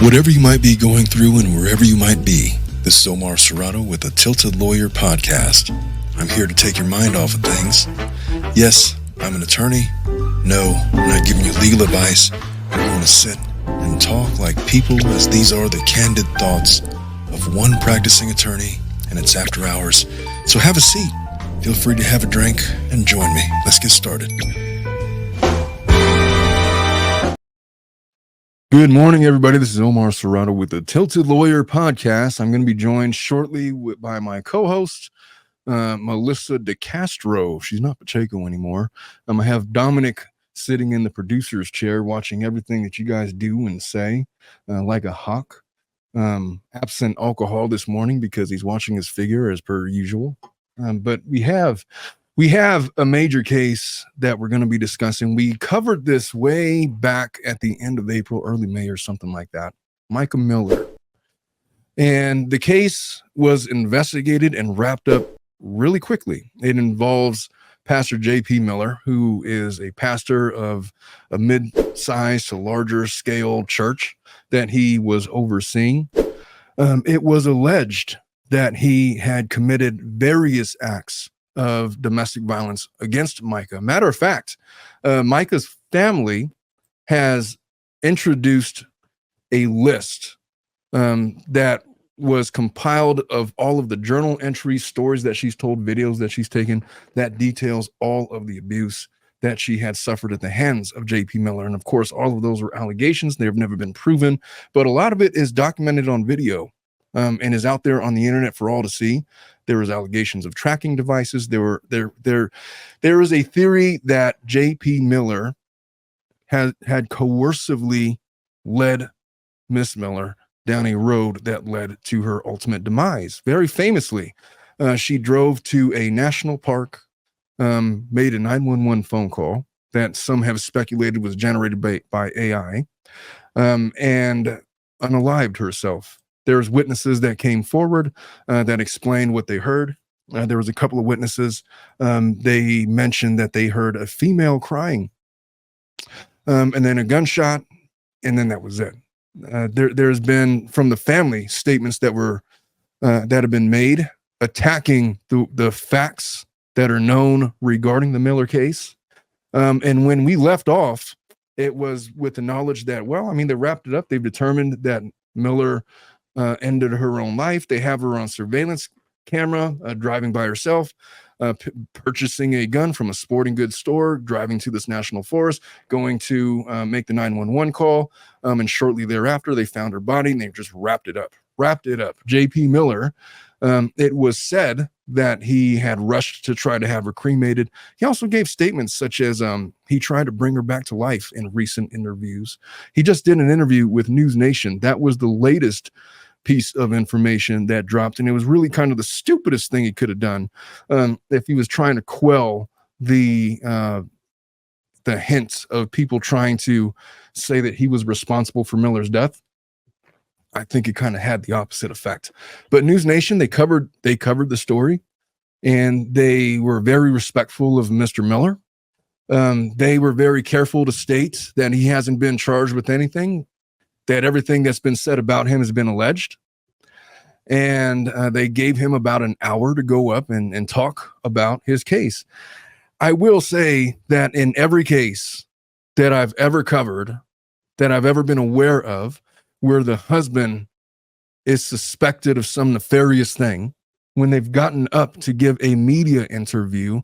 Whatever you might be going through and wherever you might be, this is Omar Serrato with the Tilted Lawyer Podcast. I'm here to take your mind off of things. Yes, I'm an attorney. No, I'm not giving you legal advice. We're going to sit and talk like people, as these are the candid thoughts of one practicing attorney, and it's after hours. So have a seat. Feel free to have a drink and join me. Let's get started. Good morning, everybody. This is Omar Serrato with the Tilted Lawyer Podcast. I'm going to be joined shortly by my co-host, Melissa DeCastro. She's not Pacheco anymore. I have Dominic sitting in the producer's chair watching everything that you guys do and say like a hawk. Absent alcohol this morning because he's watching his figure as per usual. But we have a major case that we're going to be discussing. We covered this way back at the end of April, early May or something like that. Mica Miller. And the case was investigated and wrapped up really quickly. It involves Pastor J.P. Miller, who is a pastor of a mid-sized to larger scale church that he was overseeing. It was alleged that he had committed various acts of domestic violence against Mica. Matter of fact, Mica's family has introduced a list that was compiled of all of the journal entries, stories that she's told, videos that she's taken, that details all of the abuse that she had suffered at the hands of J.P. Miller. And of course, all of those were allegations. They've never been proven, but a lot of it is documented on video and is out there on the internet for all to see. There was allegations of tracking devices. There is a theory that J.P. Miller had coercively led Miss Miller down a road that led to her ultimate demise. Very famously, she drove to a national park, made a 911 phone call that some have speculated was generated by AI, and unalived herself. There's witnesses that came forward that explained what they heard. There was a couple of witnesses. They mentioned that they heard a female crying, and then a gunshot, and then that was it. There's been from the family statements that have been made attacking the facts that are known regarding the Miller case. And when we left off, it was with the knowledge that, they wrapped it up. They've determined that Miller ended her own life. They have her on surveillance camera, driving by herself, purchasing a gun from a sporting goods store, driving to this national forest, going to make the 911 call. And shortly thereafter, they found her body and they just wrapped it up. J.P. Miller, it was said that he had rushed to try to have her cremated. He also gave statements such as he tried to bring her back to life in recent interviews. He just did an interview with Newsnation. That was the latest piece of information that dropped, and it was really kind of the stupidest thing he could have done if he was trying to quell the hints of people trying to say that he was responsible for Miller's death. I think it kind of had the opposite effect. But Newsnation, they covered the story, and they were very respectful of Mr. Miller. They were very careful to state that he hasn't been charged with anything, that everything that's been said about him has been alleged. And they gave him about an hour to go up and talk about his case. I will say that in every case that I've ever covered, that I've ever been aware of, where the husband is suspected of some nefarious thing, when they've gotten up to give a media interview,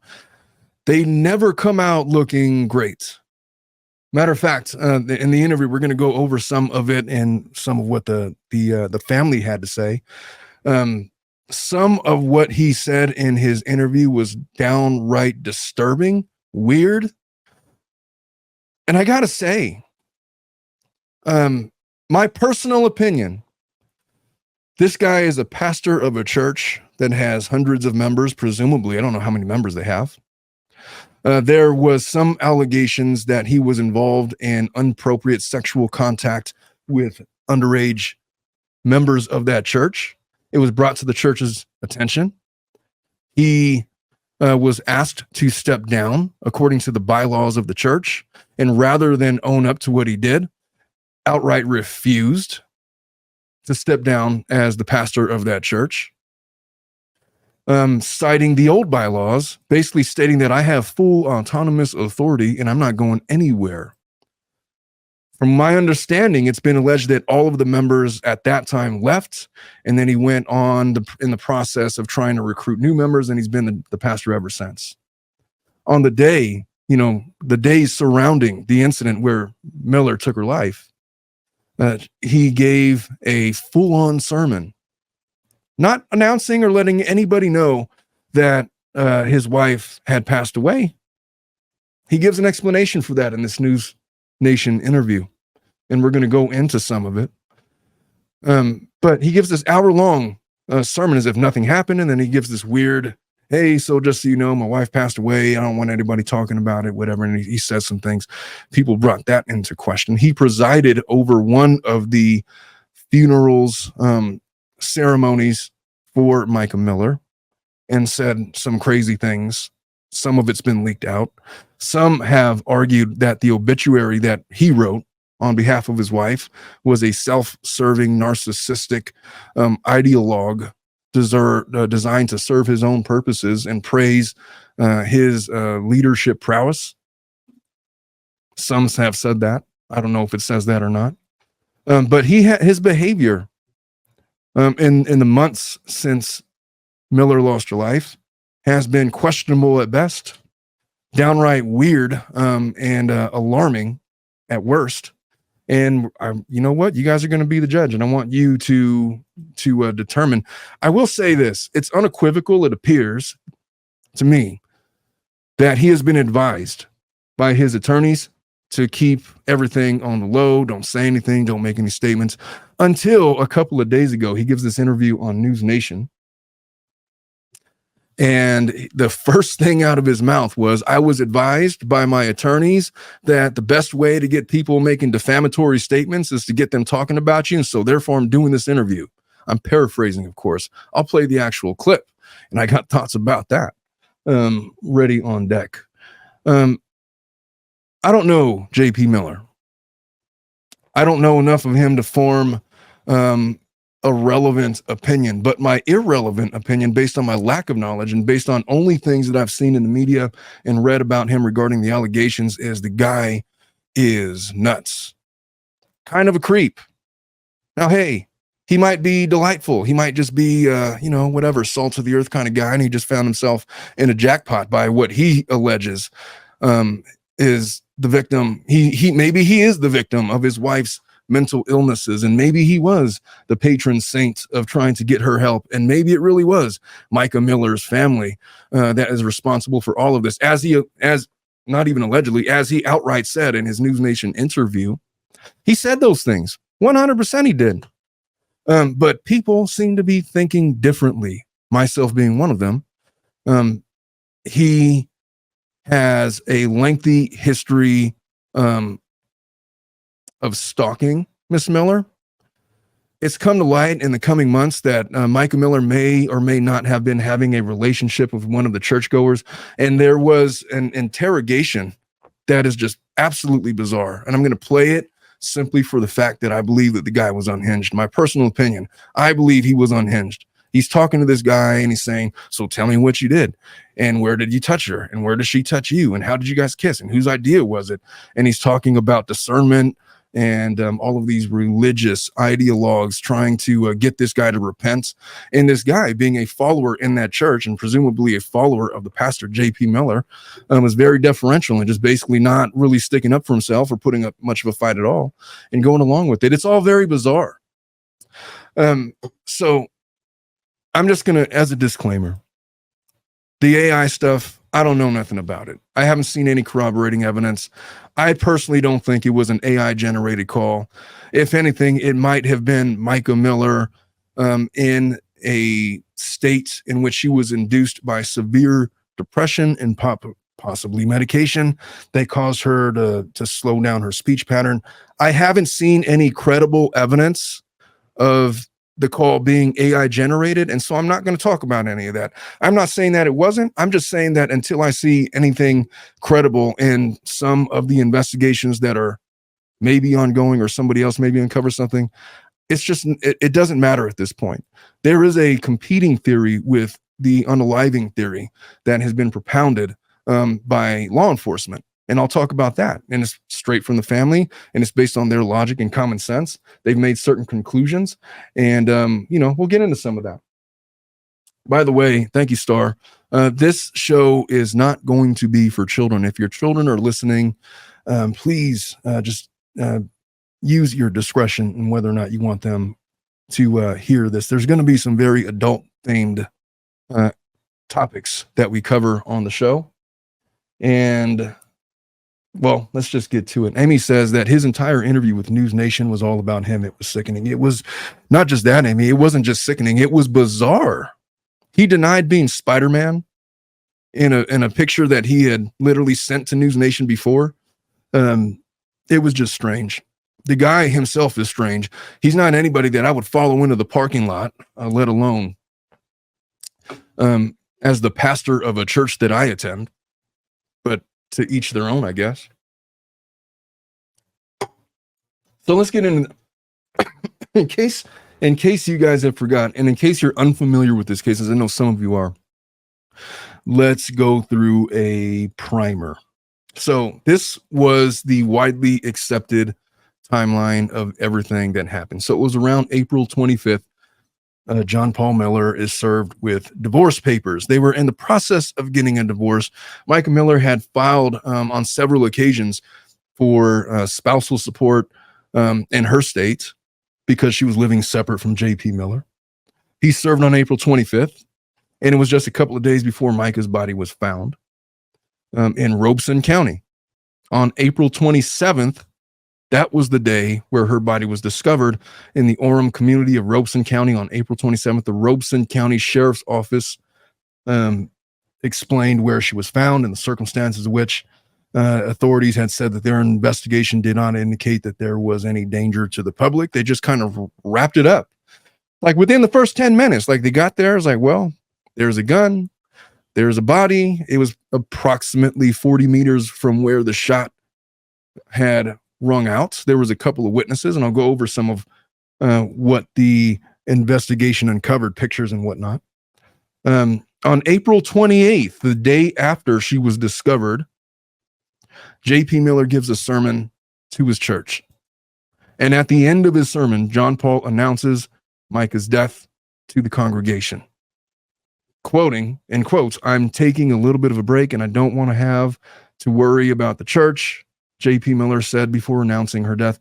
they never come out looking great. Matter of fact, in the interview, we're going to go over some of it and some of what the family had to say. Some of what he said in his interview was downright disturbing, weird. And I got to say, my personal opinion, this guy is a pastor of a church that has hundreds of members, presumably. I don't know how many members they have. There was some allegations that he was involved in inappropriate sexual contact with underage members of that church. It was brought to the church's attention. He was asked to step down according to the bylaws of the church, and rather than own up to what he did, outright refused to step down as the pastor of that church, citing the old bylaws, basically stating that I have full autonomous authority and I'm not going anywhere. From my understanding, it's been alleged that all of the members at that time left, and then he went on in the process of trying to recruit new members, and he's been the pastor ever since. On the day, the days surrounding the incident where Miller took her life, he gave a full-on sermon, not announcing or letting anybody know that his wife had passed away. He gives an explanation for that in this Newsnation interview, and we're going to go into some of it. But he gives this hour-long sermon as if nothing happened, and then he gives this weird, hey, so just so you know, my wife passed away. I don't want anybody talking about it, whatever. And he says some things. People brought that into question. He presided over one of the funerals ceremonies for Mica Miller and said some crazy things. Some of it's been leaked out. Some have argued that the obituary that he wrote on behalf of his wife was a self-serving, narcissistic ideologue designed to serve his own purposes and praise his leadership prowess. Some have said that. I don't know if it says that or not. But his behavior in the months since Miller lost her life has been questionable at best, downright weird and alarming at worst. And you know what? You guys are going to be the judge, and I want you to determine. I will say this: it's unequivocal. It appears to me that he has been advised by his attorneys to keep everything on the low. Don't say anything. Don't make any statements. Until a couple of days ago, he gives this interview on Newsnation. And the first thing out of his mouth was, I was advised by my attorneys that the best way to get people making defamatory statements is to get them talking about you. And so therefore I'm doing this interview. I'm paraphrasing, of course. I'll play the actual clip. And I got thoughts about that ready on deck. I don't know JP Miller. I don't know enough of him to form a relevant opinion, but my irrelevant opinion, based on my lack of knowledge and based on only things that I've seen in the media and read about him regarding the allegations, is the guy is nuts. Kind of a creep. Now, hey, he might be delightful. He might just be, whatever, salt of the earth kind of guy, and he just found himself in a jackpot by what he alleges is the victim. Maybe he is the victim of his wife's mental illnesses, and maybe he was the patron saint of trying to get her help, and maybe it really was Mica Miller's family that is responsible for all of this, as not even allegedly, as he outright said in his Newsnation interview. He said those things. 100% he did. But people seem to be thinking differently, myself being one of them. He has a lengthy history of stalking Miss Miller. It's come to light in the coming months that Mica Miller may or may not have been having a relationship with one of the churchgoers, and there was an interrogation that is just absolutely bizarre. And I'm going to play it simply for the fact that I believe that the guy was unhinged. My personal opinion, I believe he was unhinged. He's talking to this guy and he's saying, so tell me what you did, and where did you touch her, and where did she touch you, and how did you guys kiss, and whose idea was it? And he's talking about discernment and all of these religious ideologues trying to get this guy to repent. And this guy, being a follower in that church and presumably a follower of the pastor JP Miller, was very deferential and just basically not really sticking up for himself or putting up much of a fight at all and going along with it. It's all very bizarre. So I'm just going to, as a disclaimer, the AI stuff, I don't know nothing about it. I haven't seen any corroborating evidence. I personally don't think it was an AI generated call. If anything, it might have been Mica Miller in a state in which she was induced by severe depression and possibly medication. They caused her to slow down her speech pattern. I haven't seen any credible evidence of the call being AI generated. And so I'm not going to talk about any of that. I'm not saying that it wasn't. I'm just saying that until I see anything credible in some of the investigations that are maybe ongoing or somebody else maybe uncover something, it's just, it doesn't matter at this point. There is a competing theory with the unaliving theory that has been propounded by law enforcement. And I'll talk about that. And it's straight from the family, and it's based on their logic and common sense. They've made certain conclusions, and we'll get into some of that. By the way, thank you, Star. This show is not going to be for children. If your children are listening, please just use your discretion in whether or not you want them to hear this. There's going to be some very adult-themed topics that we cover on the show. And, well, let's just get to it. Amy says that his entire interview with Newsnation was all about him. It was sickening. It was not just that, Amy. It wasn't just sickening. It was bizarre. He denied being Spider-Man in a picture that he had literally sent to Newsnation before. It was just strange. The guy himself is strange. He's not anybody that I would follow into the parking lot, let alone as the pastor of a church that I attend. But to each their own, I guess. So let's get into in case you guys have forgotten, and in case you're unfamiliar with this case, as I know some of you are, let's go through a primer. So this was the widely accepted timeline of everything that happened. So it was around April 25th. John Paul Miller is served with divorce papers. They were in the process of getting a divorce. Mica Miller had filed on several occasions for spousal support in her state because she was living separate from J.P. Miller. He served on April 25th, and it was just a couple of days before Mica's body was found in Robeson County. On April 27th, that was the day where her body was discovered in the Orem community of Robeson County. On April 27th, the Robeson County Sheriff's Office explained where she was found and the circumstances of which authorities had said that their investigation did not indicate that there was any danger to the public. They just kind of wrapped it up. Like within the first 10 minutes, like they got there, it's like, well, there's a gun, there's a body. It was approximately 40 meters from where the shot had rung out. There was a couple of witnesses, and I'll go over some of what the investigation uncovered, pictures and whatnot. On April 28th, the day after she was discovered, J.P. Miller gives a sermon to his church. And at the end of his sermon, John Paul announces Mica's death to the congregation. Quoting, in quotes, "I'm taking a little bit of a break and I don't want to have to worry about the church," J.P. Miller said before announcing her death.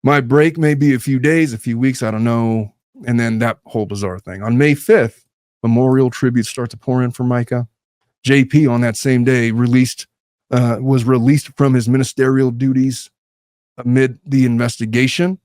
"My break may be a few days, a few weeks, I don't know." And then that whole bizarre thing. On May 5th, memorial tributes start to pour in for Mica. J.P. on that same day was released from his ministerial duties amid the investigation.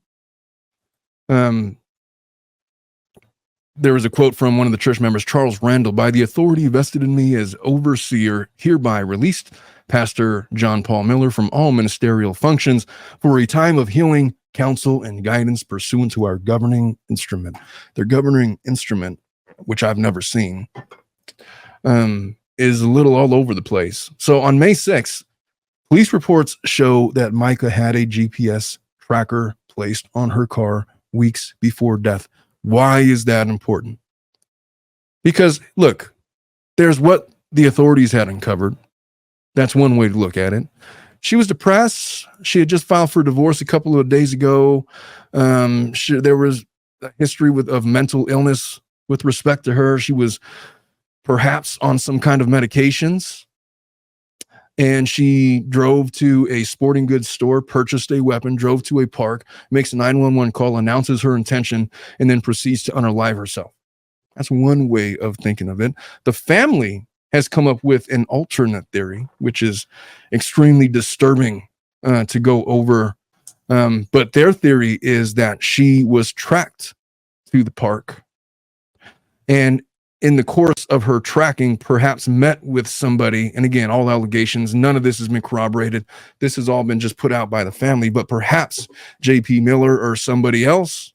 There was a quote from one of the church members, Charles Randall: "By the authority vested in me as overseer, hereby released Pastor John Paul Miller from all ministerial functions for a time of healing, counsel, and guidance pursuant to our governing instrument." Their governing instrument, which I've never seen, is a little all over the place. So on May 6th, police reports show that Mica had a GPS tracker placed on her car weeks before death. Why is that important? Because, look, there's what the authorities had uncovered. That's one way to look at it. She was depressed. She had just filed for divorce a couple of days ago. There was a history of mental illness with respect to her. She was perhaps on some kind of medications. And she drove to a sporting goods store, purchased a weapon, drove to a park, makes a 911 call, announces her intention, and then proceeds to unalive herself. That's one way of thinking of it. The family has come up with an alternate theory, which is extremely disturbing to go over. But their theory is that she was tracked to the park, and in the course of her tracking, perhaps met with somebody. And again, all allegations, none of this has been corroborated. This has all been just put out by the family, but perhaps J.P. Miller or somebody else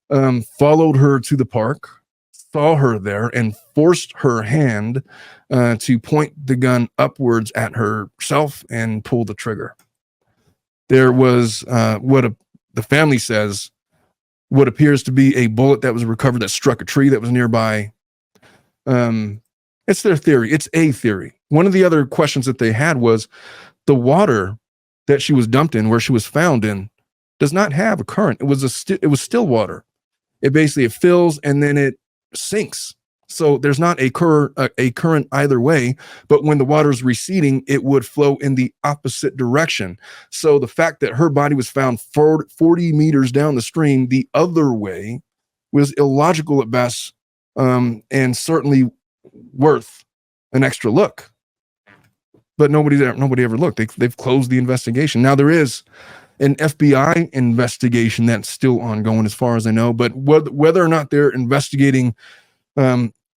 followed her to the park, saw her there, and forced her hand to point the gun upwards at herself and pull the trigger. There was the family says what appears to be a bullet that was recovered that struck a tree that was nearby. It's their theory. It's a theory. One of the other questions that they had was the water that she was dumped in, where she was found in, does not have a current. It was still water. It fills and then it sinks. So there's not a current either way, but when the water is receding, it would flow in the opposite direction. So the fact that her body was found 40 meters down the stream the other way was illogical at best, and certainly worth an extra look. But nobody ever looked. They've closed the investigation. Now there is an FBI investigation that's still ongoing, as far as I know. But whether or not they're investigating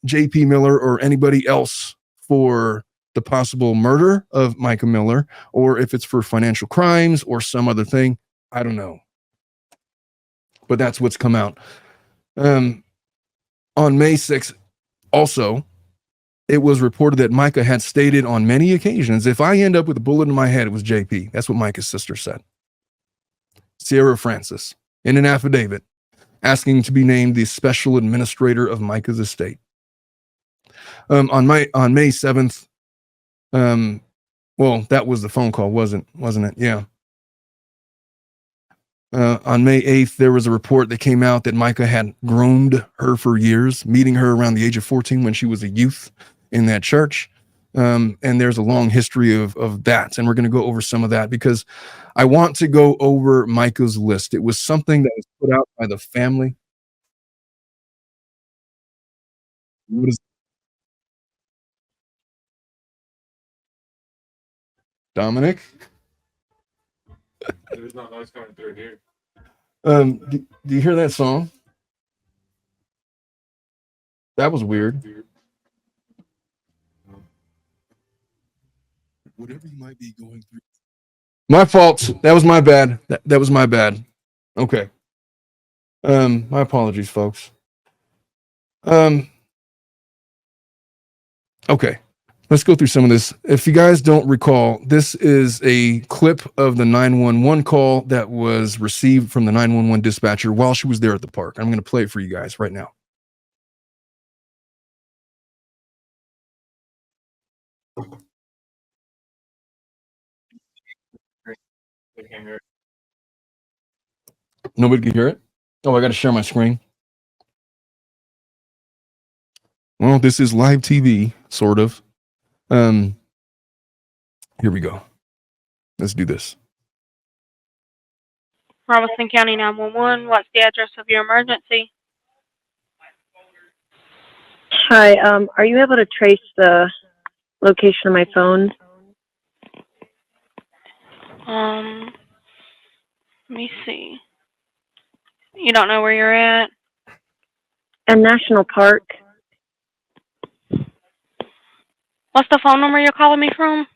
J.P. Miller or anybody else for the possible murder of Mica Miller, or if it's for financial crimes or some other thing, I don't know. But that's what's come out. On May 6th, also, it was reported that Mica had stated on many occasions, if I end up with a bullet in my head, it was JP. That's what Mica's sister said. Sierra Francis, in an affidavit, asking to be named the special administrator of Mica's estate. On May 7th, well, that was the phone call, wasn't it? Yeah. On May 8th, there was a report that came out that Mica had groomed her for years, meeting her around the age of 14 when she was a youth in that church. And there's a long history of that. And we're going to go over some of that because I want to go over Mica's list. It was something that was put out by the family. What is Dominic? There's not noise coming through here. Do you hear that song? That was weird. Whatever you might be going through. My fault. That was my bad. That was my bad. Okay. My apologies, folks. Okay. Let's go through some of this. If you guys don't recall, this is a clip of the 911 call that was received from the 911 dispatcher while she was there at the park. I'm going to play it for you guys right now. Nobody can hear it? Oh, I got to share my screen. Well, this is live TV, sort of. Here we go. Let's do this. Robeson County 911, what's the address of your emergency? Hi, are you able to trace the location of my phone? Let me see. You don't know where you're at? In National Park. What's the phone number you're calling me from?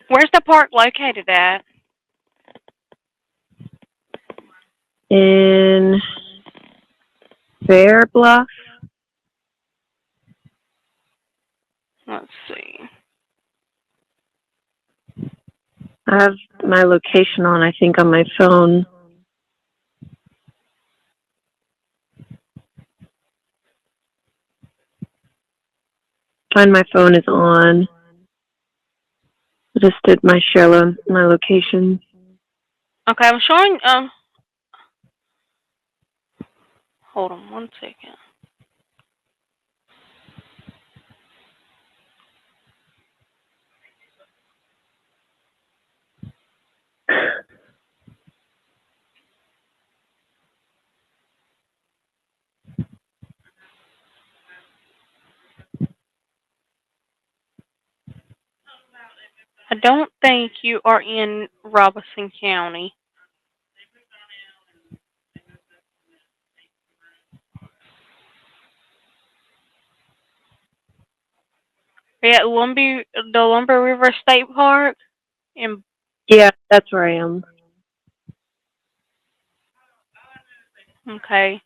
Where's the park located at? In Fair Bluff. Let's see. I have my location on, I think, on my phone. Find my phone is on. I just did my my location. Okay, I'm showing, hold on one second. I don't think you are in Robeson County. Are you at the Lumber River State Park? Yeah, that's where I am. Okay.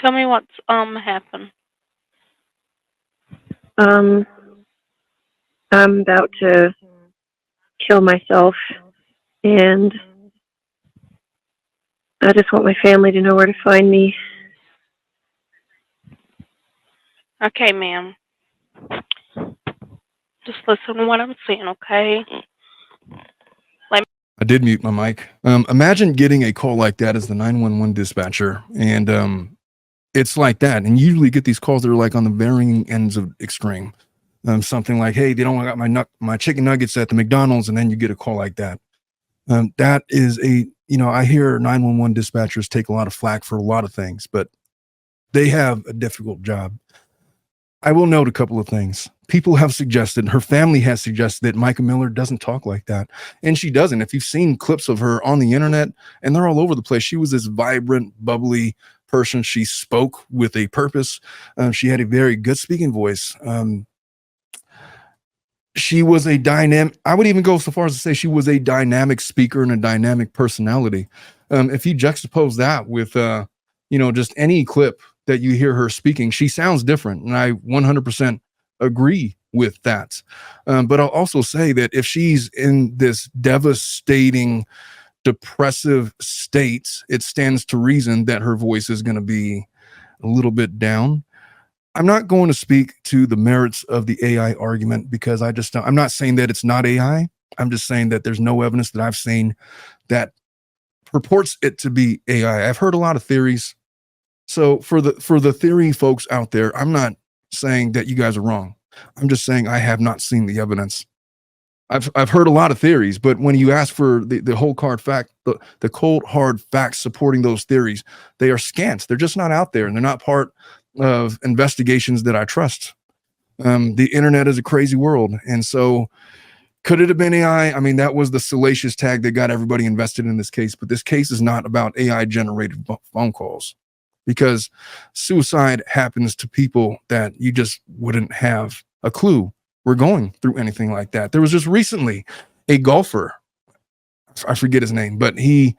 Tell me what's happened. I'm about to kill myself, and I just want my family to know where to find me. Okay, ma'am. Just listen to what I'm saying, okay? I did mute my mic. Imagine getting a call like that as the 911 dispatcher, and it's like that. And you usually get these calls that are like on the varying ends of extreme. Something like, "Hey, they don't got my chicken nuggets at the McDonald's," and then you get a call like that. That is I hear 911 dispatchers take a lot of flack for a lot of things, but they have a difficult job. I will note a couple of things. People have suggested, her family has suggested that Mica Miller doesn't talk like that. And she doesn't. If you've seen clips of her on the internet, and they're all over the place, she was this vibrant, bubbly person. She spoke with a purpose. She had a very good speaking voice. She was a dynamic, I would even go so far as to say she was a dynamic speaker and a dynamic personality. If you juxtapose that with, just any clip that you hear her speaking, she sounds different. And I 100% agree with that. But I'll also say that if she's in this devastating, depressive state, it stands to reason that her voice is going to be a little bit down. I'm not going to speak to the merits of the AI argument because I'm not saying that it's not AI. I'm just saying that there's no evidence that I've seen that purports it to be AI. I've heard a lot of theories. So for the theory folks out there, I'm not saying that you guys are wrong. I'm just saying I have not seen the evidence. I've heard a lot of theories, but when you ask for the whole the cold hard facts supporting those theories, they are scant. They're just not out there, and they're not part of investigations that I trust. The internet is a crazy world, and so could it have been AI? I mean, that was the salacious tag that got everybody invested in this case. But this case is not about AI generated phone calls, because suicide happens to people that you just wouldn't have a clue were going through anything like that. There was just recently a golfer, I forget his name, but he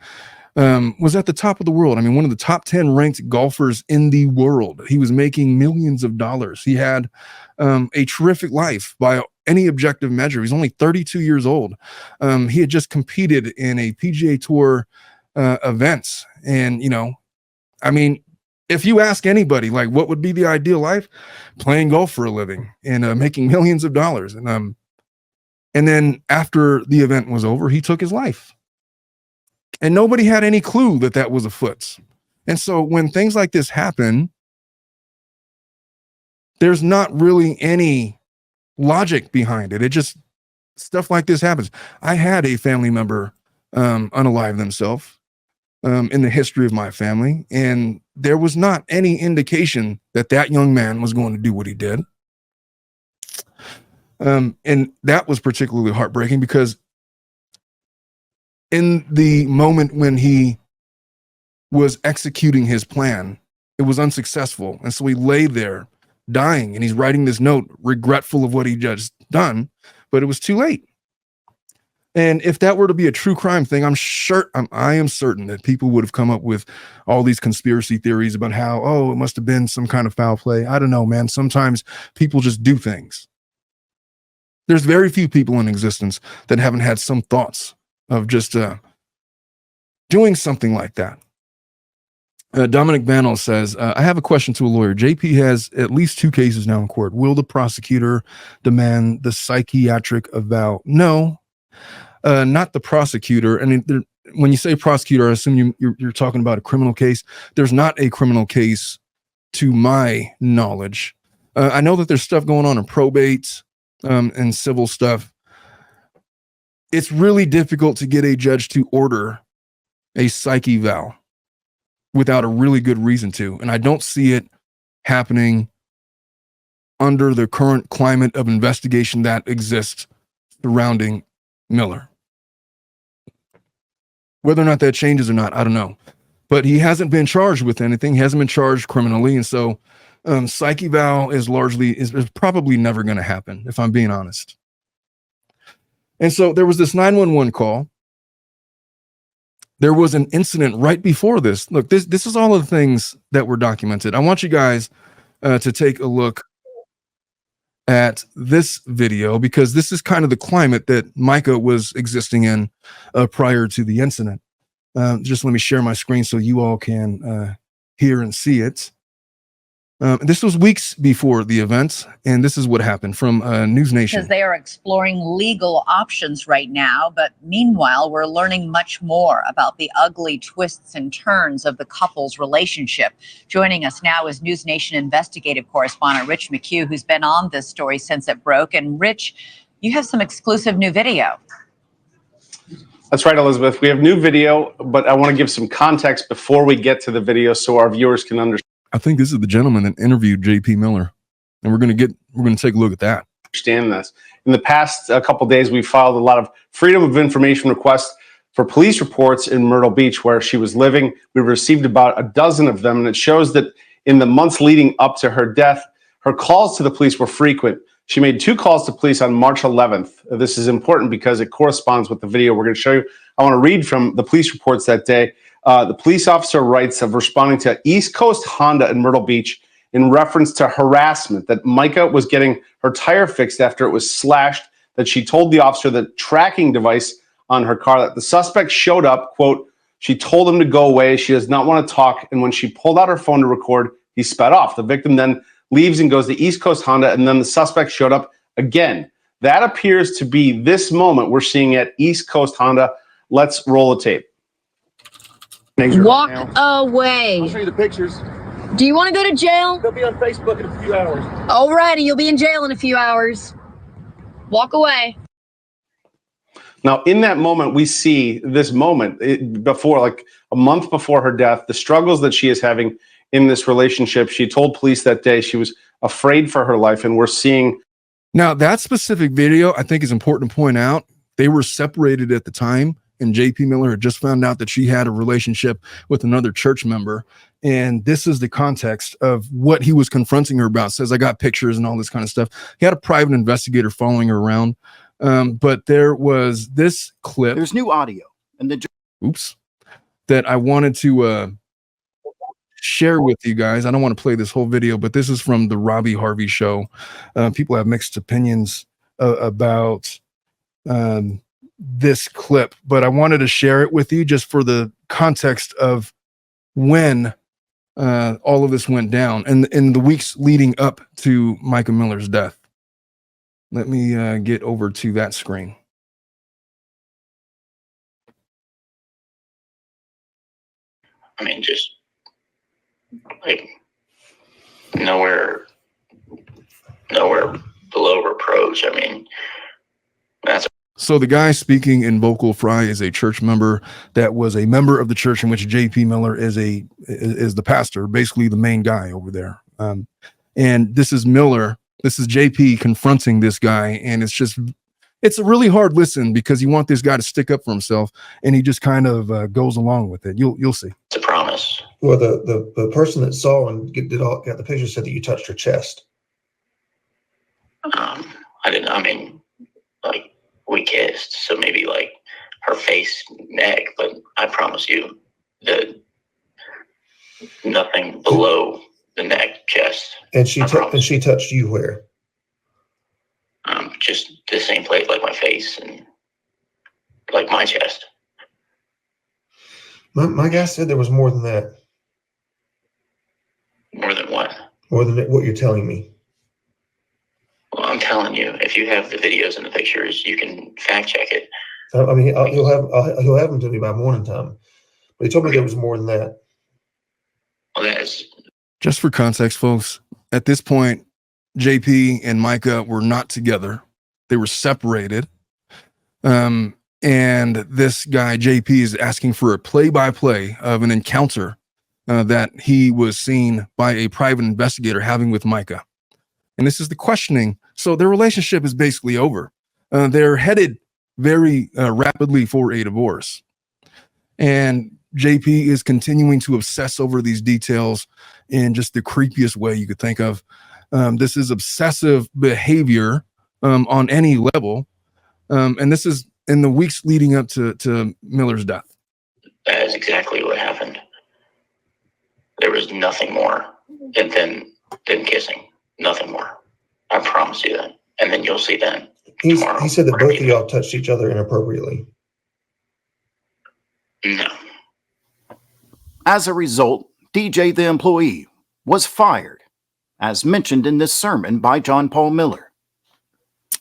was at the top of the world. I mean, one of the top 10 ranked golfers in the world. He was making millions of dollars. He had a terrific life by any objective measure. He's only 32 years old. He had just competed in a PGA Tour events. And, I mean, if you ask anybody, like, what would be the ideal life? Playing golf for a living and making millions of dollars. And then after the event was over, he took his life. And nobody had any clue that that was afoot. And so when things like this happen, there's not really any logic behind it. It just, stuff like this happens. I had a family member unalive themselves in the history of my family, and there was not any indication that that young man was going to do what he did. And that was particularly heartbreaking because in the moment when he was executing his plan, it was unsuccessful. And so he lay there dying, and he's writing this note, regretful of what he just done, but it was too late. And if that were to be a true crime thing, I am certain that people would have come up with all these conspiracy theories about how, it must have been some kind of foul play. I don't know, man. Sometimes people just do things. There's very few people in existence that haven't had some thoughts of just doing something like that. Dominic Bannell says, I have a question to a lawyer. JP has at least 2 cases now in court. Will the prosecutor demand the psychiatric eval? No, not the prosecutor. And when you say prosecutor, I assume you're talking about a criminal case. There's not a criminal case to my knowledge. I know that there's stuff going on in probate and civil stuff. It's really difficult to get a judge to order a psych eval without a really good reason to. And I don't see it happening under the current climate of investigation that exists surrounding Miller. Whether or not that changes or not, I don't know. But he hasn't been charged with anything. He hasn't been charged criminally. And so psych eval is probably never going to happen, if I'm being honest. And so there was this 911 call. there was an incident right before this. Look, this is all of the things that were documented. I want you guys to take a look at this video, because this is kind of the climate that Mica was existing in prior to the incident. Just let me share my screen so you all can hear and see it. This was weeks before the event, and this is what happened from Newsnation. Because they are exploring legal options right now, but meanwhile, we're learning much more about the ugly twists and turns of the couple's relationship. Joining us now is Newsnation investigative correspondent Rich McHugh, who's been on this story since it broke. And Rich, you have some exclusive new video. That's right, Elizabeth. We have new video, but I want to give some context before we get to the video so our viewers can understand. I think this is the gentleman that interviewed J.P. Miller, and we're going to take a look at that. Understand this. In the past couple of days, we filed a lot of freedom of information requests for police reports in Myrtle Beach, where she was living. We received about a dozen of them, and it shows that in the months leading up to her death, her calls to the police were frequent. She made 2 calls to police on March 11th. This is important because it corresponds with the video we're going to show you. I want to read from the police reports that day. The police officer writes of responding to East Coast Honda in Myrtle Beach in reference to harassment, that Mica was getting her tire fixed after it was slashed, that she told the officer the tracking device on her car, that the suspect showed up, quote, she told him to go away, she does not want to talk, and when she pulled out her phone to record, he sped off. The victim then leaves and goes to East Coast Honda, and then the suspect showed up again. That appears to be this moment we're seeing at East Coast Honda. Let's roll the tape. Walk away. I'll show you the pictures. Do you want to go to jail? They'll be on Facebook in a few hours. Alrighty, you'll be in jail in a few hours. Walk away. Now, in that moment, we see this moment before, like a month before her death, the struggles that she is having in this relationship. She told police that day she was afraid for her life, and we're seeing. Now, that specific video, I think, is important to point out. They were separated at the time, and J.P. Miller had just found out that she had a relationship with another church member. And this is the context of what he was confronting her about. Says, I got pictures and all this kind of stuff. He had a private investigator following her around. But there was this clip. There's new audio. And that I wanted to share with you guys. I don't want to play this whole video, but this is from the Robbie Harvey show. People have mixed opinions about this clip, but I wanted to share it with you just for the context of when all of this went down and in the weeks leading up to Mica Miller's death. Let me get over to that screen. I mean, just like nowhere below reproach. I mean, that's. So the guy speaking in vocal fry is a church member that was a member of the church in which J.P. Miller is the pastor, basically the main guy over there. And this is Miller. This is J.P. confronting this guy, and it's a really hard listen because you want this guy to stick up for himself, and he just kind of goes along with it. You'll see. It's a promise. Well, the person that saw and got the picture said that you touched her chest. I didn't. I mean, like, we kissed, so maybe like her face, neck, but I promise you that nothing below the neck, chest. And she touched you where? Just the same place, like my face and like my chest. My guy said there was more than that. More than what? More than what you're telling me. Well, I'm telling you, if you have the videos and the pictures, you can fact check it. I mean, he'll have them to me by morning time. But he told me there was more than that. Well, that is. Just for context, folks, at this point, JP and Mica were not together. They were separated. And this guy, JP, is asking for a play-by-play of an encounter that he was seen by a private investigator having with Mica. And this is the questioning. So their relationship is basically over. They're headed very rapidly for a divorce. And JP is continuing to obsess over these details in just the creepiest way you could think of. This is obsessive behavior on any level. And this is in the weeks leading up to Miller's death. That is exactly what happened. There was nothing more than kissing. Nothing more. I promise you that. And then you'll see then. He Tomorrow, said that we're gonna both of be y'all touched each other inappropriately. there. No. As a result, DJ the employee was fired, as mentioned in this sermon by John Paul Miller.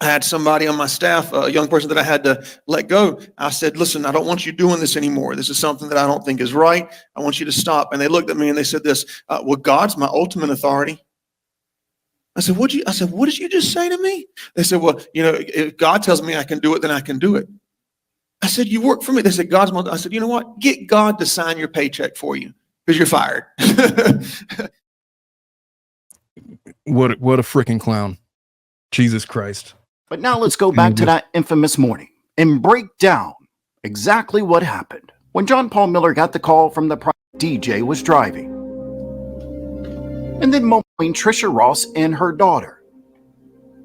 I had somebody on my staff, a young person that I had to let go. I said, listen, I don't want you doing this anymore. This is something that I don't think is right. I want you to stop. And they looked at me and they said this, well, God's my ultimate authority. I said, what did you just say to me? They said, well, if God tells me I can do it, then I can do it. I said, you work for me. They said, God's my, I said, you know what? Get God to sign your paycheck for you because you're fired. What a freaking clown. Jesus Christ. But now let's go back to that infamous morning and break down exactly what happened when John Paul Miller got the call from the private DJ was driving. And then between Trisha Ross and her daughter.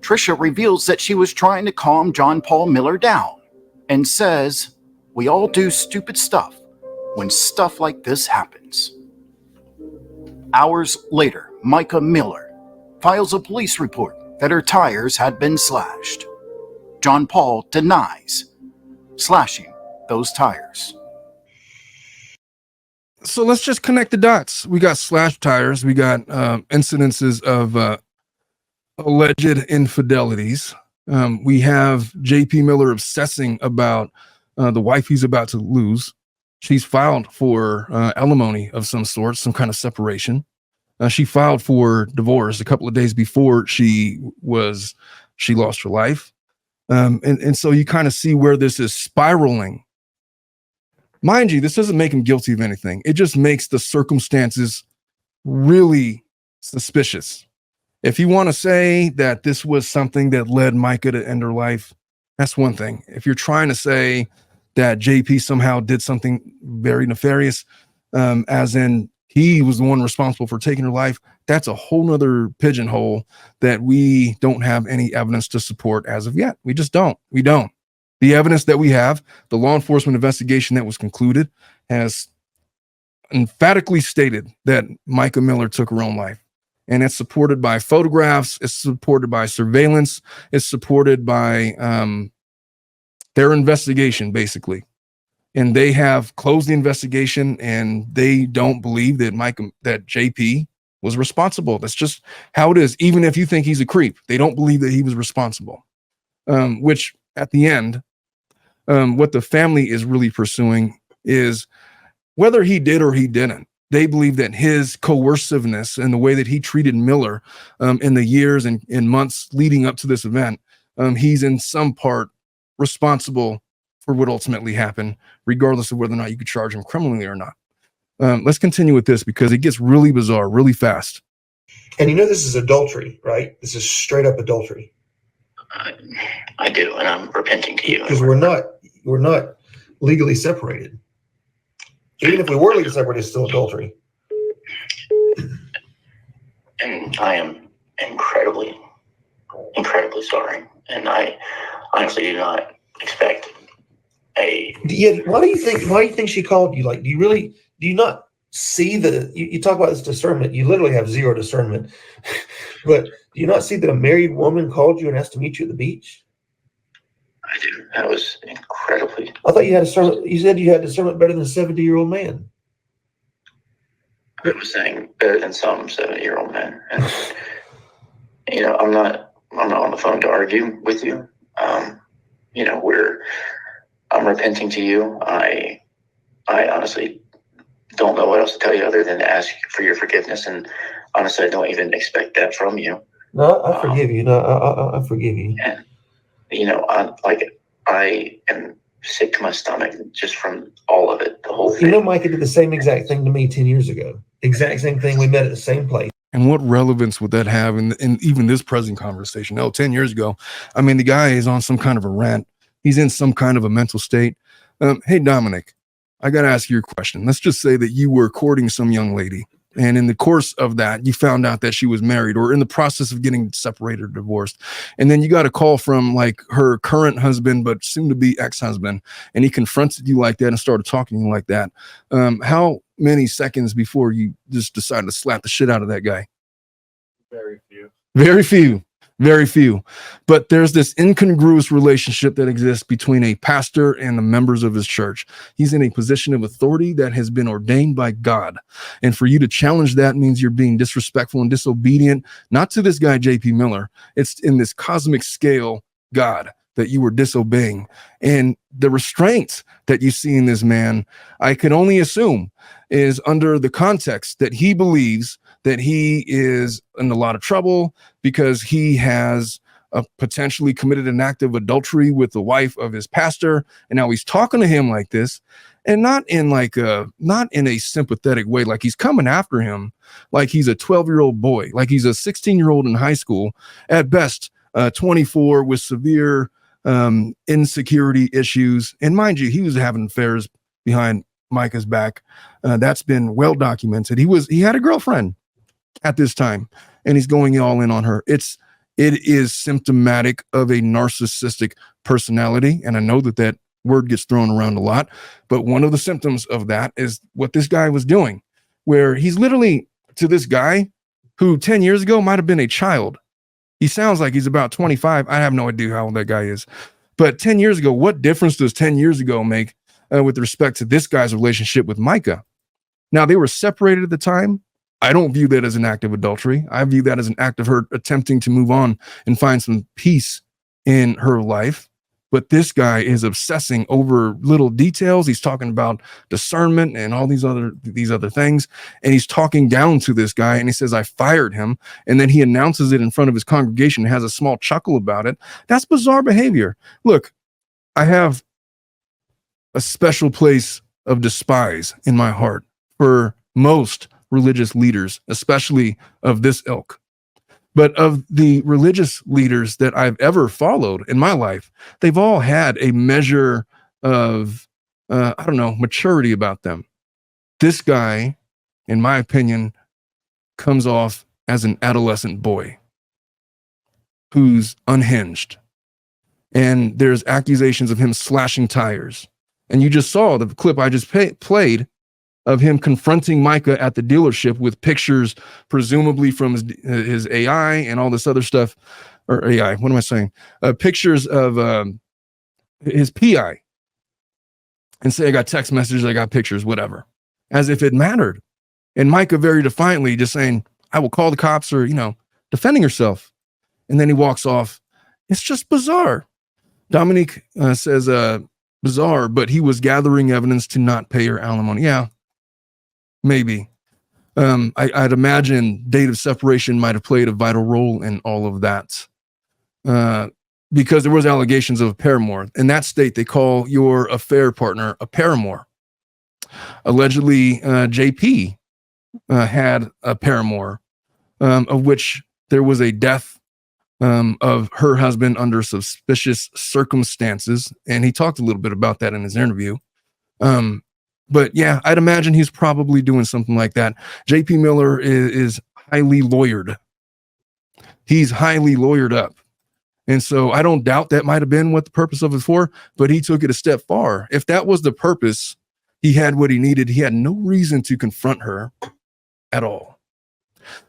Trisha reveals that she was trying to calm John Paul Miller down and says, we all do stupid stuff when stuff like this happens. Hours later, Mica Miller files a police report that her tires had been slashed. John Paul denies slashing those tires. So let's just connect the dots. We got slashed tires. We got incidences of alleged infidelities. We have JP Miller obsessing about the wife he's about to lose. She's filed for alimony of some sort, some kind of separation. She filed for divorce a couple of days before she lost her life. And so you kind of see where this is spiraling. Mind you, this doesn't make him guilty of anything. It just makes the circumstances really suspicious. If you want to say that this was something that led Mica to end her life, that's one thing. If you're trying to say that JP somehow did something very nefarious, as in he was the one responsible for taking her life, that's a whole nother pigeonhole that we don't have any evidence to support as of yet. We just don't. We don't. The evidence that we have, the law enforcement investigation that was concluded, has emphatically stated that Mica Miller took her own life. And it's supported by photographs. It's supported by surveillance. It's supported by their investigation, basically. And they have closed the investigation, and they don't believe that that JP was responsible. That's just how it is. Even if you think he's a creep, they don't believe that he was responsible. Which at the end, what the family is really pursuing is whether he did or he didn't. They believe that his coerciveness and the way that he treated Miller in the years and months leading up to this event, he's in some part responsible for what ultimately happened, regardless of whether or not you could charge him criminally or not. Let's continue with this because it gets really bizarre really fast. And you know this is adultery, right? This is straight up adultery. I do, and I'm repenting to you. Because we're not legally separated. Even if we were legally separated, it's still adultery. And I am incredibly sorry. And I honestly do not expect why do you think she called you? Like, do you not see you talk about this discernment? You literally have zero discernment. But do you not see that a married woman called you and asked to meet you at the beach? I do. That was incredibly. I thought you had discernment. You said you had discernment better than a 70-year-old man. I was saying better than some 70-year-old men. And, I'm not on the phone to argue with you. I'm repenting to you. I honestly don't know what else to tell you other than to ask for your forgiveness. And honestly, I don't even expect that from you. No, I forgive you. No, I forgive you. And, I am sick to my stomach just from all of it, the whole thing. Micah did the same exact thing to me 10 years ago. Exact same thing. We met at the same place. And what relevance would that have in even this present conversation? 10 years ago, I mean, the guy is on some kind of a rant. He's in some kind of a mental state. Hey, Dominic, I got to ask you a question. Let's just say that you were courting some young lady And in the course of that, you found out that she was married or in the process of getting separated or divorced. And then you got a call from like her current husband, but soon to be ex-husband. And he confronted you like that and started talking to you like that. How many seconds before you just decided to slap the shit out of that guy? Very few. Very few. Very few. But there's this incongruous relationship that exists between a pastor and the members of his church. He's in a position of authority that has been ordained by God. And for you to challenge that means you're being disrespectful and disobedient, not to this guy, JP Miller. It's in this cosmic scale, God, that you were disobeying. And the restraint that you see in this man, I can only assume, is under the context that he believes that he is in a lot of trouble because he has potentially committed an act of adultery with the wife of his pastor. And now he's talking to him like this, and not in a sympathetic way. Like he's coming after him like he's a 12-year-old boy, like he's a 16-year-old in high school, at best 24 with severe insecurity issues. And mind you, he was having affairs behind Mica's back. That's been well documented. He had a girlfriend at this time, and he's going all in on her. It is symptomatic of a narcissistic personality. And I know that word gets thrown around a lot, but one of the symptoms of that is what this guy was doing, where he's literally, to this guy who 10 years ago might have been a child. He sounds like he's about 25. I have no idea how old that guy is, but 10 years ago, what difference does 10 years ago make with respect to this guy's relationship with Mica? Now, they were separated at the time. I don't view that as an act of adultery. I view that as an act of her attempting to move on and find some peace in her life. But this guy is obsessing over little details. He's talking about discernment and all these other things. And he's talking down to this guy, and he says, I fired him. And then he announces it in front of his congregation and has a small chuckle about it. That's bizarre behavior. Look, I have a special place of despise in my heart for most religious leaders, especially of this ilk. But of the religious leaders that I've ever followed in my life, they've all had a measure of, maturity about them. This guy, in my opinion, comes off as an adolescent boy who's unhinged. And there's accusations of him slashing tires. And you just saw the clip I just played of him confronting Mica at the dealership with pictures, presumably from his AI and all this other stuff, or AI, what am I saying? Pictures of his PI, and say, I got text messages, I got pictures, whatever, as if it mattered. And Mica very defiantly just saying, I will call the cops, or, defending herself. And then he walks off. It's just bizarre. Dominique says, bizarre, but he was gathering evidence to not pay her alimony. Yeah. Maybe. I'd imagine date of separation might have played a vital role in all of that, because there was allegations of a paramour. In that state, they call your affair partner a paramour. Allegedly, JP had a paramour, of which there was a death of her husband under suspicious circumstances, and he talked a little bit about that in his interview. But yeah, I'd imagine he's probably doing something like that. JP Miller is highly lawyered. He's highly lawyered up. And so I don't doubt that might have been what the purpose of it for, but he took it a step far. If that was the purpose, he had what he needed. He had no reason to confront her at all.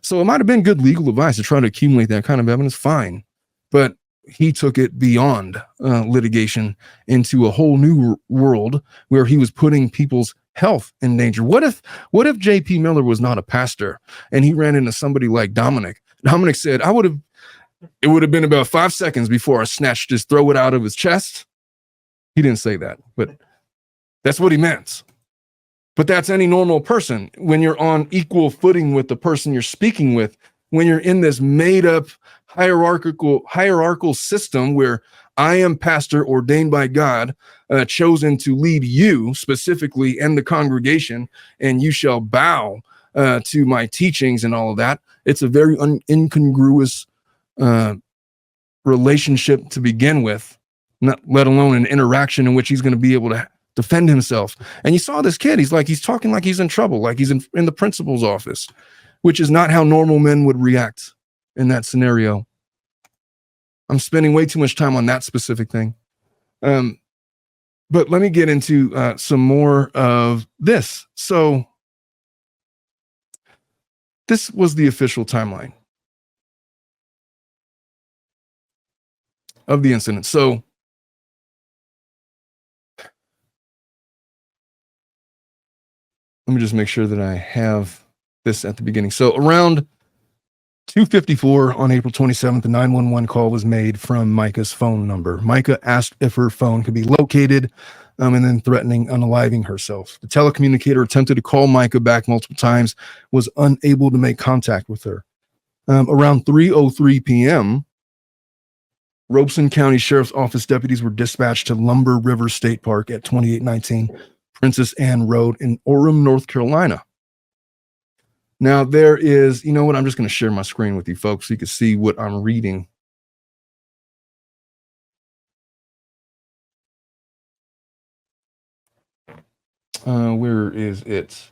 So it might have been good legal advice to try to accumulate that kind of evidence, fine. But he took it beyond litigation into a whole new world where he was putting people's health in danger. What if JP Miller was not a pastor and he ran into somebody like Dominic? Dominic said, it would have been about 5 seconds before I snatched his throat out of his chest. He didn't say that, but that's what he meant. But that's any normal person. When you're on equal footing with the person you're speaking with, when you're in this made up hierarchical system where I am pastor ordained by God, chosen to lead you specifically and the congregation, and you shall bow to my teachings and all of that. It's a very incongruous relationship to begin with, not let alone an interaction in which he's going to be able to defend himself. And you saw this kid, he's talking like he's in trouble, like he's in the principal's office, which is not how normal men would react in that scenario. I'm spending way too much time on that specific thing. But let me get into some more of this. So this was the official timeline of the incident. So let me just make sure that I have this at the beginning. So around 2:54 on April 27th, the 911 call was made from Mica's phone number. Mica asked if her phone could be located, and then threatening unaliving herself. The telecommunicator attempted to call Mica back multiple times, was unable to make contact with her. Around 3:03 p.m., Robeson County Sheriff's Office deputies were dispatched to Lumber River State Park at 2819 Princess Anne Road in Orem, North Carolina. Now there is, you know what, I'm just going to share my screen with you folks so you can see what I'm reading. Where is it?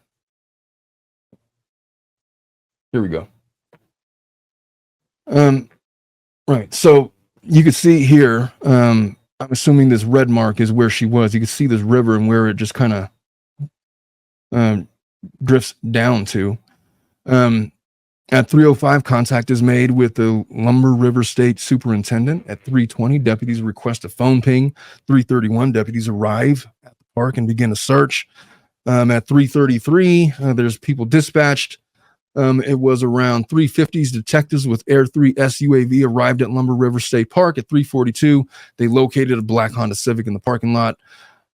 Here we go. Right. So you can see here, I'm assuming this red mark is where she was. You can see this river and where it just kind of drifts down to. At 3:05, contact is made with the Lumber River State Superintendent. At 3:20, deputies request a phone ping. 3:31, deputies arrive at the park and begin a search. At 3:33, there's people dispatched. It was around 3:50s, detectives with Air 3S UAV arrived at Lumber River State Park. At 3:42, they located a black Honda Civic in the parking lot.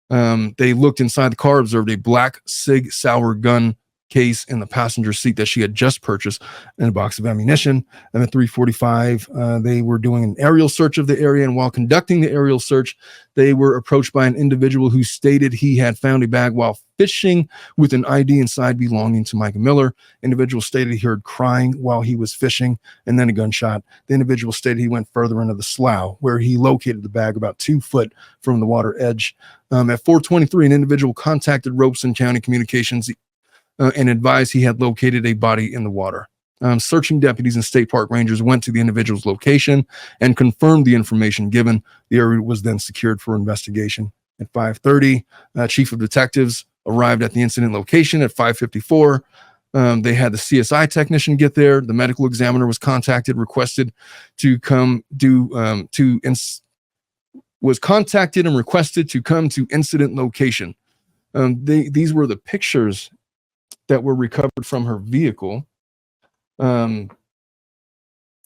They looked inside the car, observed a black Sig Sauer gun case in the passenger seat that she had just purchased, and a box of ammunition. And at 3:45, they were doing an aerial search of the area. And while conducting the aerial search, they were approached by an individual who stated he had found a bag while fishing with an ID inside belonging to Mica Miller. Individual stated he heard crying while he was fishing and then a gunshot. The individual stated he went further into the slough where he located the bag about 2 foot from the water edge. At 4:23, an individual contacted Robeson County Communications and advised he had located a body in the water. Searching deputies and state park rangers went to the individual's location and confirmed the information given. The area was then secured for investigation. At 5:30, chief of detectives arrived at the incident location. At 5:54, they had the CSI technician get there. The medical examiner was contacted, requested to come was contacted and requested to come to incident location. These were the pictures that were recovered from her vehicle. You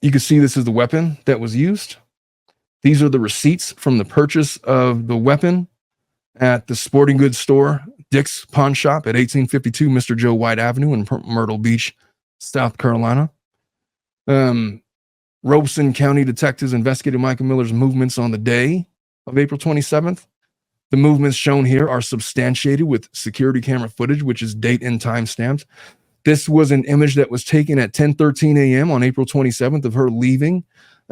can see this is the weapon that was used. These are the receipts from the purchase of the weapon at the sporting goods store, Dick's Pawn Shop at 1852 Mr. Joe White Avenue in Myrtle Beach, South Carolina. Robeson County detectives investigated Mica Miller's movements on the day of April 27th. The movements shown here are substantiated with security camera footage, which is date and time stamped. This was an image that was taken at 10:13 a.m. on April 27th of her leaving.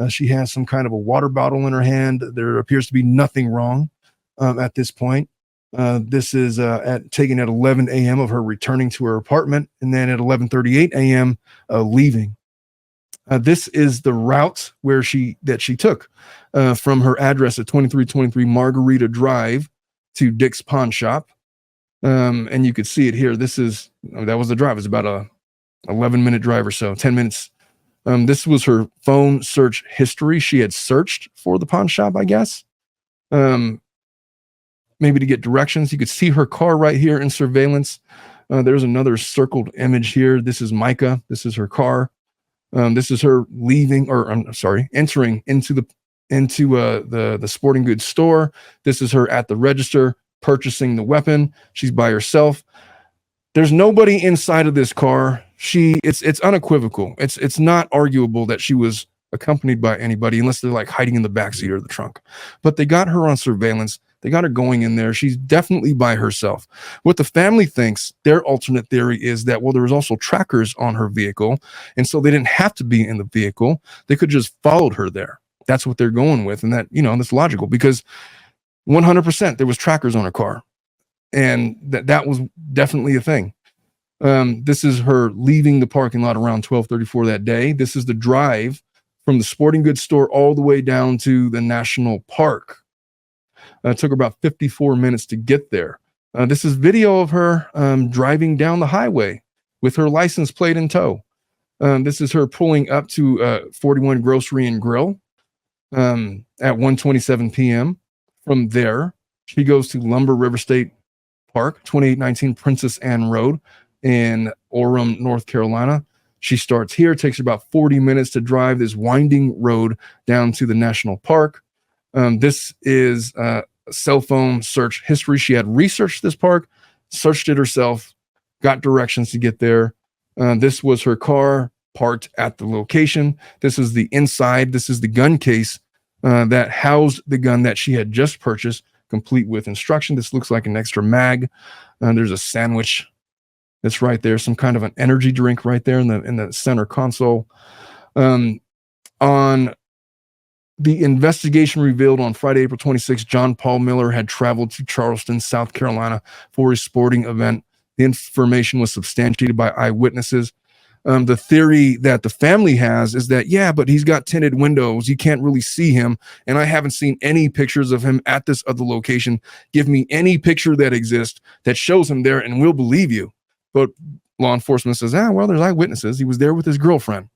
She has some kind of a water bottle in her hand. There appears to be nothing wrong at this point. This is taken at 11 a.m. of her returning to her apartment, and then at 11:38 a.m. Leaving. This is the route that she took from her address at 2323 Margarita Drive to Dick's Pawn Shop. And you could see it here. That was the drive. It was about a 11-minute drive or so, 10 minutes. This was her phone search history. She had searched for the pawn shop, I guess. Maybe to get directions. You could see her car right here in surveillance. There's another circled image here. This is Mica. This is her car. This is her leaving, or I'm sorry, entering into the sporting goods store. This is her at the register purchasing the weapon. She's by herself. There's nobody inside of this car. It's unequivocal. It's not arguable that she was accompanied by anybody unless they're like hiding in the backseat or the trunk. But they got her on surveillance. They got her going in there. She's definitely by herself. What the family thinks, their alternate theory is that, well, there was also trackers on her vehicle, and so they didn't have to be in the vehicle. They could just followed her there. That's what they're going with, and that's logical because 100% there was trackers on her car. and that was definitely a thing. This is her leaving the parking lot around 12:34 that day. This is the drive from the sporting goods store all the way down to the national park. It took her about 54 minutes to get there. This is video of her driving down the highway with her license plate in tow. This is her pulling up to 41 Grocery and Grill at 1:27 p.m. From there, she goes to Lumber River State Park, 2819 Princess Anne Road in Orem, North Carolina. She starts here. It takes her about 40 minutes to drive this winding road down to the national park. This is cell phone search history. She had researched this park, searched it herself, got directions to get there. This was her car parked at the location. This is the inside. This is the gun case that housed the gun that she had just purchased, complete with instruction. This looks like an extra mag. There's a sandwich that's right there, some kind of an energy drink right there in the center console. On the investigation revealed on Friday, April 26, John Paul Miller had traveled to Charleston, South Carolina for a sporting event. The information was substantiated by eyewitnesses. The theory that the family has is that, yeah, but he's got tinted windows. You can't really see him. And I haven't seen any pictures of him at this other location. Give me any picture that exists that shows him there and we'll believe you. But law enforcement says, well, there's eyewitnesses. He was there with his girlfriend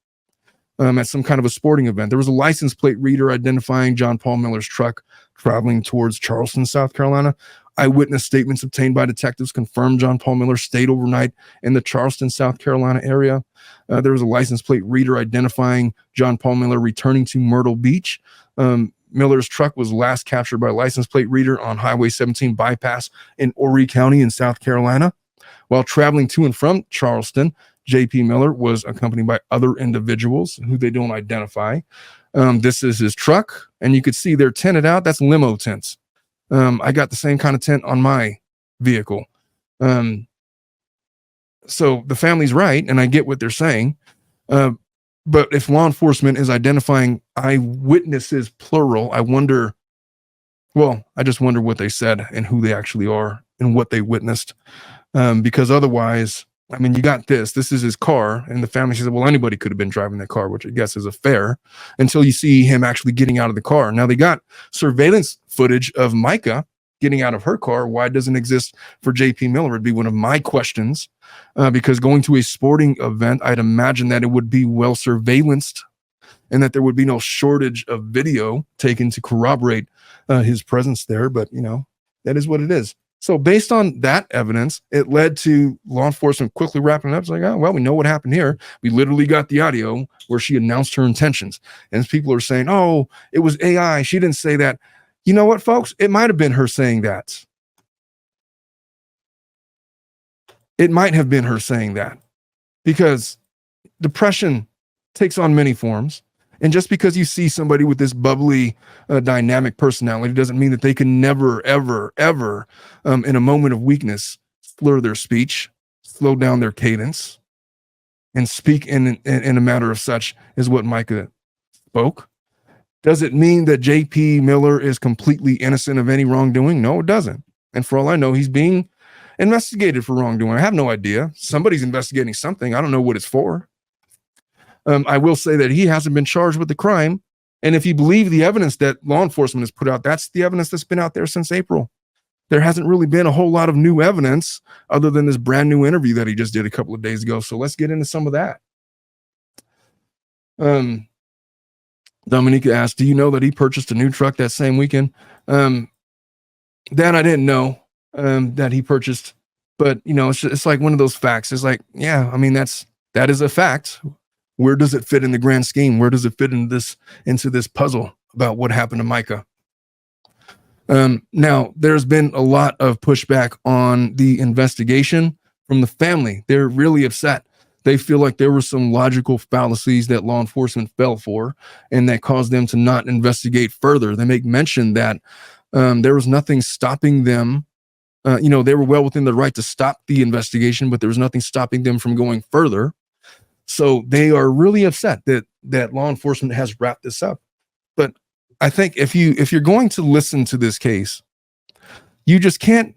at some kind of a sporting event. There was a license plate reader identifying John Paul Miller's truck traveling towards Charleston, South Carolina. Eyewitness statements obtained by detectives confirmed John Paul Miller stayed overnight in the Charleston, South Carolina area. There was a license plate reader identifying John Paul Miller returning to Myrtle Beach. Miller's truck was last captured by a license plate reader on Highway 17 bypass in Horry County in South Carolina. While traveling to and from Charleston, J.P. Miller was accompanied by other individuals who they don't identify. This is his truck, and you could see they're tinted out. That's limo tints. I got the same kind of tint on my vehicle. So the family's right, and I get what they're saying. But if law enforcement is identifying eyewitnesses, plural, I just wonder what they said and who they actually are and what they witnessed. Because otherwise, I mean, you got this is his car, and the family says, well, anybody could have been driving that car, which I guess is a fair, until you see him actually getting out of the car. Now they got surveillance footage of Mica getting out of her car. Why it doesn't exist for JP Miller would be one of my questions, because going to a sporting event, I'd imagine that it would be well surveillanced and that there would be no shortage of video taken to corroborate his presence there. But, that is what it is. So based on that evidence, it led to law enforcement quickly wrapping it up. It's like, we know what happened here. We literally got the audio where she announced her intentions. And people are saying, it was AI. She didn't say that. You know what, folks? It might have been her saying that. It might have been her saying that, because depression takes on many forms. And just because you see somebody with this bubbly, dynamic personality doesn't mean that they can never, ever, ever, in a moment of weakness, slur their speech, slow down their cadence, and speak in a matter of such as what Mica spoke. Does it mean that J.P. Miller is completely innocent of any wrongdoing? No, it doesn't. And for all I know, he's being investigated for wrongdoing. I have no idea. Somebody's investigating something. I don't know what it's for. I will say that he hasn't been charged with the crime. And if you believe the evidence that law enforcement has put out, that's the evidence that's been out there since April. There hasn't really been a whole lot of new evidence other than this brand new interview that he just did a couple of days ago. So let's get into some of that. Dominica asked, do you know that he purchased a new truck that same weekend? That I didn't know that he purchased. But, it's like one of those facts. It's like, yeah, I mean, that is a fact. Where does it fit in the grand scheme? Where does it fit into this puzzle about what happened to Mica? Now, there's been a lot of pushback on the investigation from the family. They're really upset. They feel like there were some logical fallacies that law enforcement fell for and that caused them to not investigate further. They make mention that there was nothing stopping them. They were well within the right to stop the investigation, but there was nothing stopping them from going further. So they are really upset that law enforcement has wrapped this up. But I think if you're going to listen to this case, you just can't.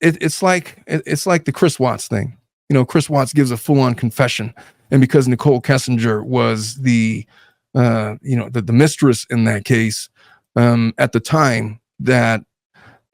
it's like the Chris Watts thing. You know, Chris Watts gives a full-on confession, and because Nicole Kessinger was the the mistress in that case, at the time that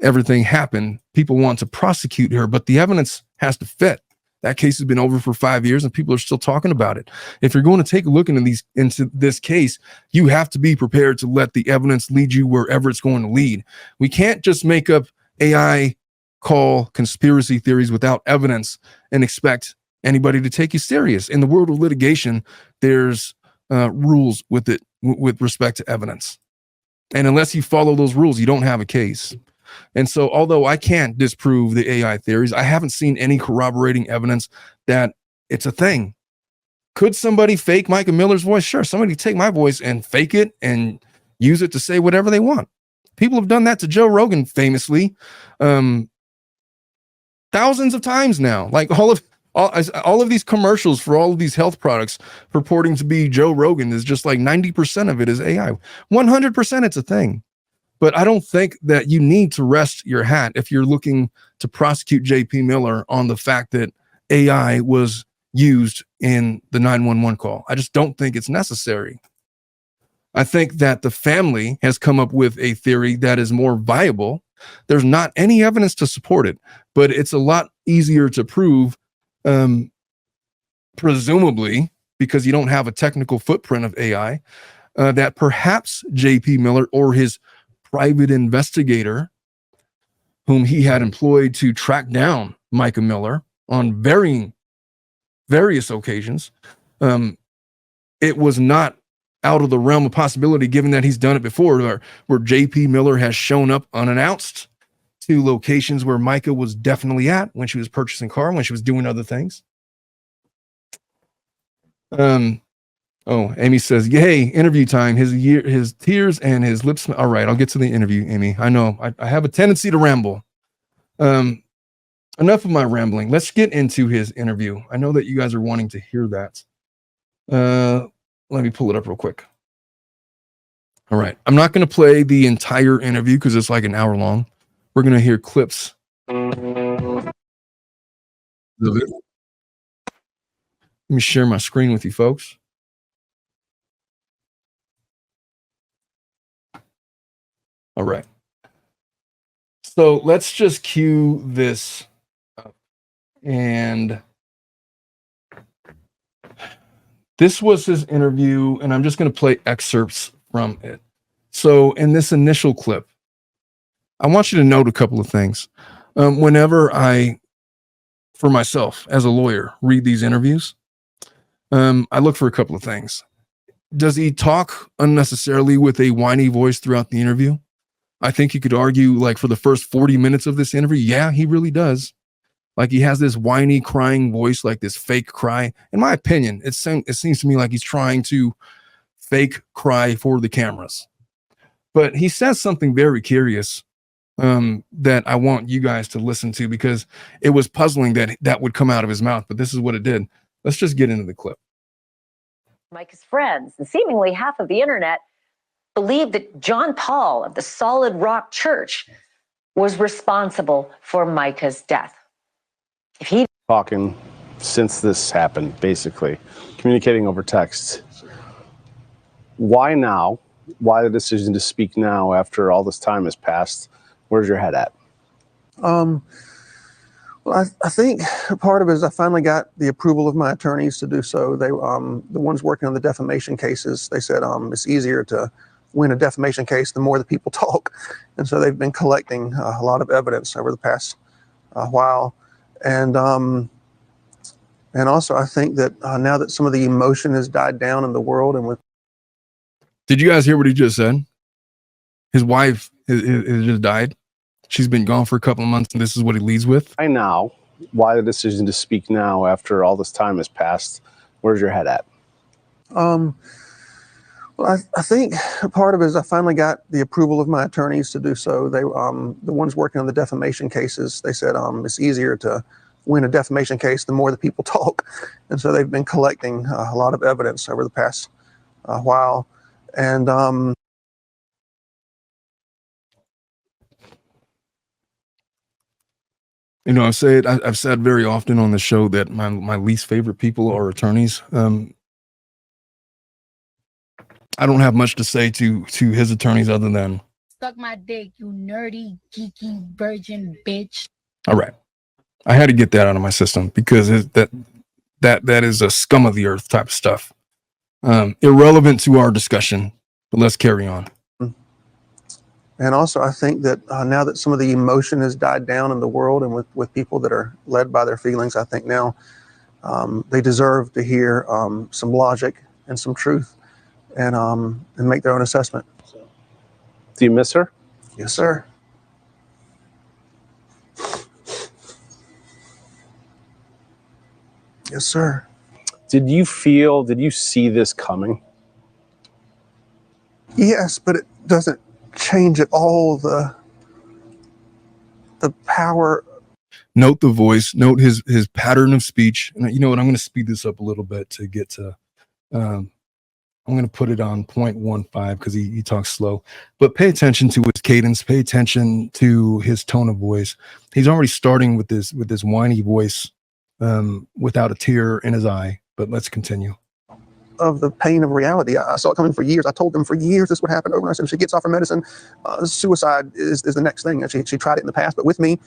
everything happened, people want to prosecute her, but the evidence has to fit. That case has been over for 5 years and people are still talking about it. If you're going to take a look into this case, you have to be prepared to let the evidence lead you wherever it's going to lead. We can't just make up AI call conspiracy theories without evidence and expect anybody to take you serious. In the world of litigation, there's rules with it with respect to evidence. And unless you follow those rules, you don't have a case. And so, although I can't disprove the AI theories, I haven't seen any corroborating evidence that it's a thing. Could somebody fake Mica Miller's voice? Sure, somebody take my voice and fake it and use it to say whatever they want. People have done that to Joe Rogan famously, thousands of times now. Like all of these commercials for all of these health products purporting to be Joe Rogan is just like 90% of it is AI. 100% it's a thing. But I don't think that you need to rest your hat if you're looking to prosecute JP Miller on the fact that AI was used in the 911 call. I just don't think it's necessary. I think that the family has come up with a theory that is more viable. There's not any evidence to support it, but it's a lot easier to prove, presumably, because you don't have a technical footprint of AI, that perhaps JP Miller or his private investigator, whom he had employed to track down Mica Miller on various occasions, it was not out of the realm of possibility, given that he's done it before, where JP Miller has shown up unannounced to locations where Mica was definitely at when she was purchasing car, when she was doing other things. Oh, Amy says, yay, interview time. His tears and his lips. All right, I'll get to the interview, Amy. I know I have a tendency to ramble. Enough of my rambling. Let's get into his interview. I know that you guys are wanting to hear that. Let me pull it up real quick. All right. I'm not going to play the entire interview because it's like an hour long. We're going to hear clips of it. Let me share my screen with you folks. All right. So let's just cue this up. And this was his interview, and I'm just going to play excerpts from it. So in this initial clip, I want you to note a couple of things. Whenever I, for myself as a lawyer, read these interviews, I look for a couple of things. Does he talk unnecessarily with a whiny voice throughout the interview? I think you could argue, like, for the first 40 minutes of this interview, yeah, he really does. Like, he has this whiny, crying voice, like this fake cry. In my opinion, it seems to me like he's trying to fake cry for the cameras. But he says something very curious that I want you guys to listen to, because it was puzzling that would come out of his mouth, but this is what it did. Let's just get into the clip. Micah's friends and seemingly half of the internet believe that John Paul of the Solid Rock Church was responsible for Micah's death. If he Talking since this happened, basically communicating over text. Why now? Why the decision to speak now after all this time has passed? Where's your head at? Well, I think part of it is I finally got the approval of my attorneys to do so. They, the ones working on the defamation cases, they said it's easier to win a defamation case the more the people talk, and so they've been collecting a lot of evidence over the past while, and also I think that now that some of the emotion has died down in the world, and with. Did you guys hear what he just said? His wife has just died. She's been gone for a couple of months, and this is what he leads with. Why now? Why the decision to speak now after all this time has passed? Where's your head at? Well, I think part of it is I finally got the approval of my attorneys to do so. They, the ones working on the defamation cases, they said it's easier to win a defamation case the more the people talk, and so they've been collecting a lot of evidence over the past while, and. You know, I've said very often on the show that my least favorite people are attorneys. I don't have much to say to his attorneys other than suck my dick, you nerdy, geeky, virgin bitch. all right. I had to get that out of my system because that is a scum of the earth type of stuff. Irrelevant to our discussion, but let's carry on. And also, I think that now that some of the emotion has died down in the world and with people that are led by their feelings, I think now they deserve to hear some logic and some truth and make their own assessment. Do you miss her? Yes, sir. Yes, sir. Did you see this coming? Yes, but it doesn't change at all the power. Note the voice, note his pattern of speech. And you know what? I'm going to speed this up a little bit to get to, I'm going to put it on 0.15 because he talks slow, but pay attention to his cadence, pay attention to his tone of voice. He's already starting with this whiny voice without a tear in his eye, but let's continue. Of the pain of reality. I saw it coming for years. I told them for years this would happen over and over. I said, if she gets off her medicine, suicide is the next thing. And she tried it in the past, but with me,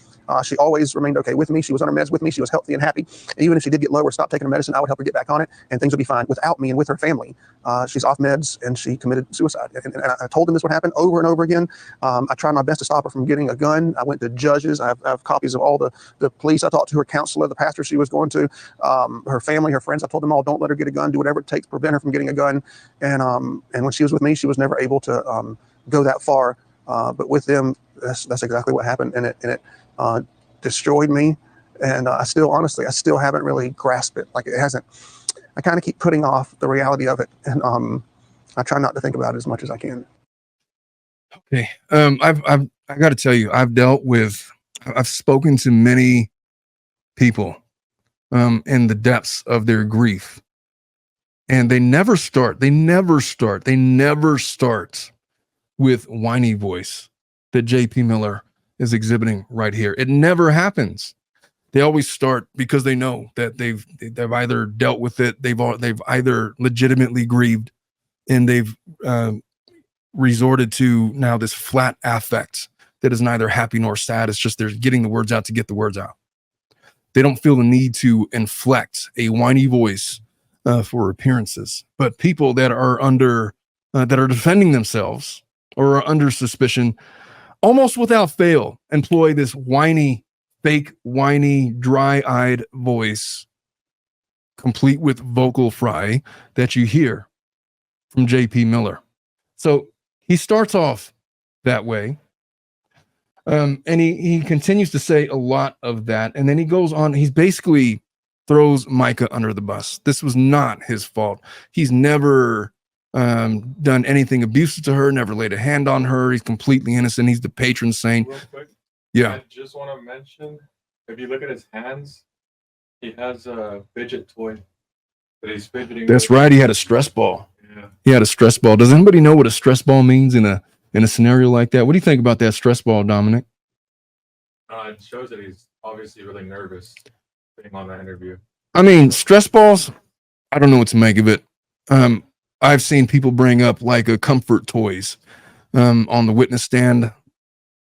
she always remained okay with me. She was on her meds with me. She was healthy and happy. And even if she did get low or stop taking her medicine, I would help her get back on it and things would be fine. Without me and with her family, she's off meds and she committed suicide. And I told them this would happen over and over again. I tried my best to stop her from getting a gun. I went to judges. I have copies of all the police. I talked to her counselor, the pastor she was going to, her family, her friends. I told them all, don't let her get a gun. Do whatever it takes to prevent her from getting a gun. And when she was with me, she was never able to go that far. But with them, that's exactly what happened, and it destroyed me. And I still haven't really grasped it. Like it hasn't. I kind of keep putting off the reality of it, and I try not to think about it as much as I can. Okay, I got to tell you, I've spoken to many people in the depths of their grief. And they never start with whiny voice that JP Miller is exhibiting right here. It never happens. They always start because they know that they've either dealt with it, they've either legitimately grieved, and they've resorted to now this flat affect that is neither happy nor sad. It's just they're getting the words out to get the words out. They don't feel the need to inflect a whiny voice for appearances. But people that are that are defending themselves or are under suspicion, almost without fail, employ this whiny, fake, whiny, dry-eyed voice, complete with vocal fry that you hear from JP Miller. So he starts off that way. And he continues to say a lot of that. And then he goes on, he's basically throws Mica under the bus. This was not his fault. He's never done anything abusive to her, never laid a hand on her. He's completely innocent. He's the patron saint. Real quick, yeah. I just want to mention, if you look at his hands, he has a fidget toy that he's fidgeting. That's right. He had a stress ball. Yeah. He had a stress ball. Does anybody know what a stress ball means in a scenario like that? What do you think about that stress ball, Dominic? It shows that he's obviously really nervous being on that interview. I mean, stress balls, I don't know what to make of it. I've seen people bring up like a comfort toys on the witness stand.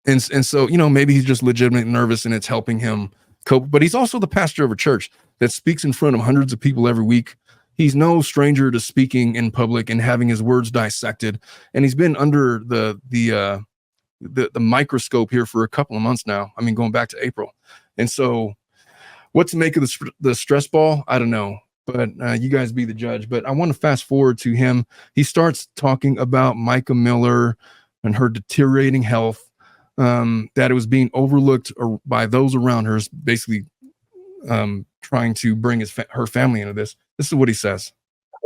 And so, you know, maybe he's just legitimately nervous and it's helping him cope. But he's also the pastor of a church that speaks in front of hundreds of people every week. He's no stranger to speaking in public and having his words dissected. And he's been under the microscope here for a couple of months now. I mean, going back to April. And so what to make of the stress ball, I don't know. But you guys be the judge. But I want to fast forward to him. He starts talking about Mica Miller and her deteriorating health, that it was being overlooked by those around her, basically trying to bring her family into this. This is what he says.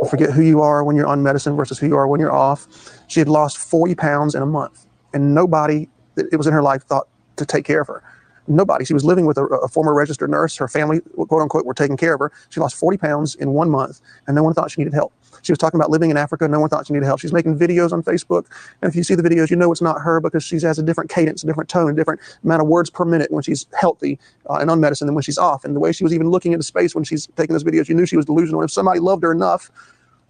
Forget who you are when you're on medicine versus who you are when you're off. She had lost 40 pounds in a month, and nobody that it was in her life thought to take care of her. nobody. She was living with a former registered nurse. Her family, quote unquote, were taking care of her. She lost 40 pounds in 1 month, and no one thought she needed help. She was talking about living in Africa. No one thought she needed help. She's making videos on Facebook. And if you see the videos, you know it's not her, because she has a different cadence, a different tone, a different amount of words per minute when she's healthy and on medicine than when she's off. And the way she was even looking into space when she's taking those videos, you knew she was delusional. And if somebody loved her enough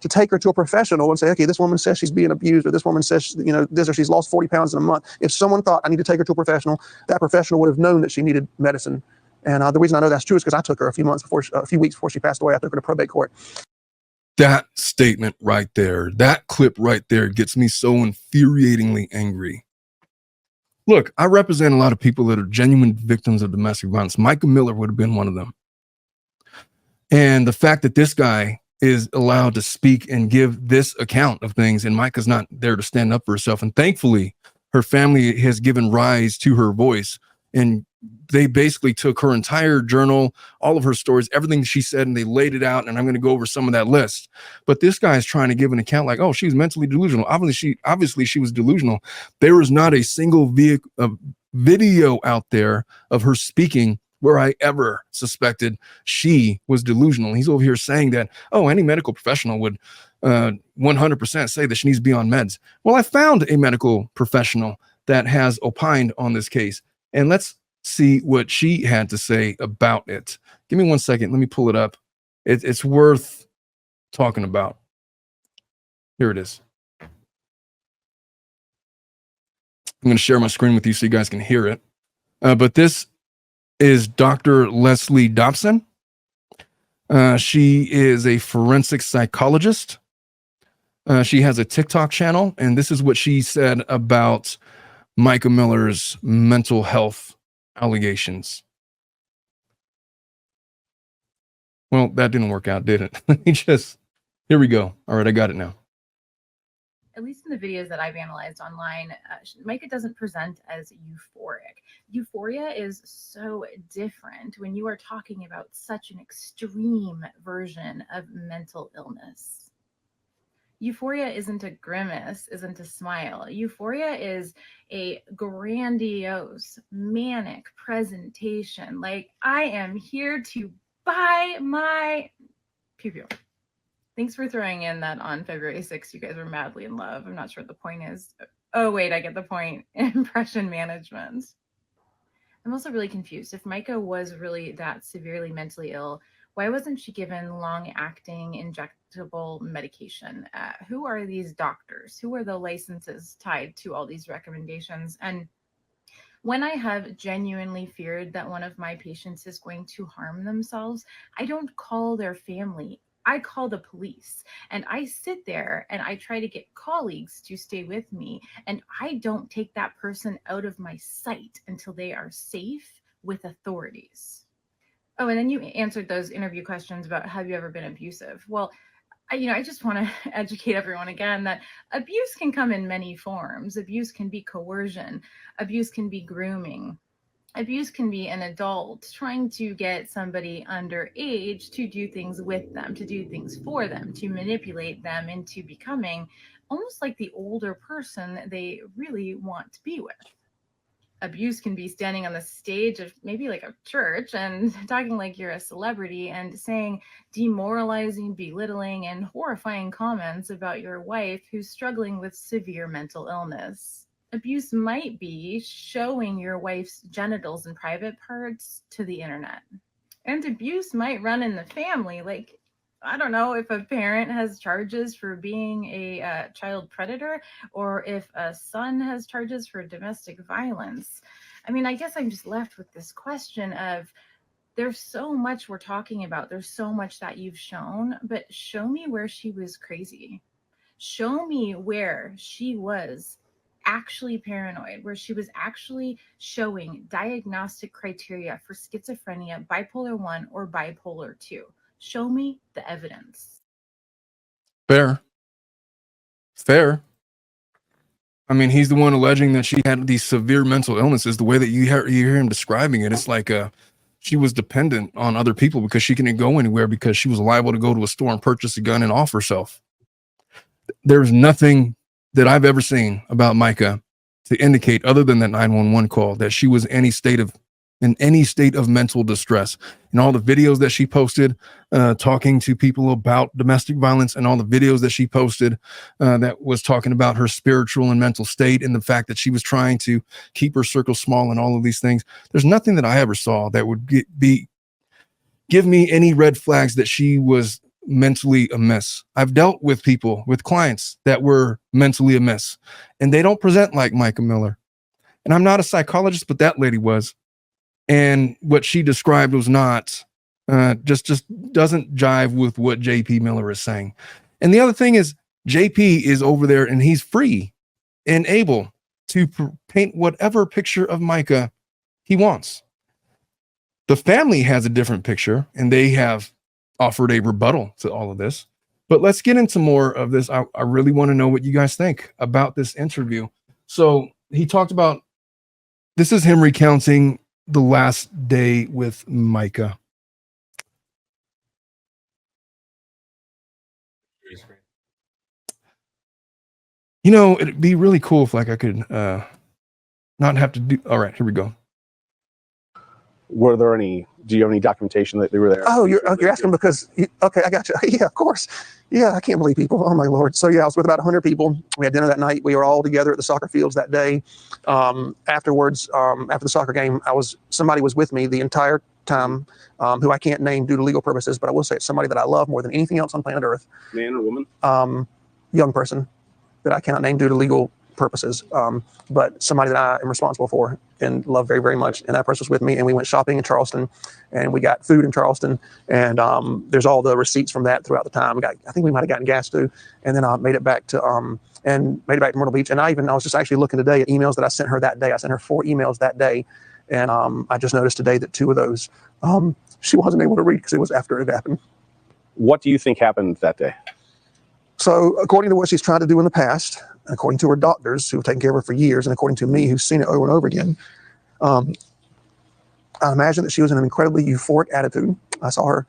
to take her to a professional and say, okay, this woman says she's being abused, or this woman says, this, or she's lost 40 pounds in a month. If someone thought, I need to take her to a professional, that professional would have known that she needed medicine. And the reason I know that's true is because I took her a few weeks before she passed away. I took her to probate court. That statement right there, that clip right there gets me so infuriatingly angry. Look, I represent a lot of people that are genuine victims of domestic violence. Mica Miller would have been one of them. And the fact that this guy is allowed to speak and give this account of things, and Mica's not there to stand up for herself. And thankfully, her family has given rise to her voice, and they basically took her entire journal, all of her stories, everything she said, and they laid it out. And I'm going to go over some of that list. But this guy is trying to give an account like, oh, she's mentally delusional. Obviously she was delusional. There is not a single video out there of her speaking where I ever suspected she was delusional. He's over here saying that, oh, any medical professional would 100% say that she needs to be on meds. Well, I found a medical professional that has opined on this case, and let's see what she had to say about it. Give me 1 second. Let me pull it up. It's worth talking about. Here it is. I'm going to share my screen with you so you guys can hear it. But this is Dr. Leslie Dobson. She is a forensic psychologist. She has a TikTok channel, and this is what she said about Mica Miller's mental health allegations. Well, that didn't work out, did it? Let me here we go. All right, I got it now. At least in the videos that I've analyzed online, Mica doesn't present as euphoric. Euphoria is so different when you are talking about such an extreme version of mental illness. Euphoria isn't a grimace, isn't a smile. Euphoria is a grandiose, manic presentation. Like, I am here to buy my pew pew. Thanks for throwing in that on February 6th, you guys were madly in love. I'm not sure what the point is. Oh, wait, I get the point. Impression management. I'm also really confused. If Mica was really that severely mentally ill, why wasn't she given long-acting injectable medication? Who are these doctors? Who are the licenses tied to all these recommendations? And when I have genuinely feared that one of my patients is going to harm themselves, I don't call their family. I call the police, and I sit there and I try to get colleagues to stay with me, and I don't take that person out of my sight until they are safe with authorities. Oh, and then you answered those interview questions about have you ever been abusive? Well, I just want to educate everyone again that abuse can come in many forms. Abuse can be coercion. Abuse can be grooming. Abuse can be an adult trying to get somebody underage to do things with them, to do things for them, to manipulate them into becoming almost like the older person they really want to be with. Abuse can be standing on the stage of maybe like a church and talking like you're a celebrity and saying demoralizing, belittling, and horrifying comments about your wife who's struggling with severe mental illness. Abuse might be showing your wife's genitals and private parts to the internet. And abuse might run in the family. Like, I don't know if a parent has charges for being a child predator, or if a son has charges for domestic violence. I mean, I guess I'm just left with this question of, there's so much we're talking about. There's so much that you've shown, but show me where she was crazy. Show me where she was actually paranoid, where she was actually showing diagnostic criteria for schizophrenia, bipolar 1 or bipolar 2. Show me the evidence. Fair. I mean, he's the one alleging that she had these severe mental illnesses. The way that you hear him describing it, it's like she was dependent on other people because she couldn't go anywhere because she was liable to go to a store and purchase a gun and off herself. There's nothing that I've ever seen about Mica to indicate, other than that 911 call, that she was in any state of in any state of mental distress. And all the videos that she posted talking to people about domestic violence, and all the videos that she posted that was talking about her spiritual and mental state, and the fact that she was trying to keep her circle small and all of these things. There's nothing that I ever saw that would give me any red flags that she was mentally amiss. I've dealt with people, with clients that were mentally amiss, and they don't present like Mica Miller. And I'm not a psychologist, but that lady was. And what she described was not, just doesn't jive with what JP Miller is saying. And the other thing is, JP is over there and he's free and able to paint whatever picture of Mica he wants. The family has a different picture, and they have offered a rebuttal to all of this. But let's get into more of this. I really want to know what you guys think about this interview. So he talked about, this is him recounting the last day with Mica. You know, it'd be really cool if like I could not have to do. All right, here we go. Were there any, do you have any documentation that they were there? Oh, you're asking because, okay, I got you. Yeah, of course. Yeah, I can't believe people. Oh, my Lord. So, yeah, I was with about 100 people. We had dinner that night. We were all together at the soccer fields that day. Afterwards, after the soccer game, somebody was with me the entire time, who I can't name due to legal purposes, but I will say it's somebody that I love more than anything else on planet Earth. Man or woman? Young person that I cannot name due to legal purposes, but somebody that I am responsible for and love very, very much. And that person was with me, and we went shopping in Charleston, and we got food in Charleston, and there's all the receipts from that throughout the time. I think we might have gotten gas too, and then I made it back to Myrtle Beach. And I was just actually looking today at emails that I sent her that day. I sent her 4 emails that day, and I just noticed today that 2 of those she wasn't able to read because it was after it happened. What do you think happened that day? So according to what she's tried to do in the past, according to her doctors who have taken care of her for years, and according to me who's seen it over and over again, I imagine that she was in an incredibly euphoric attitude. I saw her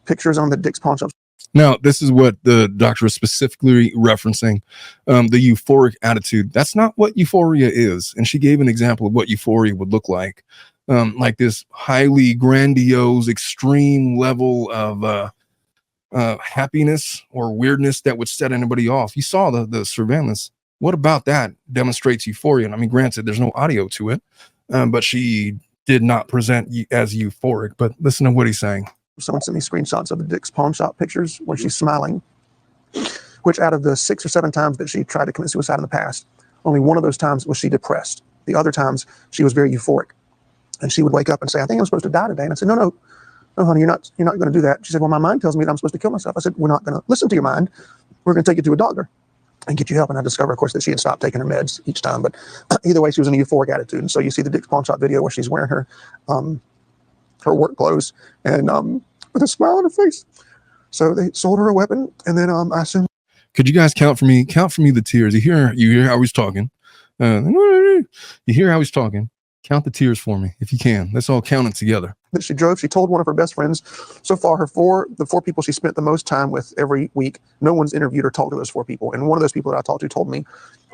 pictures on the Dick's Pawn Shop. Now, this is what the doctor is specifically referencing, the euphoric attitude. That's not what euphoria is. And she gave an example of what euphoria would look like this highly grandiose, extreme level of happiness or weirdness that would set anybody off. You saw the surveillance. What about that demonstrates euphoria? And I mean, granted, there's no audio to it, but she did not present as euphoric. But listen to what he's saying. Someone sent me screenshots of the Dick's Pawn Shop pictures where she's smiling, which out of the 6 or 7 times that she tried to commit suicide in the past, only one of those times was she depressed. The other times she was very euphoric. And she would wake up and say, I think I'm supposed to die today. And I said, no, honey, you're not going to do that. She said, well, my mind tells me that I'm supposed to kill myself. I said, we're not going to listen to your mind. We're going to take you to a doctor and get you help. And I discovered, of course, that she had stopped taking her meds each time. But either way, she was in a euphoric attitude. And so you see the Dick's Pawn Shop video where she's wearing her work clothes and with a smile on her face. So they sold her a weapon. And then I assume. Could you guys count for me the tears? You hear how he's talking. You hear how he's talking. Count the tears for me if you can. Let's all count it together. That she drove. She told one of her best friends. So far, the 4 people she spent the most time with every week, no one's interviewed or talked to those 4 people. And one of those people that I talked to told me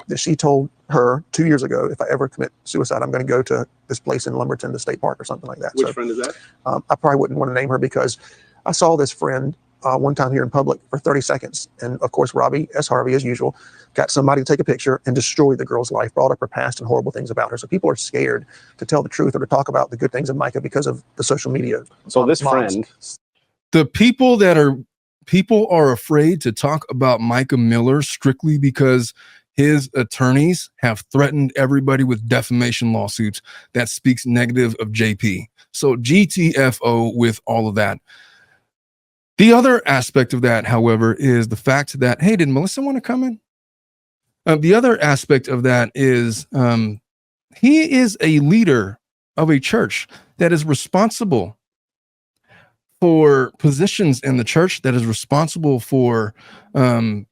that she told her 2 years ago, if I ever commit suicide, I'm going to go to this place in Lumberton, the state park or something like that. Which friend is that? I probably wouldn't want to name her because I saw this friend one time here in public for 30 seconds. And of course, Robbie S. Harvey, as usual, got somebody to take a picture and destroy the girl's life, brought up her past and horrible things about her. So people are scared to tell the truth or to talk about the good things of Mica because of the social media. So this friend, the people are afraid to talk about Mica Miller strictly because his attorneys have threatened everybody with defamation lawsuits that speaks negative of JP. So GTFO with all of that. The other aspect of that, however, is the fact that, hey, did Melissa want to come in? The other aspect of that is he is a leader of a church that is responsible for positions in the church, that is responsible for, I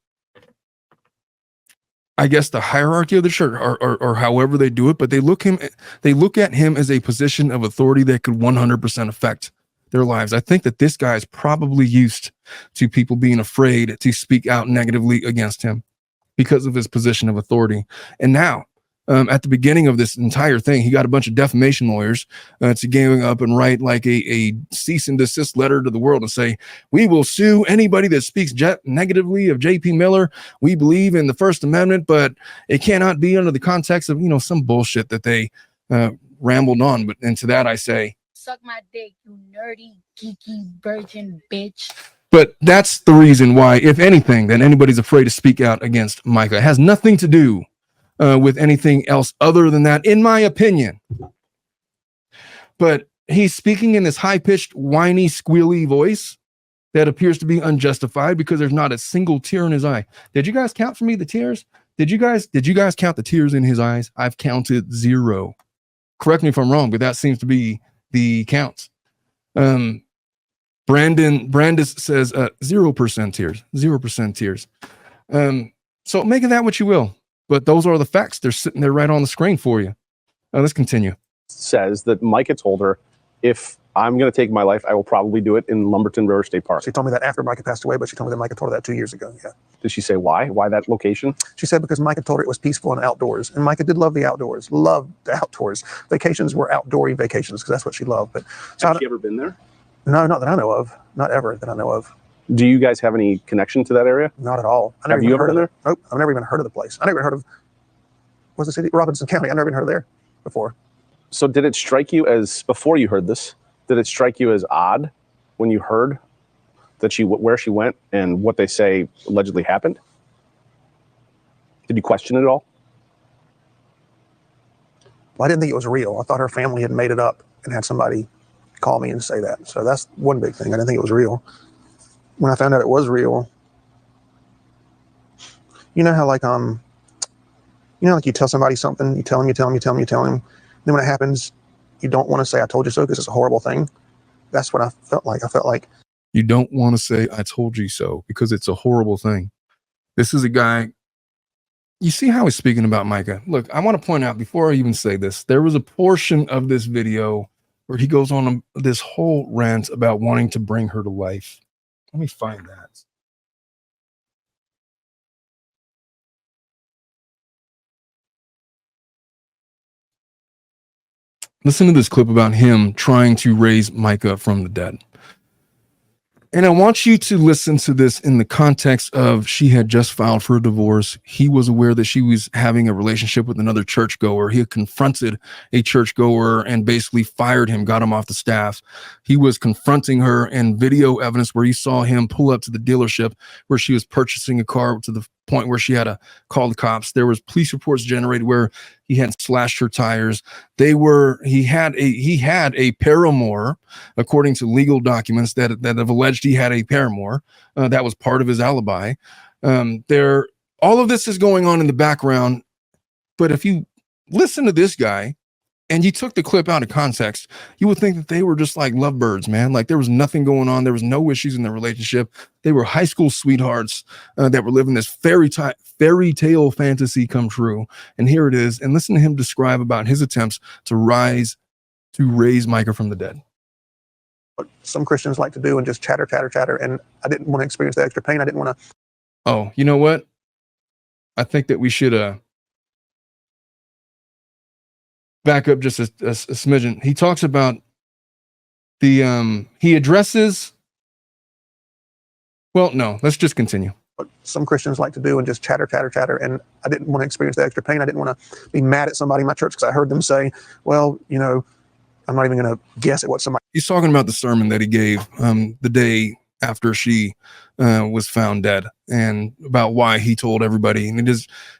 guess, the hierarchy of the church or however they do it. But they look at him as a position of authority that could 100% affect their lives. I think that this guy is probably used to people being afraid to speak out negatively against him because of his position of authority. And now at the beginning of this entire thing. He got a bunch of defamation lawyers to gang up and write like a cease and desist letter to the world and say, we will sue anybody that speaks negatively of J.P. Miller. We believe in the First Amendment, but it cannot be under the context of, some bullshit that they rambled on. But and to that I say, suck my dick, you nerdy, geeky, virgin bitch. But that's the reason why, if anything, that anybody's afraid to speak out against Mica. It has nothing to do with anything else other than that, in my opinion. But he's speaking in this high-pitched, whiny, squealy voice that appears to be unjustified because there's not a single tear in his eye. Did you guys count for me the tears? Did you guys count the tears in his eyes? I've counted 0. Correct me if I'm wrong, but that seems to be the counts. Brandis says 0% tears, 0% tears. So make of that what you will, but those are the facts. They're sitting there right on the screen for you. Let's continue. Says that Mica told her, if I'm going to take my life, I will probably do it in Lumberton River State Park. She told me that after Mica passed away, but she told me that Mica told her that 2 years ago. Yeah. Did she say why? Why that location? She said because Mica told her it was peaceful and outdoors. And Mica did love the outdoors, loved the outdoors. Vacations were outdoory vacations because that's what she loved. But Has she ever been there? No, not that I know of. Not ever that I know of. Do you guys have any connection to that area? Not at all. Have you ever been there? Nope. I've never even heard of the place. I never even heard of, what's the city? Robinson County. I've never even heard of there before. So did it strike you as, before you heard this, did it strike you as odd when you heard that where she went and what they say allegedly happened? Did you question it at all? Well, I didn't think it was real. I thought her family had made it up and had somebody call me and say that. So that's one big thing. I didn't think it was real. When I found out it was real, you know how like you tell somebody something, you tell them. Then when it happens, you don't want to say I told you so because it's a horrible thing. That's what I felt like. I felt like you don't want to say I told you so because it's a horrible thing. This is a guy. You see how he's speaking about Mica. Look, I want to point out before I even say this, there was a portion of this video where he goes on this whole rant about wanting to bring her to life. Let me find that. Listen to this clip about him trying to raise Mica from the dead. And I want you to listen to this in the context of she had just filed for a divorce. He was aware that she was having a relationship with another churchgoer. He had confronted a churchgoer and basically fired him, got him off the staff. He was confronting her, and video evidence where you saw him pull up to the dealership where she was purchasing a car to the point where she had to call the cops. There was police reports generated where he had slashed her tires. He had a paramour, according to legal documents that have alleged he had a paramour. That was part of his alibi. All of this is going on in the background. But if you listen to this guy and you took the clip out of context, you would think that they were just like lovebirds, man. Like there was nothing going on. There was no issues in their relationship. They were high school sweethearts that were living this fairy tale fantasy come true. And here it is. And listen to him describe about his attempts to raise Mica from the dead. What some Christians like to do and just chatter. And I didn't want to experience the extra pain. I didn't want to. Oh, you know what? I think that we should back up just a smidgen. He talks about he addresses. Well, no, let's just continue. What some Christians like to do and just chatter. And I didn't want to experience the extra pain. I didn't want to be mad at somebody in my church because I heard them say, well, I'm not even going to guess at what somebody. He's talking about the sermon that he gave the day after she was found dead, and about why he told everybody. And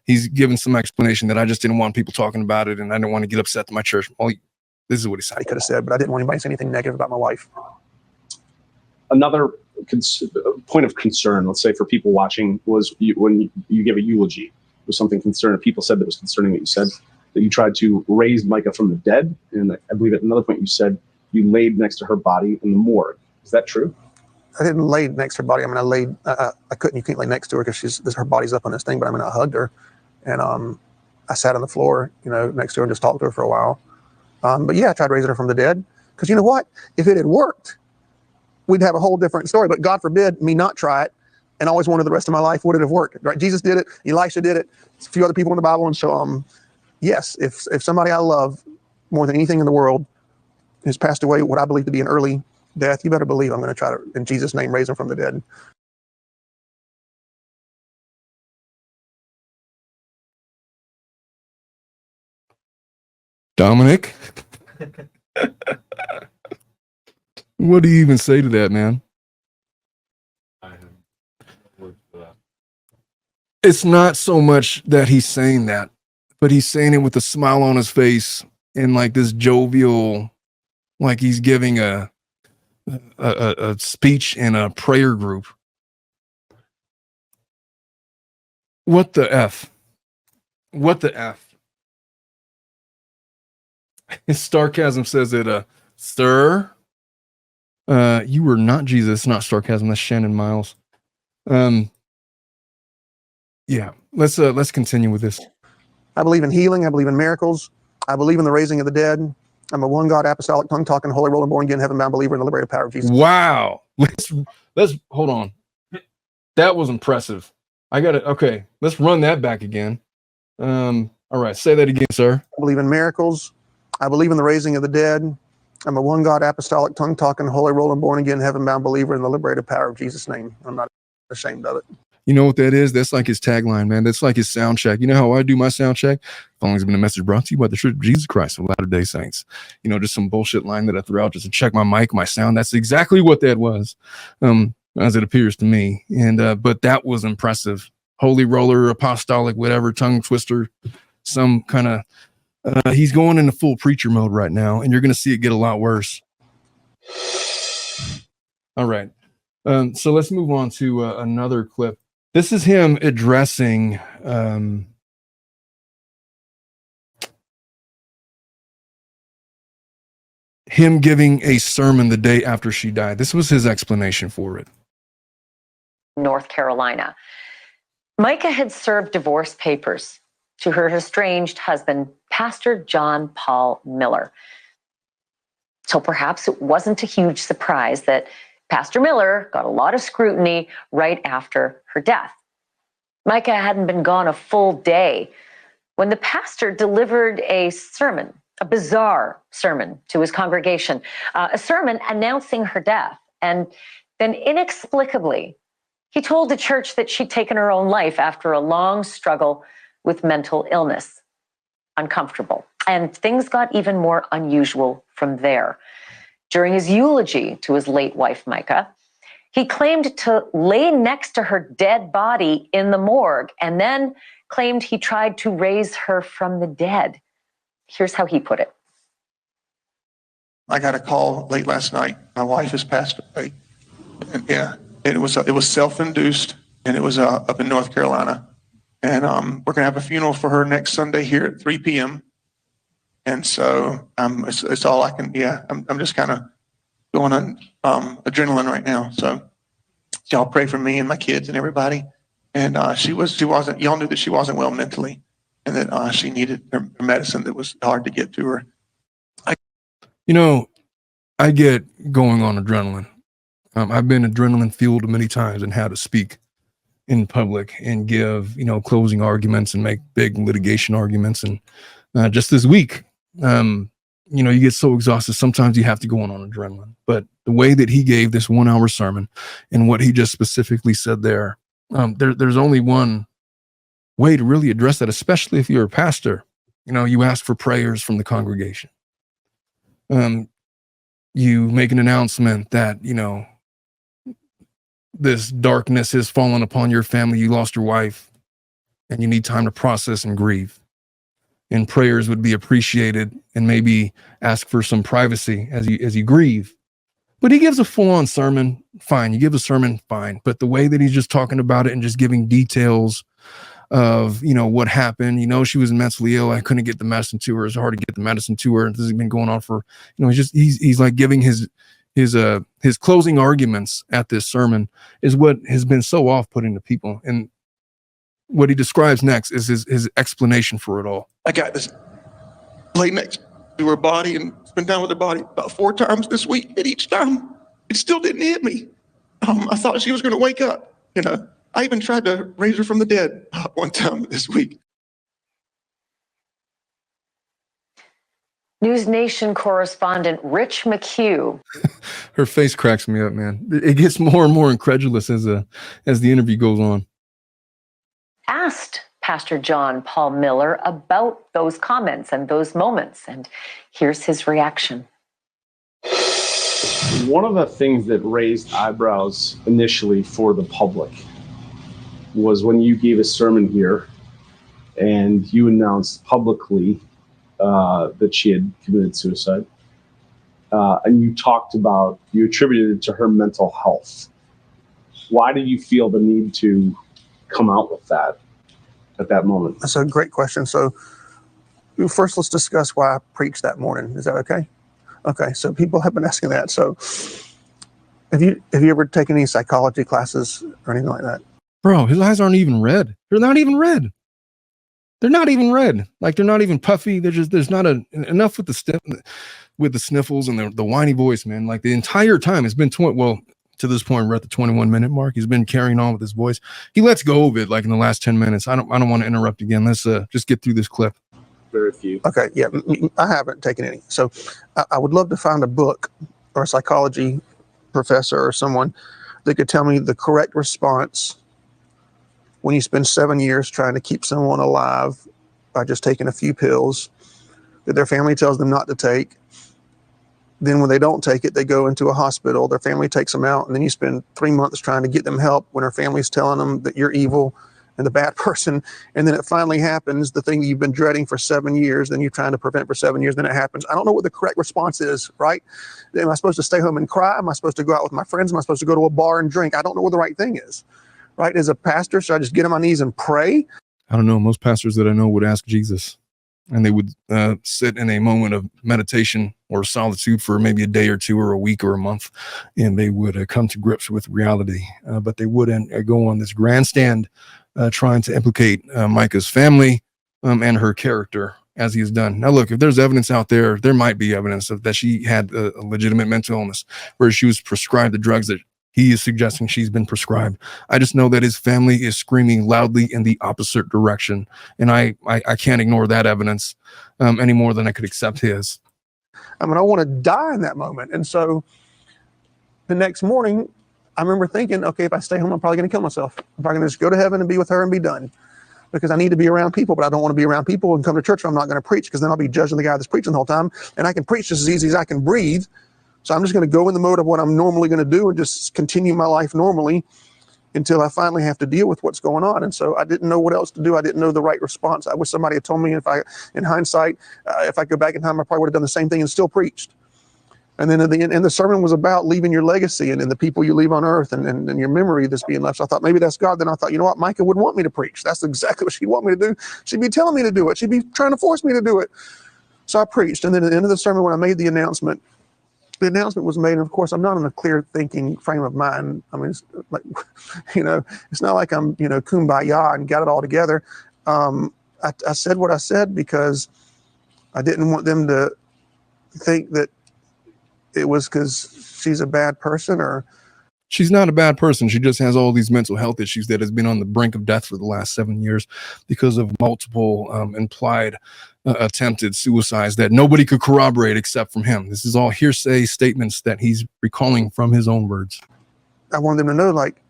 he's given some explanation that I just didn't want people talking about it, and I didn't want to get upset to my church. Well, this is what he said. He could have said, but I didn't want anybody to say anything negative about my wife. Another point of concern, let's say for people watching, was when you gave a eulogy. It was something concerning. People said that was concerning that you said that you tried to raise Mica from the dead. And I believe at another point you said you laid next to her body in the morgue. Is that true? I didn't lay next to her body. I mean, I couldn't. You can't lay next to her because her body's up on this thing. But I mean, I hugged her, and I sat on the floor, next to her and just talked to her for a while. But yeah, I tried raising her from the dead because you know what? If it had worked, we'd have a whole different story. But God forbid me not try it, and always wanted the rest of my life would it have worked? Right? Jesus did it. Elisha did it. A few other people in the Bible, and so yes, if somebody I love more than anything in the world has passed away, what I believe to be an early death, you better believe I'm going to try to, in Jesus' name, raise them from the dead. Dominic, what do you even say to that, man? It's not so much that he's saying that, but he's saying it with a smile on his face and like this jovial, like he's giving a speech in a prayer group. What the F? What the F? His sarcasm says that, sir, you were not Jesus. It's not sarcasm. That's Shannon Miles. Yeah, let's continue with this. I believe in healing. I believe in miracles. I believe in the raising of the dead. I'm a one God, apostolic, tongue-talking, holy rolling, born again, heaven-bound believer in the liberated power of Jesus. Wow. Let's hold on. That was impressive. Okay, let's run that back again. All right, say that again, sir. I believe in miracles. I believe in the raising of the dead. I'm a one God, apostolic, tongue-talking, holy rolling, born again, heaven-bound believer in the liberated power of Jesus' name. I'm not ashamed of it. You know what that is? That's like his tagline, man. That's like his sound check. You know how I do my sound check? Following has been a message brought to you by the Church of Jesus Christ of Latter-day Saints. You know, just some bullshit line that I threw out just to check my mic, my sound. That's exactly what that was, as it appears to me. And but that was impressive. Holy roller, apostolic, whatever, tongue twister, some kind of. He's going into full preacher mode right now, and you're going to see it get a lot worse. All right. So let's move on to another clip. This is him addressing him giving a sermon the day after she died. This was his explanation for it. North Carolina. Mica had served divorce papers to her estranged husband, Pastor John Paul Miller. So perhaps it wasn't a huge surprise that Pastor Miller got a lot of scrutiny right after her death. Mica hadn't been gone a full day when the pastor delivered a sermon, a bizarre sermon to his congregation, a sermon announcing her death. And then inexplicably, he told the church that she'd taken her own life after a long struggle with mental illness. Uncomfortable. And things got even more unusual from there. During his eulogy to his late wife, Mica, he claimed to lay next to her dead body in the morgue and then claimed he tried to raise her from the dead. Here's how he put it. I got a call late last night. My wife has passed away. And yeah, it was self-induced, and it was up in North Carolina. And we're going to have a funeral for her next Sunday here at 3 p.m. And so it's all I can, I'm just kind of going on adrenaline right now. So y'all pray for me and my kids and everybody. And she wasn't, y'all knew that she wasn't well mentally, and that she needed her medicine that was hard to get to her. I get going on adrenaline. I've been adrenaline fueled many times and had to speak in public and give, closing arguments and make big litigation arguments. And just this week, you get so exhausted. Sometimes you have to go on adrenaline. But the way that he gave this 1 hour sermon and what he just specifically said there, there's only one way to really address that, especially if you're a pastor. You ask for prayers from the congregation. You make an announcement that, this darkness has fallen upon your family. You lost your wife and you need time to process and grieve. And prayers would be appreciated, and maybe ask for some privacy as you grieve. But he gives a full-on sermon, fine. You give a sermon, fine. But the way that he's just talking about it and just giving details of, what happened, she was mentally ill. I couldn't get the medicine to her. It's hard to get the medicine to her. This has been going on for, he's like giving his closing arguments at this sermon is what has been so off-putting to people. And what he describes next is his explanation for it all. I got this laid next to her body and spent down with her body about 4 times this week, and each time it still didn't hit me. I thought she was going to wake up. I even tried to raise her from the dead one time this week. Newsnation correspondent Rich McHugh. Her face cracks me up, man. It gets more and more incredulous as the interview goes on. Asked Pastor John Paul Miller about those comments and those moments, and here's his reaction. One of the things that raised eyebrows initially for the public was when you gave a sermon here and you announced publicly that she had committed suicide. And you attributed it to her mental health. Why did you feel the need to come out with that at that moment? That's a great question. So first, let's discuss why I preached that morning. Is that okay? Okay. So people have been asking that. So have you ever taken any psychology classes or anything like that? Bro, his eyes aren't even red. They're not even red. They're not even red. Like, they're not even puffy. There's not enough with the sniffles and the whiny voice, man. Like, the entire time it's been to this point, we're at the 21-minute mark. He's been carrying on with his voice. He lets go of it like in the last 10 minutes. I don't want to interrupt again. Let's just get through this clip. Very few. Okay, yeah, I haven't taken any. So I would love to find a book or a psychology professor or someone that could tell me the correct response when you spend 7 years trying to keep someone alive by just taking a few pills that their family tells them not to take. Then when they don't take it, they go into a hospital, their family takes them out, and then you spend 3 months trying to get them help when their family's telling them that you're evil and the bad person. And then it finally happens, the thing that you've been dreading for 7 years, then you're trying to prevent for 7 years, then it happens. I don't know what the correct response is, right? Am I supposed to stay home and cry? Am I supposed to go out with my friends? Am I supposed to go to a bar and drink? I don't know what the right thing is, right? As a pastor, should I just get on my knees and pray? I don't know. Most pastors that I know would ask Jesus, and they would sit in a moment of meditation or solitude for maybe a day or two or a week or a month, and they would come to grips with reality. But they wouldn't go on this grandstand trying to implicate Mica's family and her character as he has done. Now, look, if there's evidence out there, there might be evidence that she had a legitimate mental illness where she was prescribed the drugs that he is suggesting she's been prescribed. I just know that his family is screaming loudly in the opposite direction. And I can't ignore that evidence any more than I could accept his. I mean, I want to die in that moment. And so the next morning, I remember thinking, okay, if I stay home, I'm probably going to kill myself. I'm probably going to just go to heaven and be with her and be done. Because I need to be around people, but I don't want to be around people and come to church. I'm not going to preach because then I'll be judging the guy that's preaching the whole time. And I can preach just as easy as I can breathe. So I'm just going to go in the mode of what I'm normally going to do and just continue my life normally until I finally have to deal with what's going on. And so I didn't know what else to do. I didn't know the right response. I wish somebody had told me in hindsight, if I go back in time, I probably would have done the same thing and still preached. And then at the end, and the sermon was about leaving your legacy and the people you leave on earth and your memory that's being left. So I thought maybe that's God. Then I thought, you know what, Mica would want me to preach. That's exactly what she'd want me to do. She'd be telling me to do it. She'd be trying to force me to do it. So I preached. And then at the end of the sermon, when I made the announcement was made. And of course, I'm not in a clear thinking frame of mind. I mean, it's like, it's not like I'm, kumbaya and got it all together. I said what I said because I didn't want them to think that it was because she's a bad person or. She's not a bad person. She just has all these mental health issues that has been on the brink of death for the last 7 years because of multiple implied attempted suicides that nobody could corroborate except from him. This is all hearsay statements that he's recalling from his own words. I want them to know, like,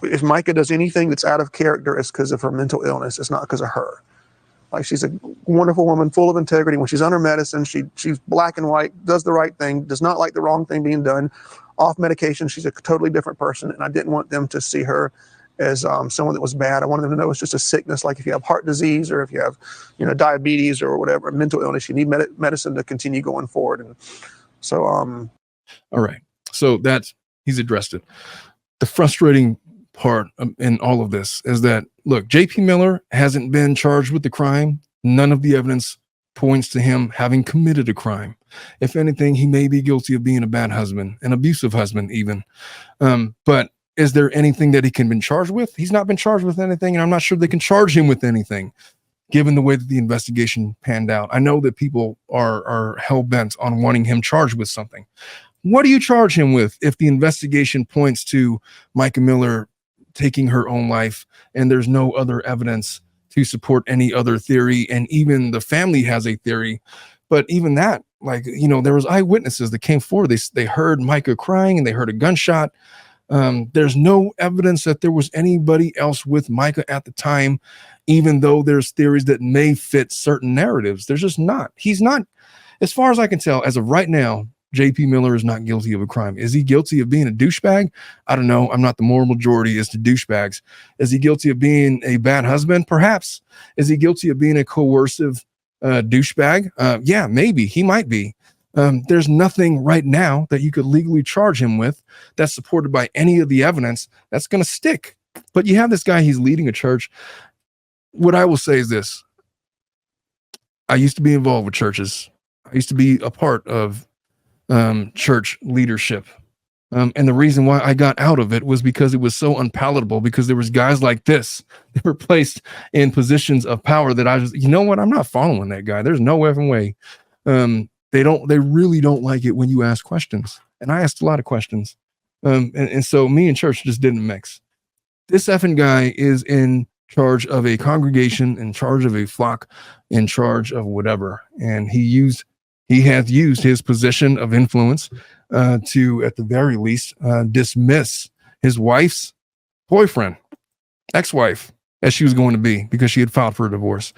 if Mica does anything that's out of character, it's because of her mental illness. It's not because of her. Like, she's a wonderful woman, full of integrity. When she's on her medicine, she's black and white, does the right thing, does not like the wrong thing being done. Off medication, she's a totally different person. And I didn't want them to see her as someone that was bad. I wanted them to know it's just a sickness. Like if you have heart disease or if you have, diabetes or whatever, mental illness, you need medicine to continue going forward. And so, all right. So he's addressed it. The frustrating part in all of this is that, look, JP Miller hasn't been charged with the crime. None of the evidence points to him having committed a crime. If anything, he may be guilty of being a bad husband, an abusive husband even. But is there anything that he can be charged with? He's not been charged with anything, and I'm not sure they can charge him with anything, given the way that the investigation panned out. I know that people are hell-bent on wanting him charged with something. What do you charge him with if the investigation points to Mica Miller taking her own life and there's no other evidence to support any other theory, and even the family has a theory, But even that, like, there was eyewitnesses that came forward. They heard Mica crying and they heard a gunshot. There's no evidence that there was anybody else with Mica at the time, even though there's theories that may fit certain narratives. There's just not. He's not, as far as I can tell, as of right now, JP Miller is not guilty of a crime. Is he guilty of being a douchebag? I don't know. I'm not the moral majority as to douchebags. Is he guilty of being a bad husband? Perhaps. Is he guilty of being a coercive douchebag? Yeah, maybe. He might be. There's nothing right now that you could legally charge him with that's supported by any of the evidence that's going to stick. But you have this guy, he's leading a church. What I will say is this. I used to be involved with churches. I used to be a part of church leadership. And the reason why I got out of it was because it was so unpalatable, because there was guys like this that were placed in positions of power that I just, you know what? I'm not following that guy. There's no effing way. They really don't like it when you ask questions. And I asked a lot of questions. And so me and church just didn't mix. This effing guy is in charge of a congregation, in charge of a flock, in charge of whatever. And he has used his position of influence to, at the very least, dismiss his wife's boyfriend, ex-wife, as she was going to be, because she had filed for a divorce.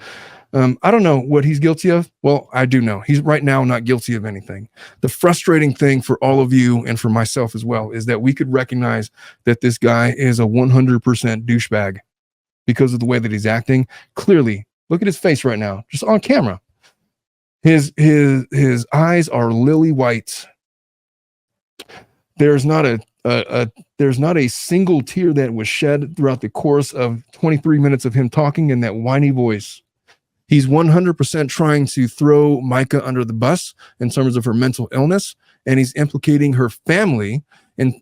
I don't know what he's guilty of. Well, I do know. He's right now not guilty of anything. The frustrating thing for all of you and for myself as well is that we could recognize that this guy is a 100% douchebag because of the way that he's acting. Clearly, look at his face right now, just on camera. His eyes are lily white. There's not a single tear that was shed throughout the course of 23 minutes of him talking in that whiny voice. He's 100% trying to throw Mica under the bus in terms of her mental illness, and he's implicating her family in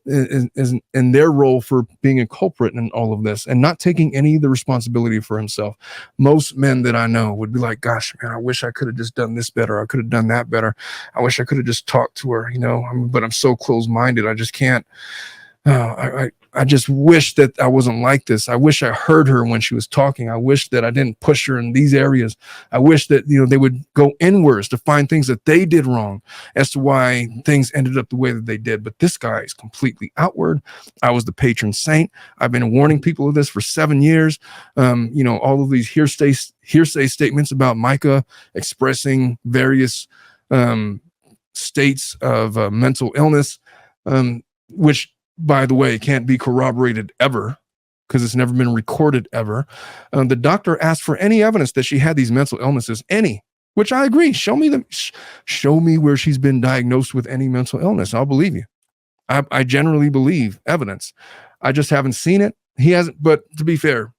their role for being a culprit in all of this and not taking any of the responsibility for himself. Most men that I know would be like, gosh, man, I wish I could have just done this better. I could have done that better. I wish I could have just talked to her, but I'm so closed-minded. I just can't. I just wish that I wasn't like this. I wish I heard her when she was talking. I wish that I didn't push her in these areas. I wish that, they would go inwards to find things that they did wrong as to why things ended up the way that they did. But this guy is completely outward. I was the patron saint. I've been warning people of this for 7 years. All of these hearsay statements about Mica expressing various states of mental illness, which, by the way, can't be corroborated ever because it's never been recorded ever. The doctor asked for any evidence that she had these mental illnesses, which I agree. Show me where she's been diagnosed with any mental illness. I'll believe you. I generally believe evidence. I just haven't seen it. He hasn't, but to be fair,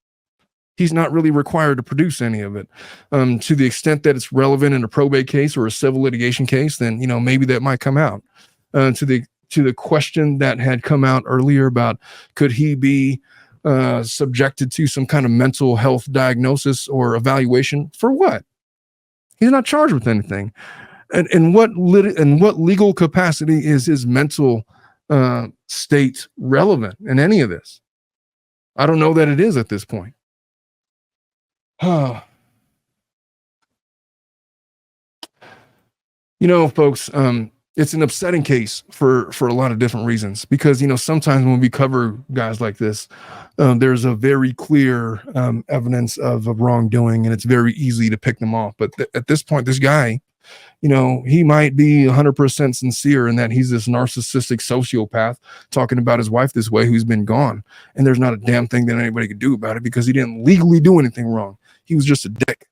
he's not really required to produce any of it. To the extent that it's relevant in a probate case or a civil litigation case, then, maybe that might come out. To the question that had come out earlier about could he be subjected to some kind of mental health diagnosis or evaluation for what? He's not charged with anything. And in what legal capacity is his mental state relevant in any of this? I don't know that it is at this point. Folks, it's an upsetting case for a lot of different reasons, because, sometimes when we cover guys like this, there's a very clear evidence of wrongdoing, and it's very easy to pick them off. But at this point, this guy, he might be 100% sincere in that he's this narcissistic sociopath talking about his wife this way, who's been gone. And there's not a damn thing that anybody could do about it because he didn't legally do anything wrong. He was just a dick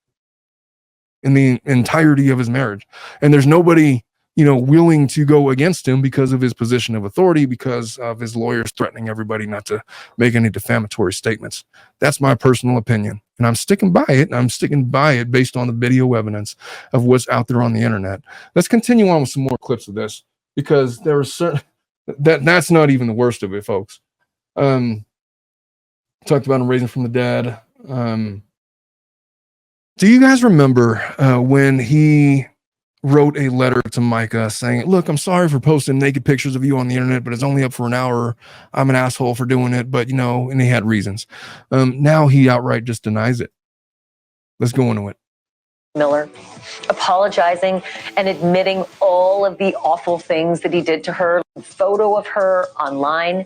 in the entirety of his marriage. And there's nobody, willing to go against him because of his position of authority, because of his lawyers threatening everybody not to make any defamatory statements. That's my personal opinion. And I'm sticking by it. I'm sticking by it based on the video evidence of what's out there on the internet. Let's continue on with some more clips of this, because there are certain that's not even the worst of it, folks. Talked about him raising from the dead. Do you guys remember when he wrote a letter to Mica saying, look, I'm sorry for posting naked pictures of you on the internet, but it's only up for an hour. I'm an asshole for doing it, but and he had reasons. Now he outright just denies it. Let's go into it. Miller, apologizing and admitting all of the awful things that he did to her, photo of her online.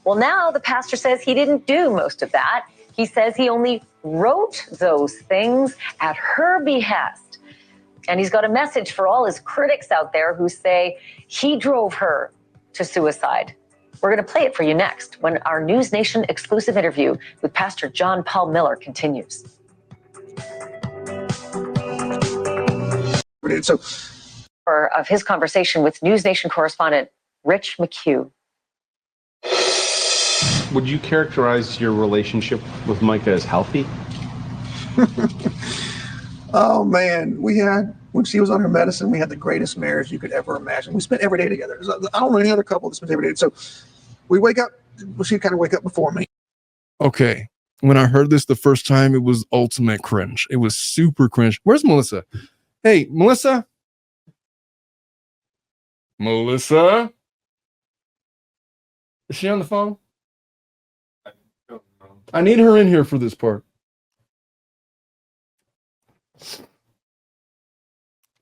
Well, now the pastor says he didn't do most of that. He says he only wrote those things at her behest. And he's got a message for all his critics out there who say he drove her to suicide. We're going to play it for you next when our News Nation exclusive interview with Pastor John Paul Miller continues. So, of his conversation with News Nation correspondent Rich McHugh. Would you characterize your relationship with Mica as healthy? oh man, when she was on her medicine, we had the greatest marriage you could ever imagine. We spent every day together. I don't know any other couple that spends every day. So we wake up, she'd kind of wake up before me. Okay. When I heard this the first time, it was ultimate cringe. It was super cringe. Where's Melissa? Hey, Melissa? Melissa? Is she on the phone? I need her in here for this part.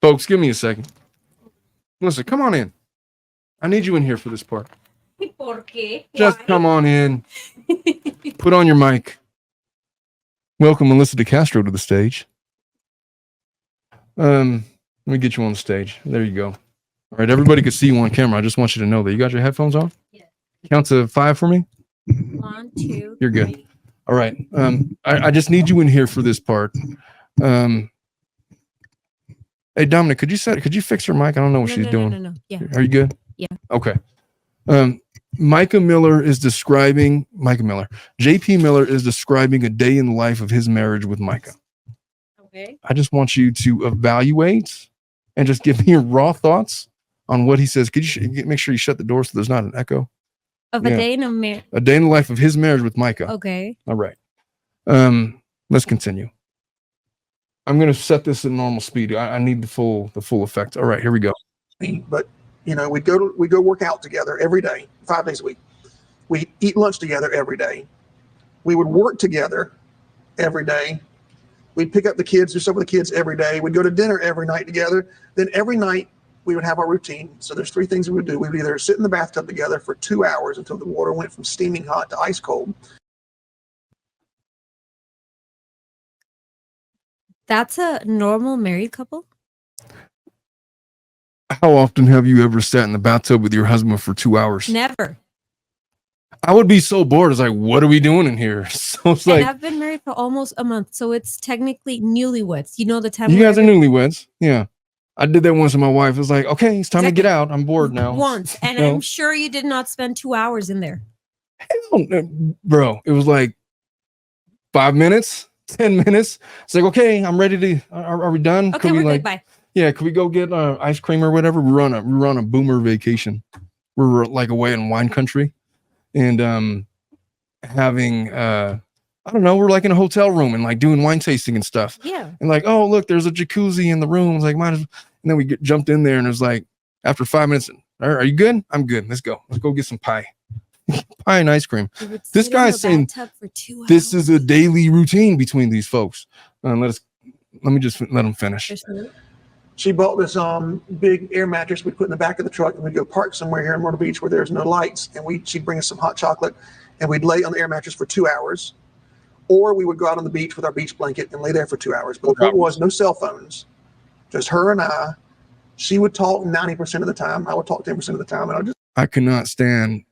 Folks, give me a second. Melissa, come on in. I need you in here for this part. ¿Por qué? Just Why? come on in. Put on your mic. Welcome Melissa DeCastro to the stage. Let me get you on the stage. There you go. All right, everybody can see you on camera. I just want you to know that. You got your headphones on? Yeah. Count to 5 for me. 1, 2. You're good. All right. I just need you in here for this part. Hey Dominic, could you fix her mic? I don't know what she's doing. No. Yeah. Are you good? Yeah. Okay. Mica Miller, JP Miller is describing a day in the life of his marriage with Mica. Okay. I just want you to evaluate and just give me your raw thoughts on what he says. Could you make sure you shut the door so there's not an echo? Of a day in a marriage. A day in the life of his marriage with Mica. Okay. All right. Let's continue. I'm going to set this at normal speed. I need the full effect. All right, here we go. But we go work out together every day, 5 days a week. We eat lunch together every day. We would work together every day. We'd pick up the kids, do stuff with the kids every day. We'd go to dinner every night together. Then every night we would have our routine. So there's 3 things we would do. We would either sit in the bathtub together for 2 hours until the water went from steaming hot to ice cold. That's a normal married couple? How often have you ever sat in the bathtub with your husband for 2 hours? Never. I would be so bored. It's like, what are we doing in here? So it's like, And I've been married for almost a month, so it's technically newlyweds. You know the time. you guys are newlyweds. Yeah. I did that once with my wife. It was like, okay, it's time to get out. I'm bored now. Once. And I'm sure you did not spend 2 hours in there. Bro, it was like 5 minutes, 10 minutes. It's like, okay, I'm ready to, are we done? Okay, we're good. Bye. Yeah, could we go get ice cream or whatever? We're on a boomer vacation. We're like away in wine country. And having I don't know, we're like in a hotel room and like doing wine tasting and stuff. Yeah. And like, oh look, there's a jacuzzi in the room. It's like, and then we jumped in there and it was like, after 5 minutes, are you good? I'm good. Let's go get some pie. Pie and ice cream. This guy's saying this is a daily routine between these folks. Let me just let them finish. She bought this big air mattress we put in the back of the truck, and we'd go park somewhere here in Myrtle Beach where there's no lights, and she'd bring us some hot chocolate, and we'd lay on the air mattress for 2 hours, or we would go out on the beach with our beach blanket and lay there for 2 hours. But the point was no cell phones, just her and I. She would talk 90% of the time. I would talk 10% of the time, and I could not stand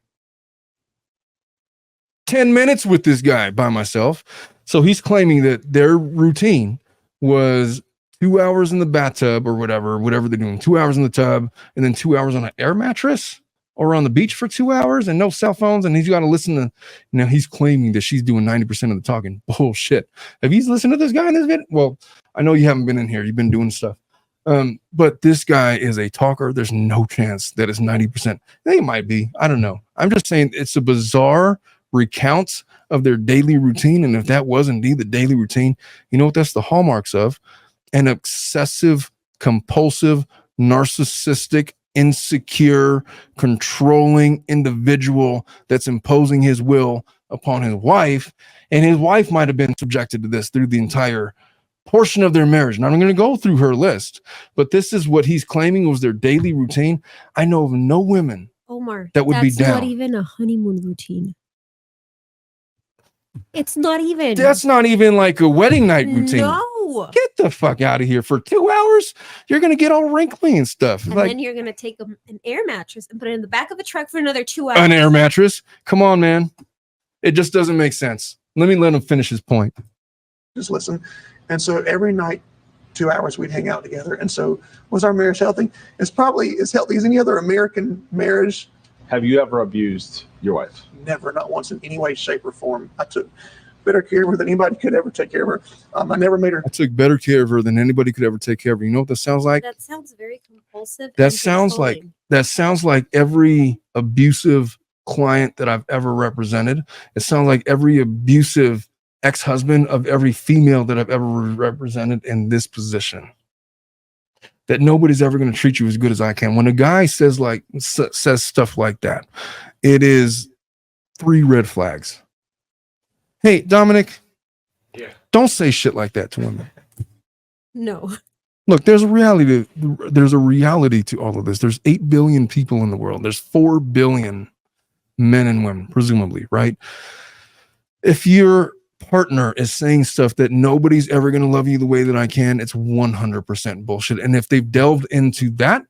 10 minutes with this guy by myself. So he's claiming that their routine was 2 hours in the bathtub or whatever they're doing, 2 hours in the tub and then 2 hours on an air mattress or on the beach for 2 hours and no cell phones. And he's got to listen to, he's claiming that she's doing 90% of the talking. Bullshit. Have you listened to this guy in this video? Well, I know you haven't been in here. You've been doing stuff. But this guy is a talker. There's no chance that it's 90%. They might be. I don't know. I'm just saying it's a bizarre recount of their daily routine. And if that was indeed the daily routine, you know what that's the hallmarks of? An obsessive, compulsive, narcissistic, insecure, controlling individual that's imposing his will upon his wife. And his wife might have been subjected to this through the entire portion of their marriage. Now I'm going to go through her list, but this is what he's claiming was their daily routine. I know of no women Omar, that would be that's down. not even a honeymoon routine. It's not even. That's not even like a wedding night routine. No. Get the fuck out of here for 2 hours. You're going to get all wrinkly and stuff. And like then you're going to take an air mattress and put it in the back of a truck for another 2 hours. an air mattress. Come on, man. It just doesn't make sense. Let him finish his point. Just listen. And so every night, 2 hours, we'd hang out together. And so was our marriage healthy? It's probably as healthy as any other American marriage. Have you ever abused your wife? Never, not once in any way, shape, or form. I took better care of her than anybody could ever take care of her. I never made her. I took better care of her than anybody could ever take care of her. You know what that sounds like? That sounds very compulsive. That sounds like every abusive client that I've ever represented. It sounds like every abusive ex-husband of every female that I've ever represented in this position. That nobody's ever going to treat you as good as I can. When a guy says stuff like that, it is 3 red flags. Hey, Dominic, don't say shit like that to women. No. Look, there's a reality to all of this. There's 8 billion people in the world. There's 4 billion men and women, presumably, right? If your partner is saying stuff that nobody's ever going to love you the way that I can, it's 100% bullshit. And if they've delved into that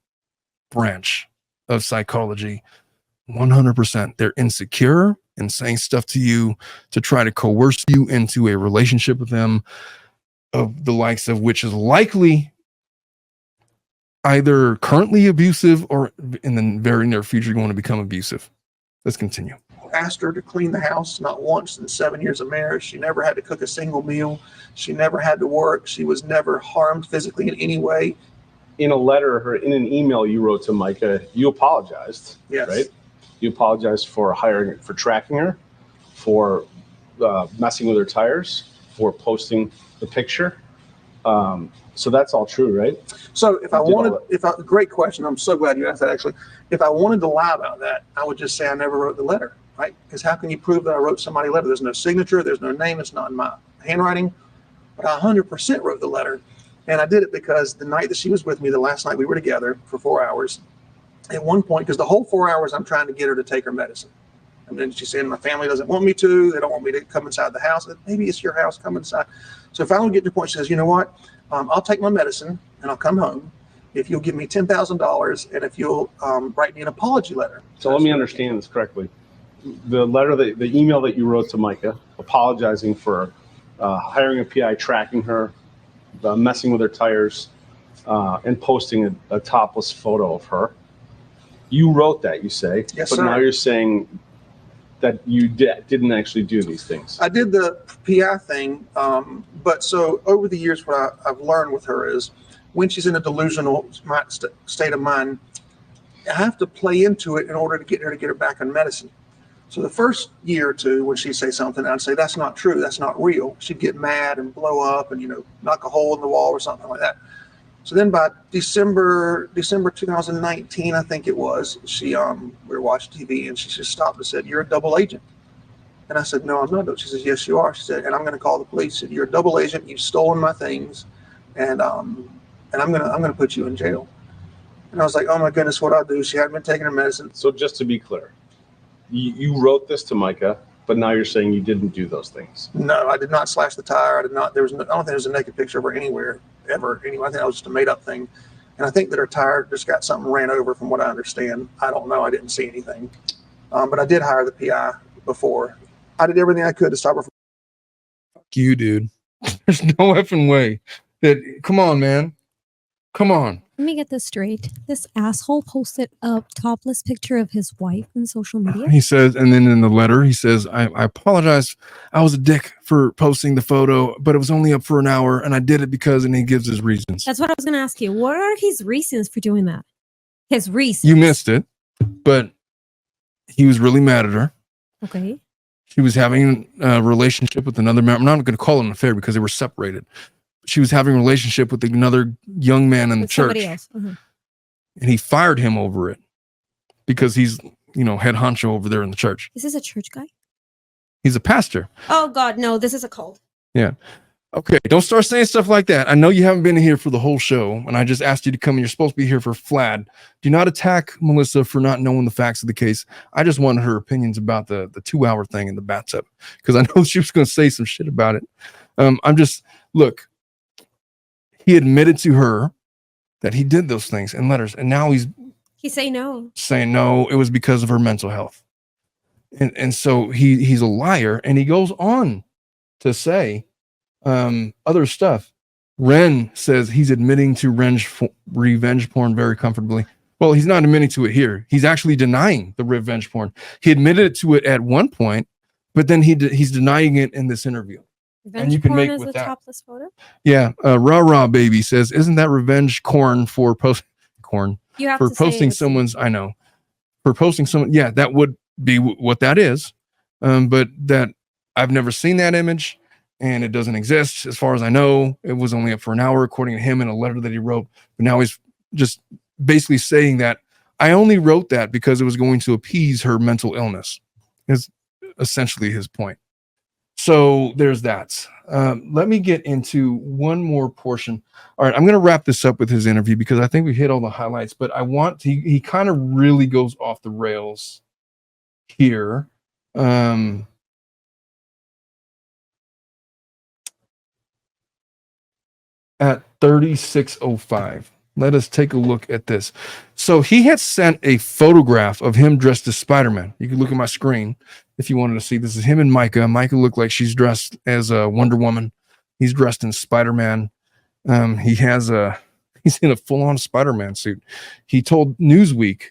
branch of psychology, 100%, they're insecure and saying stuff to you to try to coerce you into a relationship with them, of the likes of which is likely either currently abusive or in the very near future going to become abusive. Let's continue. Asked her to clean the house not once in 7 years of marriage. She never had to cook a single meal. She never had to work. She was never harmed physically in any way. In a letter or in an email you wrote to Mica, you apologized. Yes. Right? You apologized for tracking her, for messing with her tires, for posting the picture. So that's all true, right? So great question. I'm so glad you asked that, actually. If I wanted to lie about that, I would just say I never wrote the letter, right? Because how can you prove that I wrote somebody a letter? There's no signature, there's no name, it's not in my handwriting. But I 100% wrote the letter. And I did it because the night that she was with me, the last night we were together for 4 hours, at one point, because the whole 4 hours I'm trying to get her to take her medicine. And then she said, my family doesn't want me to. They don't want me to come inside the house. Maybe it's your house, come inside. So finally get to the point, she says, you know what? I'll take my medicine and I'll come home if you'll give me $10,000 and if you'll write me an apology letter. So let me understand this correctly. The letter, the email that you wrote to Mica, apologizing for hiring a PI, tracking her, messing with her tires, and posting a topless photo of her. You wrote that, you say, yes, but sir. Now you're saying that you didn't actually do these things. I did the PI thing, but so over the years, what I've learned with her is when she's in a delusional state of mind, I have to play into it in order to get her back on medicine. So the first year or two, when she'd say something, I'd say, that's not true, that's not real. She'd get mad and blow up and, knock a hole in the wall or something like that. So then by December 2019, I think it was, we were watching TV and she just stopped and said, you're a double agent. And I said, no, I'm not. She says, yes, you are. She said, and I'm going to call the police. She said, you're a double agent. You've stolen my things. And I'm going to put you in jail. And I was like, oh my goodness, what I'll do. She hadn't been taking her medicine. So just to be clear, you wrote this to Mica, but now you're saying you didn't do those things. No, I did not slash the tire. I did not. I don't think there was a naked picture of her anywhere, ever. Anyway, I think that was just a made up thing. And I think that her tire just got something ran over from what I understand. I don't know. I didn't see anything. But I did hire the PI before. I did everything I could to stop her from. Fuck you, dude. There's no effing way that, come on, man. Come on. Let me get this straight. This asshole posted a topless picture of his wife on social media. He says, and then in the letter, he says, I apologize. I was a dick for posting the photo, but it was only up for an hour, and I did it because, and he gives his reasons. That's what I was going to ask you. What are his reasons for doing that? His reasons. You missed it, but he was really mad at her. Okay. She was having a relationship with another man. I'm not going to call it an affair because they were separated. She was having a relationship with another young man in the church. Somebody else. Uh-huh. And he fired him over it because he's, head honcho over there in the church. Is this a church guy? He's a pastor. Oh God, no, this is a cult. Yeah. Okay, don't start saying stuff like that. I know you haven't been here for the whole show, and I just asked you to come, and you're supposed to be here for Flad. Do not attack Melissa for not knowing the facts of the case. I just wanted her opinions about the 2-hour thing in the bathtub, because I know she was going to say some shit about it. Look, he admitted to her that he did those things in letters, and now he's saying no. Saying no, it was because of her mental health. And so he's a liar, and he goes on to say other stuff. Ren says he's admitting to revenge porn very comfortably. Well, he's not admitting to it here. He's actually denying the revenge porn. He admitted to it at one point, but then he's denying it in this interview. Revenge and you can porn make is with a that. topless photo. Yeah, Rah Baby says, "Isn't that revenge corn for corn You have for to say posting it's- someone's?" I know for posting someone. Yeah, that would be what that is. But that I've never seen that image, and it doesn't exist as far as I know. It was only up for an hour, according to him, in a letter that he wrote. But now he's just basically saying that I only wrote that because it was going to appease her mental illness. Is essentially his point. So there's that. Let me get into one more portion. All right, I'm going to wrap this up with his interview because I think we hit all the highlights, but he kind of really goes off the rails here. At 36:05. Let us take a look at this. So he had sent a photograph of him dressed as Spider-Man. You can look at my screen if you wanted to see. This is him and Mica. Mica looked like she's dressed as a Wonder Woman. He's dressed in Spider-Man. He's in a full-on Spider-Man suit. He told Newsweek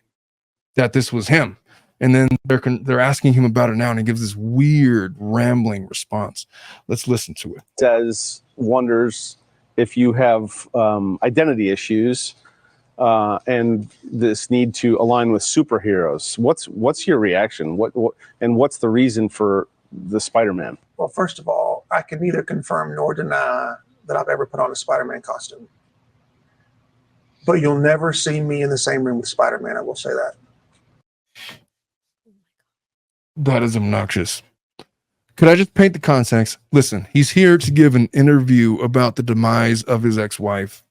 that this was him. And then they're asking him about it now, and he gives this weird rambling response. Let's listen to it. Says wonders if you have identity issues and this need to align with superheroes. What's your reaction? What's the reason for the Spider-Man? Well, first of all, I can neither confirm nor deny that I've ever put on a Spider-Man costume. But you'll never see me in the same room with Spider-Man, I will say that. That is obnoxious. Could I just paint the context? Listen, he's here to give an interview about the demise of his ex-wife.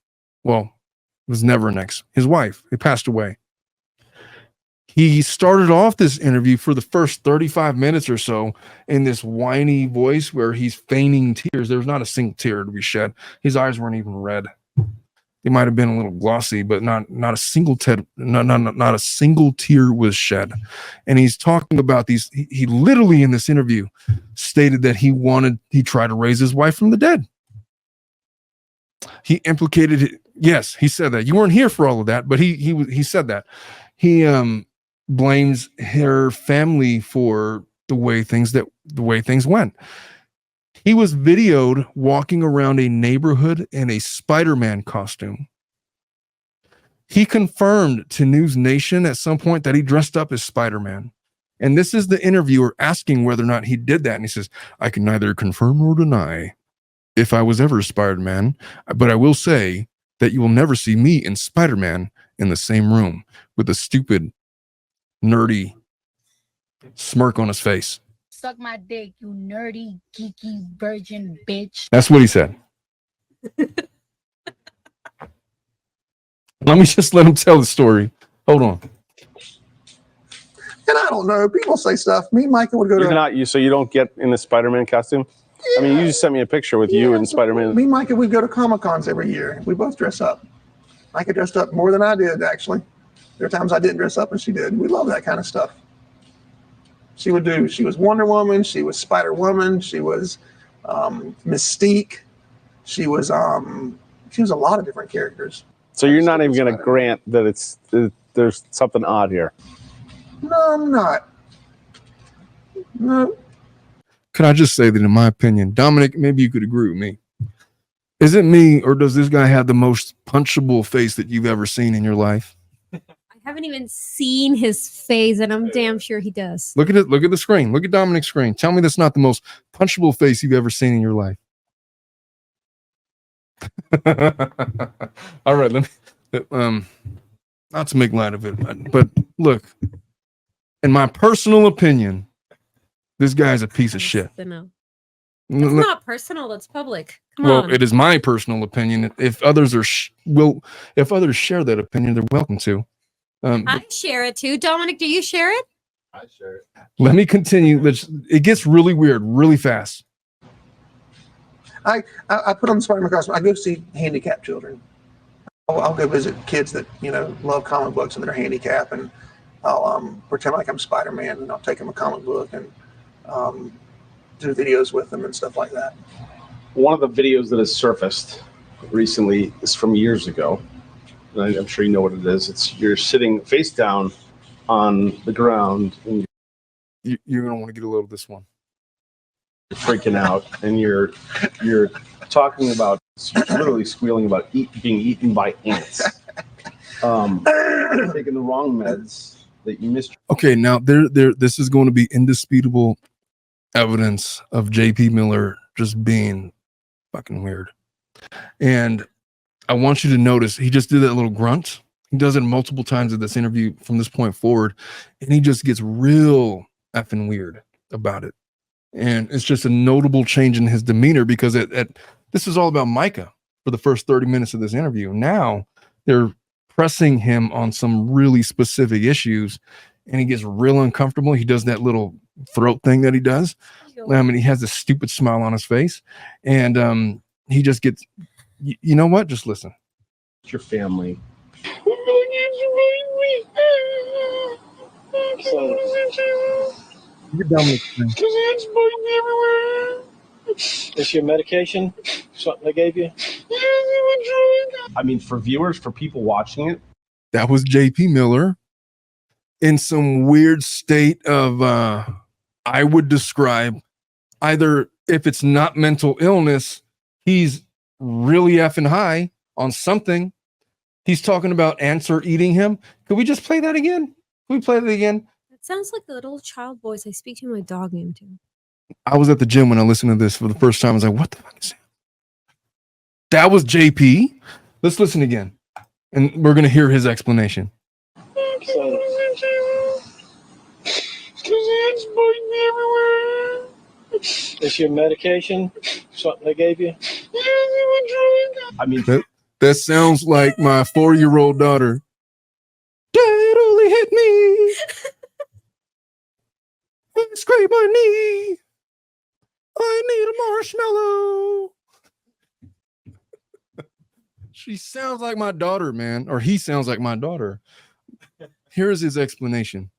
Well, it was never an ex. His wife. He passed away. He started off this interview for the first 35 minutes or so in this whiny voice where he's feigning tears. There was not a single tear to be shed. His eyes weren't even red. They might have been a little glossy, but not a single not a single tear was shed. And he's talking about these. He literally in this interview stated that he tried to raise his wife from the dead. He implicated it. Yes, he said that. You weren't here for all of that, but he said that. He blames her family for the way things went. He was videoed walking around a neighborhood in a Spider-Man costume. He confirmed to Newsnation at some point that he dressed up as Spider-Man. And this is the interviewer asking whether or not he did that. And he says, I can neither confirm or deny if I was ever Spider-Man, but I will say that you will never see me and Spider-Man in the same room with a stupid, nerdy smirk on his face. Suck my dick, you nerdy, geeky, virgin bitch. That's what he said. Let me just let him tell the story. Hold on. And I don't know. People say stuff. Me and Michael would go So you don't get in the Spider-Man costume? Yeah. I mean, you just sent me a picture with you and Spider-Man. Me and Michael would go to Comic-Cons every year. We both dress up. Micah dressed up more than I did, actually. There are times I didn't dress up and she did. We love that kind of stuff. She was Wonder Woman, she was Spider-Woman, she was Mystique, she was a lot of different characters. So you're not even going to grant that there's something odd here? No, I'm not. No. Can I just say that in my opinion, Dominic, maybe you could agree with me. Is it me or does this guy have the most punchable face that you've ever seen in your life? I haven't even seen his face, and I'm damn sure he does. Look at it. Look at the screen. Look at Dominic's screen. Tell me that's not the most punchable face you've ever seen in your life. All right, let me not to make light of it, but look, in my personal opinion, this guy's a piece of shit. It's not personal, it's public. Come Well, on. it is my personal opinion. If others are if others share that opinion, they're welcome to. I share it too. Dominic, do you share it? I share it. Let me continue. It gets really weird, really fast. I put on the Spider-Man costume. I go see handicapped children. I'll go visit kids that love comic books and they're handicapped, and I'll pretend like I'm Spider-Man, and I'll take them a comic book and do videos with them and stuff like that. One of the videos that has surfaced recently is from years ago. And I'm sure you know what it is. You're sitting face down on the ground, and you're gonna want to get a load of this one. You're freaking out, and you're talking about, you're literally squealing about being eaten by ants. Taking the wrong meds that you missed. Okay, now this is going to be indisputable evidence of JP Miller just being fucking weird. And I want you to notice he just did that little grunt. He does it multiple times in this interview from this point forward, and he just gets real effing weird about it. And it's just a notable change in his demeanor, because this is all about Mica for the first 30 minutes of this interview. Now they're pressing him on some really specific issues, and he gets real uncomfortable. He does that little throat thing that he does. And he has this stupid smile on his face, and he just gets, you know what? Just listen. It's your family. You're dumb. Is your medication something they gave you? I mean, for viewers, for people watching it, that was JP Miller in some weird state of, I would describe, either if it's not mental illness, he's really effing high on something. He's talking about ants are eating him. Could we just play that again? Can we play that again? It sounds like the little child voice I speak to my dog into. I was at the gym when I listened to this for the first time. I was like, what the fuck is that? That was JP. Let's listen again. And we're going to hear his explanation. Is your medication something they gave you? I mean, that sounds like my 4-year-old daughter. Dad only hit me. Scrape my knee. I need a marshmallow. She sounds like my daughter, man. Or he sounds like my daughter. Here's his explanation.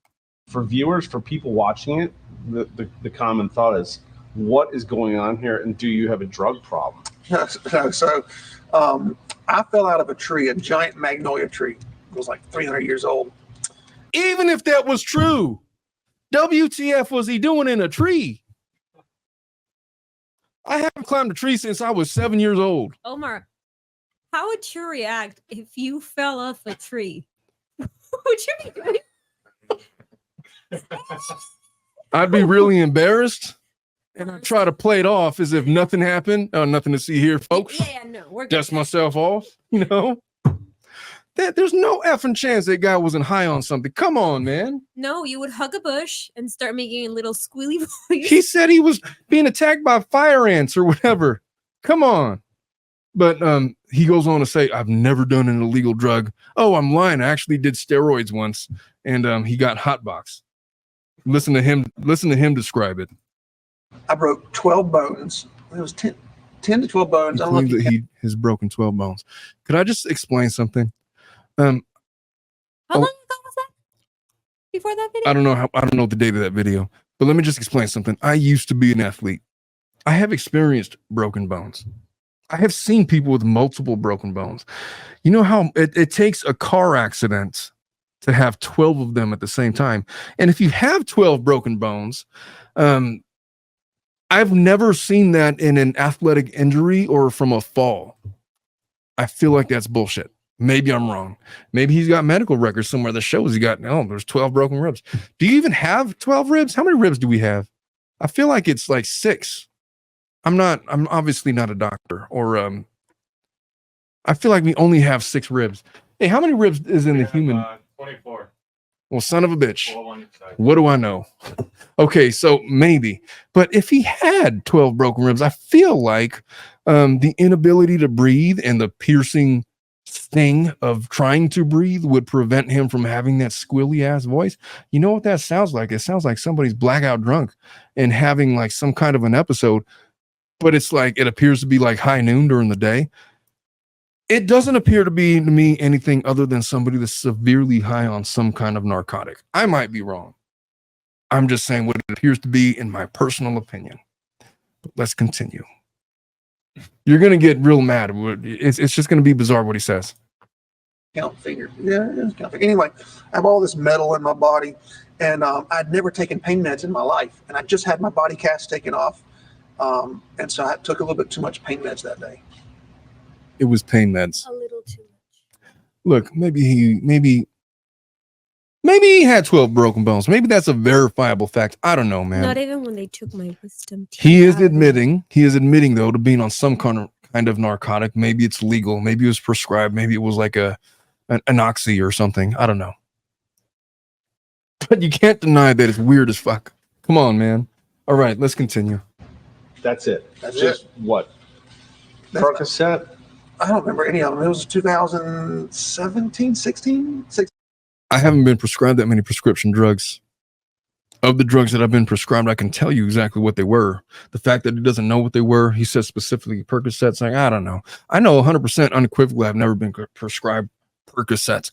For viewers, for people watching it, the common thought is, what is going on here, and do you have a drug problem? So I fell out of a tree, a giant magnolia tree. It was like 300 years old. Even if that was true, WTF was he doing in a tree? I haven't climbed a tree since I was 7 years old. Omar, how would you react if you fell off a tree? Would you be doing? I'd be really embarrassed, and I'd try to play it off as if nothing happened. Oh, nothing to see here, folks. Yeah, no, we're good. Dust myself off, you know? There's no effing chance that guy wasn't high on something. Come on, man. No, you would hug a bush and start making a little squealy voice. He said he was being attacked by fire ants or whatever. Come on. But he goes on to say, I've never done an illegal drug. Oh, I'm lying. I actually did steroids once, and he got hotbox. Listen to him describe it. I broke 12 bones. It was 10 to 12 bones. He claims that he has broken 12 bones. Could I just explain something? How long ago was that? Before that video? I don't know the date of that video, but let me just explain something. I used to be an athlete. I have experienced broken bones. I have seen people with multiple broken bones. You know how it takes a car accident to have 12 of them at the same time. And if you have 12 broken bones, I've never seen that in an athletic injury or from a fall. I feel like that's bullshit. Maybe I'm wrong.Maybe he's got medical records somewhere that shows there's 12 broken ribs. Do you even have 12 ribs? How many ribs do we have? I feel like it's like 6. I'm obviously not a doctor, or I feel like we only have 6 ribs. Hey, how many ribs is in the human? 24. Well, son of a bitch. What do I know? Okay, so maybe. But if he had 12 broken ribs, I feel like The inability to breathe and the piercing sting of trying to breathe would prevent him from having that squilly ass voice. You know what that sounds like? It sounds like somebody's blackout drunk and having like some kind of an episode, but it's like it appears to be like high noon during the day. It doesn't appear to be to me anything other than somebody that's severely high on some kind of narcotic. I might be wrong. I'm just saying what it appears to be in my personal opinion. But let's continue. You're gonna get real mad. It's just gonna be bizarre what he says. Count finger. Yeah, it's count finger. Anyway, I have all this metal in my body, and I'd never taken pain meds in my life, and I just had my body cast taken off, and so I took a little bit too much pain meds that day. It was pain meds. A little too much. Look, maybe he had 12 broken bones. Maybe that's a verifiable fact. I don't know, man. Not even when they took my wisdom teeth. He is admitting though to being on some kind of narcotic. Maybe it's legal. Maybe it was prescribed. Maybe it was like an oxy or something. I don't know. But you can't deny that it's weird as fuck. Come on, man. All right, let's continue. That's it. That's just it. What? Percocet? I don't remember any of them. It was 2017, 16? I haven't been prescribed that many prescription drugs. Of the drugs that I've been prescribed, I can tell you exactly what they were. The fact that he doesn't know what they were, he said specifically Percocets. Like, I don't know. I know 100% unequivocally I've never been prescribed Percocets.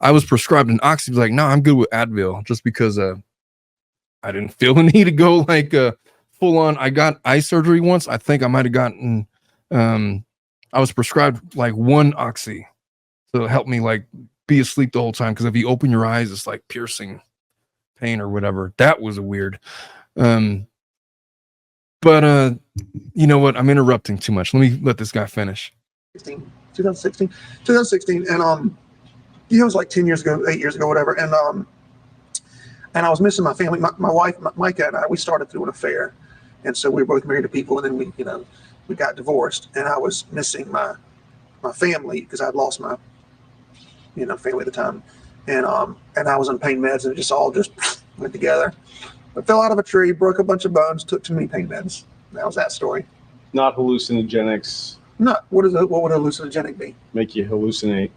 I was prescribed an oxy. Like, no, I'm good with Advil, just because I didn't feel the need to go like full on. I got eye surgery once. I think I might have gotten. I was prescribed like one oxy to help me like be asleep the whole time, because if you open your eyes, it's like piercing pain or whatever. That was weird. But you know what? I'm interrupting too much. Let this guy finish. 2016, and it was like 10 years ago, 8 years ago, whatever. And I was missing my family. My wife, Mica, and I, we started through an affair, and so we were both married to people, and then we got divorced, and I was missing my family because I'd lost my family at the time, and I was on pain meds, and it just all went together. I fell out of a tree, broke a bunch of bones, took too many pain meds. That was that story. Not hallucinogenics. No, what would a hallucinogenic be? Make you hallucinate.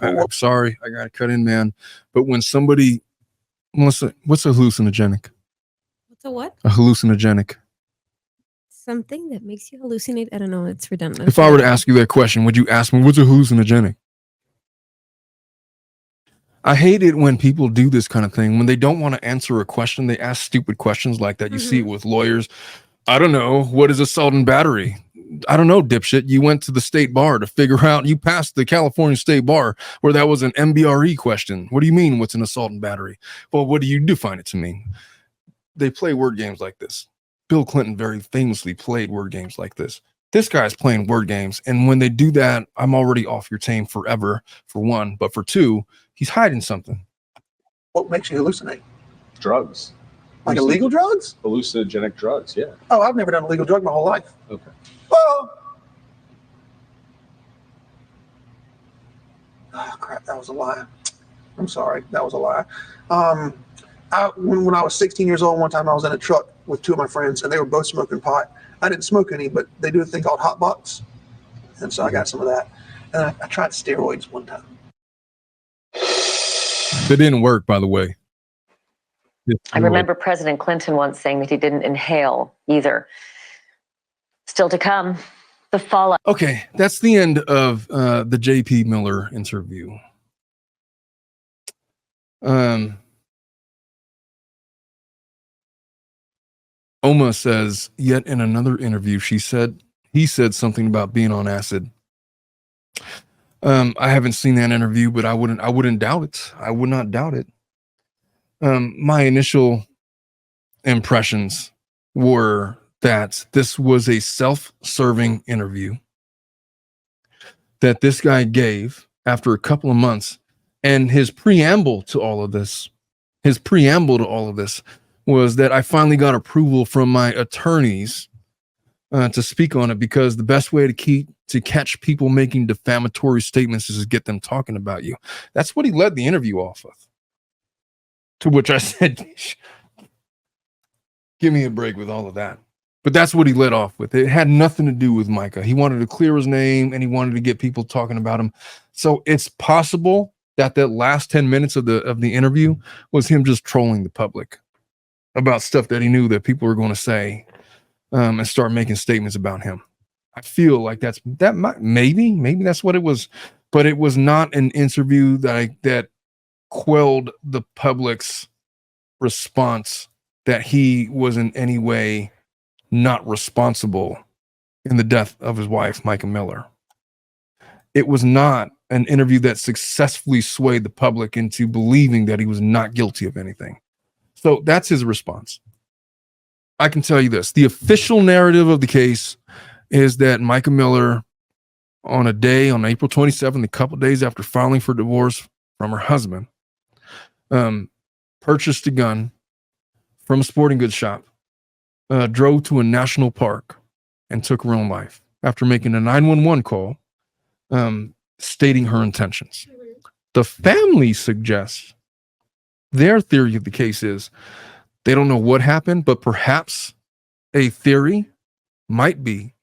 I'm sorry, I got to cut in, man. But when somebody, what's a hallucinogenic? What's a what? A hallucinogenic. Something that makes you hallucinate. I don't know. It's redundant. If I were to ask you that question, would you ask me, what's a hallucinogenic? I hate it when people do this kind of thing. When they don't want to answer a question, they ask stupid questions like that. You see it with lawyers. I don't know. What is assault and battery? I don't know, dipshit. You went to the state bar to figure out, you passed the California state bar where that was an MBRE question. What do you mean, what's an assault and battery? Well, what do you define it to mean? They play word games like this. Bill Clinton very famously played word games like this. This guy's playing word games. And when they do that, I'm already off your team forever, for one. But for two, he's hiding something. What makes you hallucinate? Drugs. Like illegal drugs? Hallucinogenic drugs, yeah. Oh, I've never done a legal drug my whole life. Okay. Well, oh, crap, that was a lie. I'm sorry, that was a lie. When I was 16 years old, one time I was in a truck with two of my friends, and they were both smoking pot. I didn't smoke any, but they do a thing called hot box, and so I got some of that. And I tried steroids one time. That didn't work, by the way. I remember President Clinton once saying that he didn't inhale either. Still to come, the fallout. Okay, that's the end of the J.P. Miller interview. Oma says, yet in another interview, he said something about being on acid. I haven't seen that interview, but I wouldn't doubt it. I would not doubt it. My initial impressions were that this was a self-serving interview that this guy gave after a couple of months, and his preamble to all of this was that I finally got approval from my attorneys to speak on it, because the best way to catch people making defamatory statements is to get them talking about you. That's what he led the interview off of. To which I said, give me a break with all of that. But that's what he led off with. It had nothing to do with Mica. He wanted to clear his name and he wanted to get people talking about him. So it's possible that last 10 minutes of the interview was him just trolling the public about stuff that he knew that people were going to say, and start making statements about him. I feel like maybe that's what it was, but it was not an interview that quelled the public's response that he was in any way not responsible in the death of his wife, Mica Miller. It was not an interview that successfully swayed the public into believing that he was not guilty of anything. So that's his response. I can tell you this. The official narrative of the case is that Mica Miller, on April 27th, a couple days after filing for divorce from her husband, purchased a gun from a sporting goods shop, drove to a national park, and took her own life after making a 911 call, stating her intentions. The family suggests their theory of the case is they don't know what happened, but perhaps a theory might be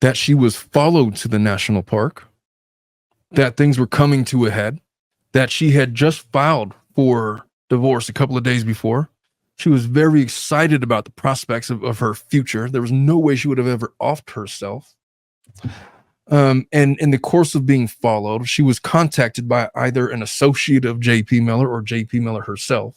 that she was followed to the national park, that things were coming to a head, that she had just filed for divorce a couple of days before. She was very excited about the prospects of her future. There was no way she would have ever offed herself. And in the course of being followed, she was contacted by either an associate of J.P. Miller or J.P. Miller herself.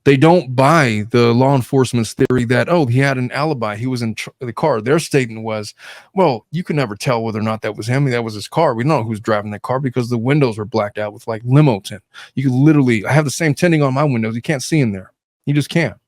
They don't buy the law enforcement's theory that, he had an alibi. He was in the car. Their statement was, well, you can never tell whether or not that was him. That was his car. We don't know who's driving that car because the windows are blacked out with like limo tint. You can literally, I have the same tinting on my windows. You can't see in there. You just can't.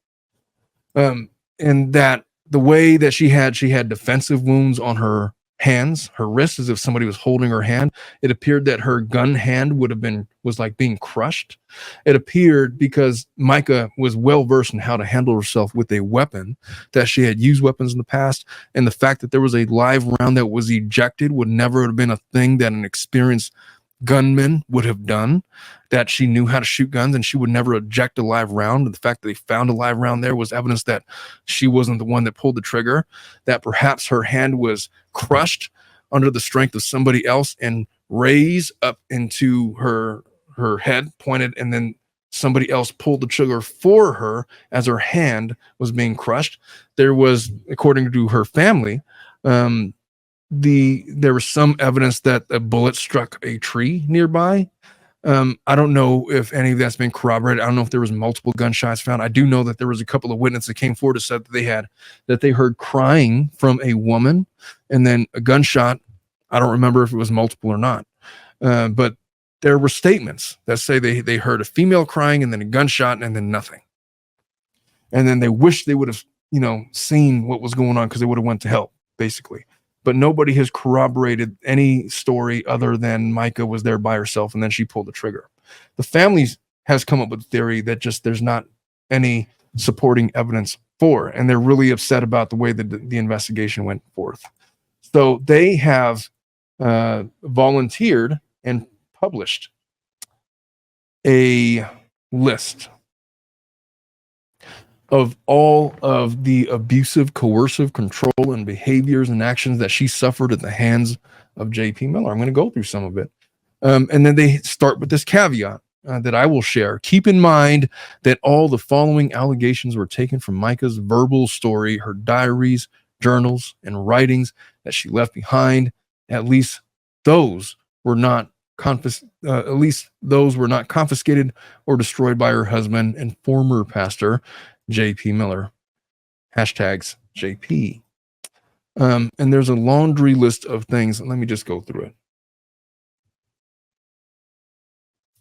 And that the way that she had defensive wounds on her hands, her wrists, as if somebody was holding her hand. It appeared that her gun hand was like being crushed. It appeared, because Mica was well versed in how to handle herself with a weapon, that she had used weapons in the past, and the fact that there was a live round that was ejected would never have been a thing that an experienced gunman would have done, that she knew how to shoot guns and she would never eject a live round. The fact that they found a live round there was evidence that she wasn't the one that pulled the trigger, that perhaps her hand was crushed under the strength of somebody else and raised up into her head, pointed, and then somebody else pulled the trigger for her as her hand was being crushed. There was, according to her family, there was some evidence that a bullet struck a tree nearby. I don't know if any of that's been corroborated. I don't know if there was multiple gunshots found. I do know that there was a couple of witnesses that came forward and said that they heard crying from a woman and then a gunshot. I don't remember if it was multiple or not. But there were statements that say they heard a female crying and then a gunshot and then nothing. And then they wish they would have, seen what was going on because they would have went to help, basically. But nobody has corroborated any story other than Mica was there by herself and then she pulled the trigger. The family has come up with a theory that just there's not any supporting evidence for, and they're really upset about the way that the investigation went forth. So they have volunteered and published a list of all of the abusive, coercive control and behaviors and actions that she suffered at the hands of J.P. Miller. I'm going to go through some of it. And then they start with this caveat that I will share. Keep in mind that all the following allegations were taken from Mica's verbal story, her diaries, journals, and writings that she left behind. At least those were not confiscated or destroyed by her husband and former pastor, J.P. Miller. Hashtags JP. And there's a laundry list of things. Let me just go through it.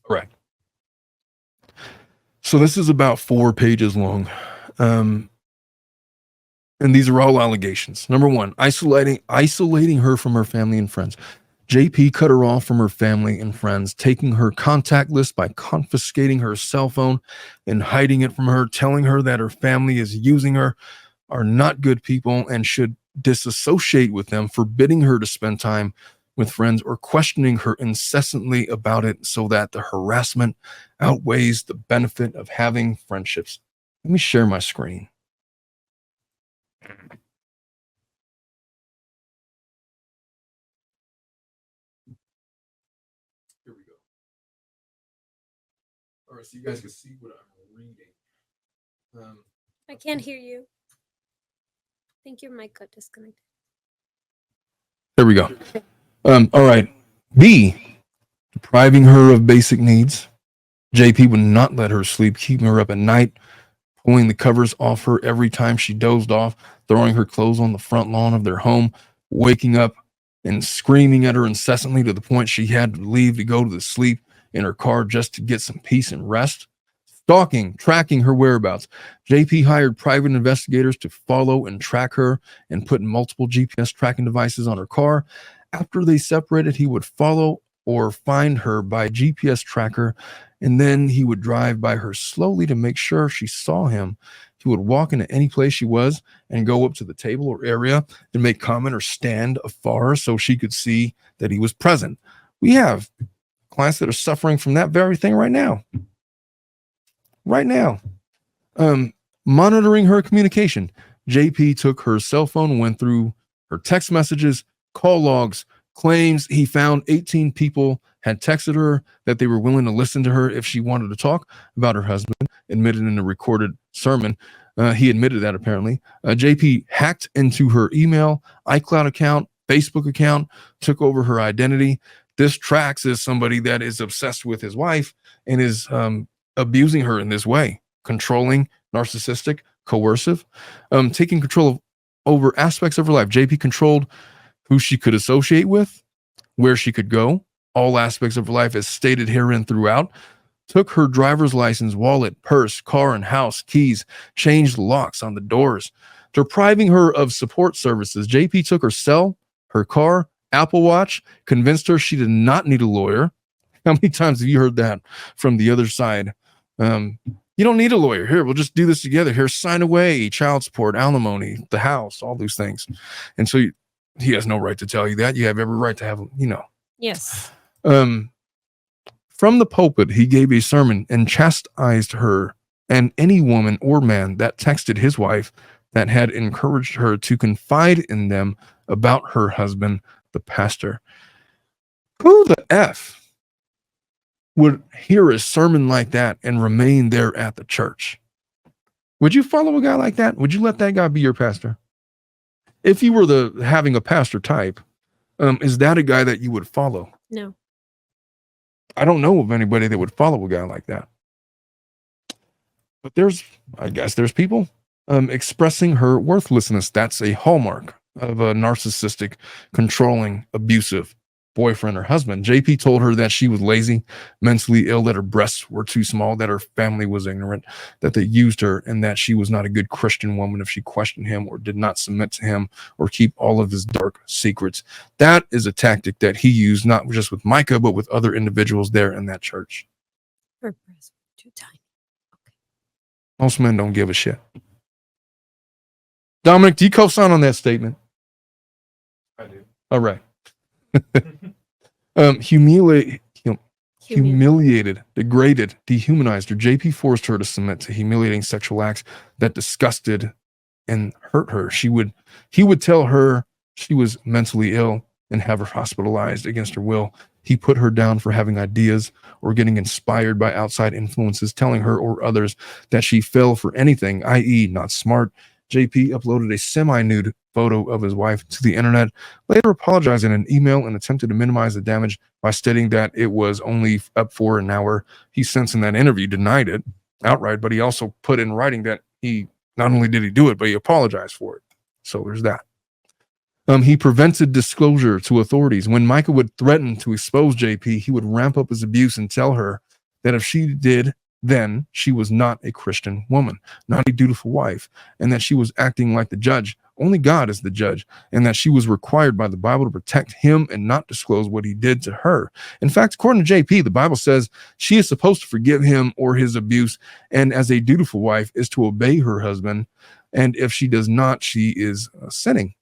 Correct. So this is about 4 pages long. And these are all allegations. Number one, isolating her from her family and friends. JP cut her off from her family and friends, taking her contact list by confiscating her cell phone and hiding it from her, telling her that her family is using her, are not good people, and should disassociate with them, forbidding her to spend time with friends or questioning her incessantly about it so that the harassment outweighs the benefit of having friendships Let me share my screen. Here we go. All right, so you guys can see what I'm reading. I can't hear you. I think your mic got disconnected. There we go. All right. B, depriving her of basic needs. JP would not let her sleep, keeping her up at night, pulling the covers off her every time she dozed off, throwing her clothes on the front lawn of their home, waking up and screaming at her incessantly to the point she had to leave to go to the sleep in her car just to get some peace and rest. Stalking, tracking her whereabouts. JP hired private investigators to follow and track her and put multiple GPS tracking devices on her car. After they separated, he would follow or find her by GPS tracker, and then he would drive by her slowly to make sure she saw him. He would walk into any place she was and go up to the table or area and make comment or stand afar so she could see that he was present. We have clients that are suffering from that very thing right now. Monitoring her communication. JP took her cell phone, went through her text messages, call logs, claims he found 18 people had texted her that they were willing to listen to her if she wanted to talk about her husband, admitted in a recorded sermon. He admitted that apparently. JP hacked into her email, iCloud account, Facebook account, took over her identity. This tracks as somebody that is obsessed with his wife and is abusing her in this way, controlling, narcissistic, coercive, taking control over aspects of her life. JP controlled who she could associate with, where she could go, all aspects of her life as stated herein throughout, took her driver's license, wallet, purse, car, and house, keys, changed locks on the doors, depriving her of support services. JP took her cell, her car, Apple Watch, convinced her she did not need a lawyer. How many times have you heard that from the other side? You don't need a lawyer. Here, we'll just do this together. Here, sign away, child support, alimony, the house, all these things. And so he has no right to tell you that. You have every right to have, Yes. From the pulpit, he gave a sermon and chastised her and any woman or man that texted his wife that had encouraged her to confide in them about her husband, the pastor. Who the F would hear a sermon like that and remain there at the church? Would you follow a guy like that? Would you let that guy be your pastor? If you were having a pastor type, is that a guy that you would follow? No. I don't know of anybody that would follow a guy like that. But I guess there's people expressing her worthlessness. That's a hallmark of a narcissistic, controlling, abusive boyfriend or husband. JP told her that she was lazy, mentally ill, that her breasts were too small, that her family was ignorant, that they used her, and that she was not a good Christian woman if she questioned him or did not submit to him or keep all of his dark secrets. That is a tactic that he used, not just with Mica, but with other individuals there in that church. Her breasts were too tiny. Most men don't give a shit. Dominic, do you co-sign on that statement? I do. All right. Humiliated, degraded, dehumanized her. JP forced her to submit to humiliating sexual acts that disgusted and hurt her. He would tell her she was mentally ill and have her hospitalized against her will. He put her down for having ideas or getting inspired by outside influences, telling her or others that she fell for anything, i.e. not smart. JP uploaded a semi-nude photo of his wife to the internet, later apologized in an email and attempted to minimize the damage by stating that it was only up for an hour. He since in that interview denied it outright, but he also put in writing that he not only did he do it, but he apologized for it. So there's that. He prevented disclosure to authorities. When Mica would threaten to expose JP, he would ramp up his abuse and tell her that if she did, then she was not a Christian woman, not a dutiful wife, and that she was acting like the judge. Only God is the judge, and that she was required by the Bible to protect him and not disclose what he did to her. In fact, according to JP, the Bible says she is supposed to forgive him or his abuse, and as a dutiful wife is to obey her husband, and if she does not, she is sinning.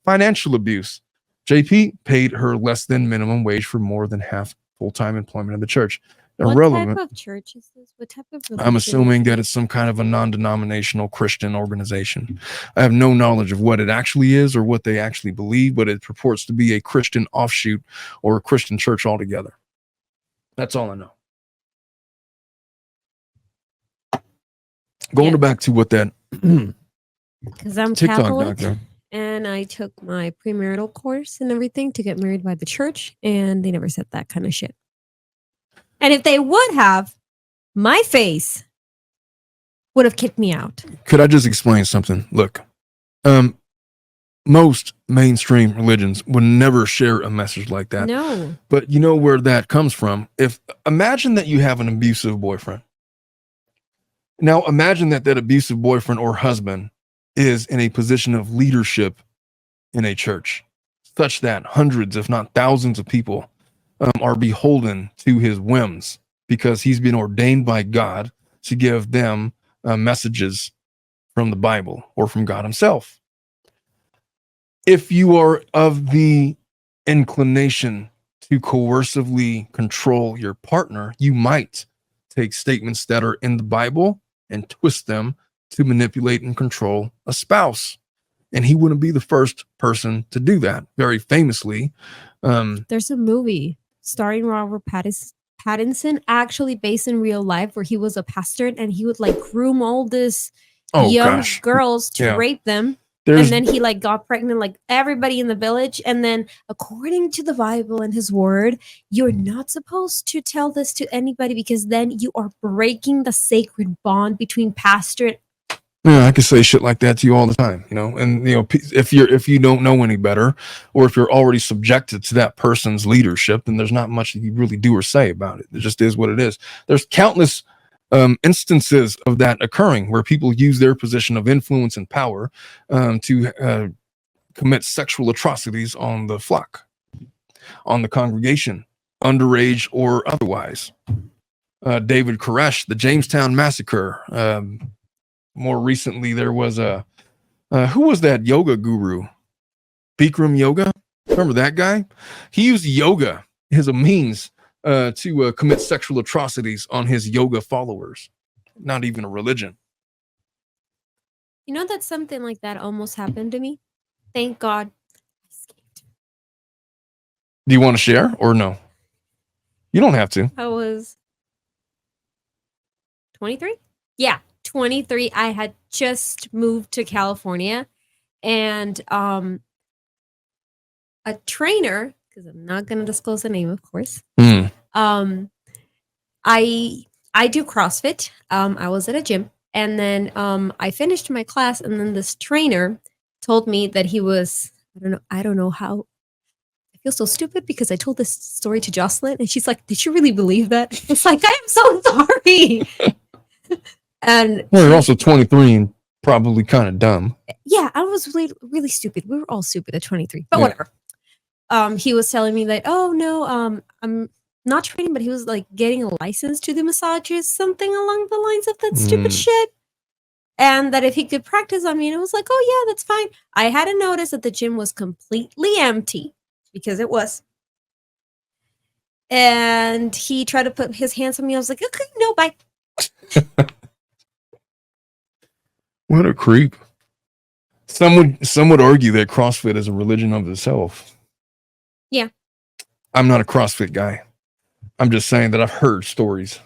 Financial abuse. JP paid her less than minimum wage for more than half full-time employment in the church. irrelevant. What type of church is this? What type of religion? I'm assuming that it's some kind of a non-denominational Christian organization. I have no knowledge of what it actually is or what they actually believe, but it purports to be a Christian offshoot or a Christian church altogether. That's all I know. Going back to what that Because I'm TikTok Catholic, doctor. and I took my premarital course and everything to get married by the church, and they never said that kind of shit. And if they would have, my face would have kicked me out. Could I just explain something? Look, most mainstream religions would never share a message like that. No. But you know where that comes from? Imagine that you have an abusive boyfriend. Now imagine that abusive boyfriend or husband is in a position of leadership in a church, such that hundreds, if not thousands of people are beholden to his whims because he's been ordained by God to give them messages from the Bible or from God himself. If you are of the inclination to coercively control your partner, you might take statements that are in the Bible and twist them to manipulate and control a spouse. And he wouldn't be the first person to do that. Very famously, there's a movie starring Robert Pattinson, actually based in real life, where he was a pastor and he would like groom all this young girls to rape them. And then he like got pregnant like everybody in the village. And then according to the Bible and his word, you're not supposed to tell this to anybody because then you are breaking the sacred bond between pastor and yeah, I can say shit like that to you all the time, you know. And you know, if you don't know any better, or if you're already subjected to that person's leadership, then there's not much that you really do or say about it. It just is what it is. There's countless instances of that occurring where people use their position of influence and power to commit sexual atrocities on the flock, on the congregation, underage or otherwise. David Koresh, the Jamestown Massacre. More recently, there was who was that yoga guru? Bikram Yoga. Remember that guy? He used yoga as a means to commit sexual atrocities on his yoga followers. Not even a religion. you know that something like that almost happened to me. Thank God. Do you want to share or no? You don't have to. I was 23. Yeah, 23. I had just moved to California, and a trainer, because I'm not going to disclose the name, of course. I do CrossFit. I was at a gym, and then I finished my class, and then this trainer told me that he was, I don't know how. I feel so stupid because I told this story to Jocelyn, and she's like, "Did you really believe that?" It's like, I am so sorry. And well, you're also 23 and probably kind of dumb. Yeah, I was really, really stupid. We were all stupid at 23, but whatever. He was telling me that, oh no, I'm not training, but he was like getting a license to do massages, something along the lines of that stupid shit. And that if he could practice on me, and it was like, oh yeah, that's fine. I hadn't noticed that the gym was completely empty because it was. And he tried to put his hands on me. I was like, okay, no, bye. What a creep. Some would argue that CrossFit is a religion of itself. Yeah. I'm not a CrossFit guy. I'm just saying that I've heard stories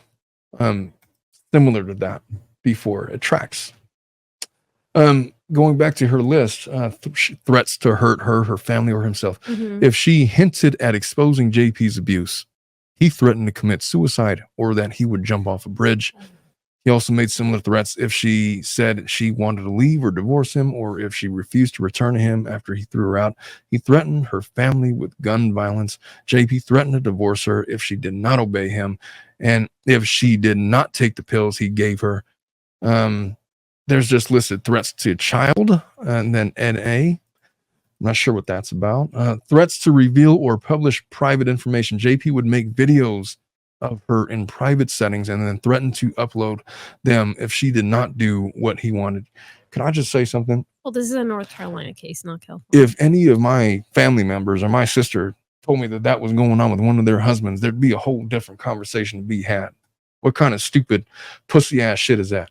similar to that before. It tracks. Going back to her list, threats to hurt her family, or himself. If she hinted at exposing JP's abuse, he threatened to commit suicide or that he would jump off a bridge. He also made similar threats if she said she wanted to leave or divorce him, or if she refused to return to him after he threw her out. He threatened her family with gun violence. JP threatened to divorce her if she did not obey him, and if she did not take the pills he gave her. There's just listed threats to a child, and then NA. I'm not sure what that's about. Threats to reveal or publish private information. JP would make videos of her in private settings and then threaten to upload them if she did not do what he wanted. Can I just say something? Well, this is a North Carolina case, not California. If any of my family members or my sister told me that that was going on with one of their husbands, there'd be a whole different conversation to be had. What kind of stupid pussy ass shit is that?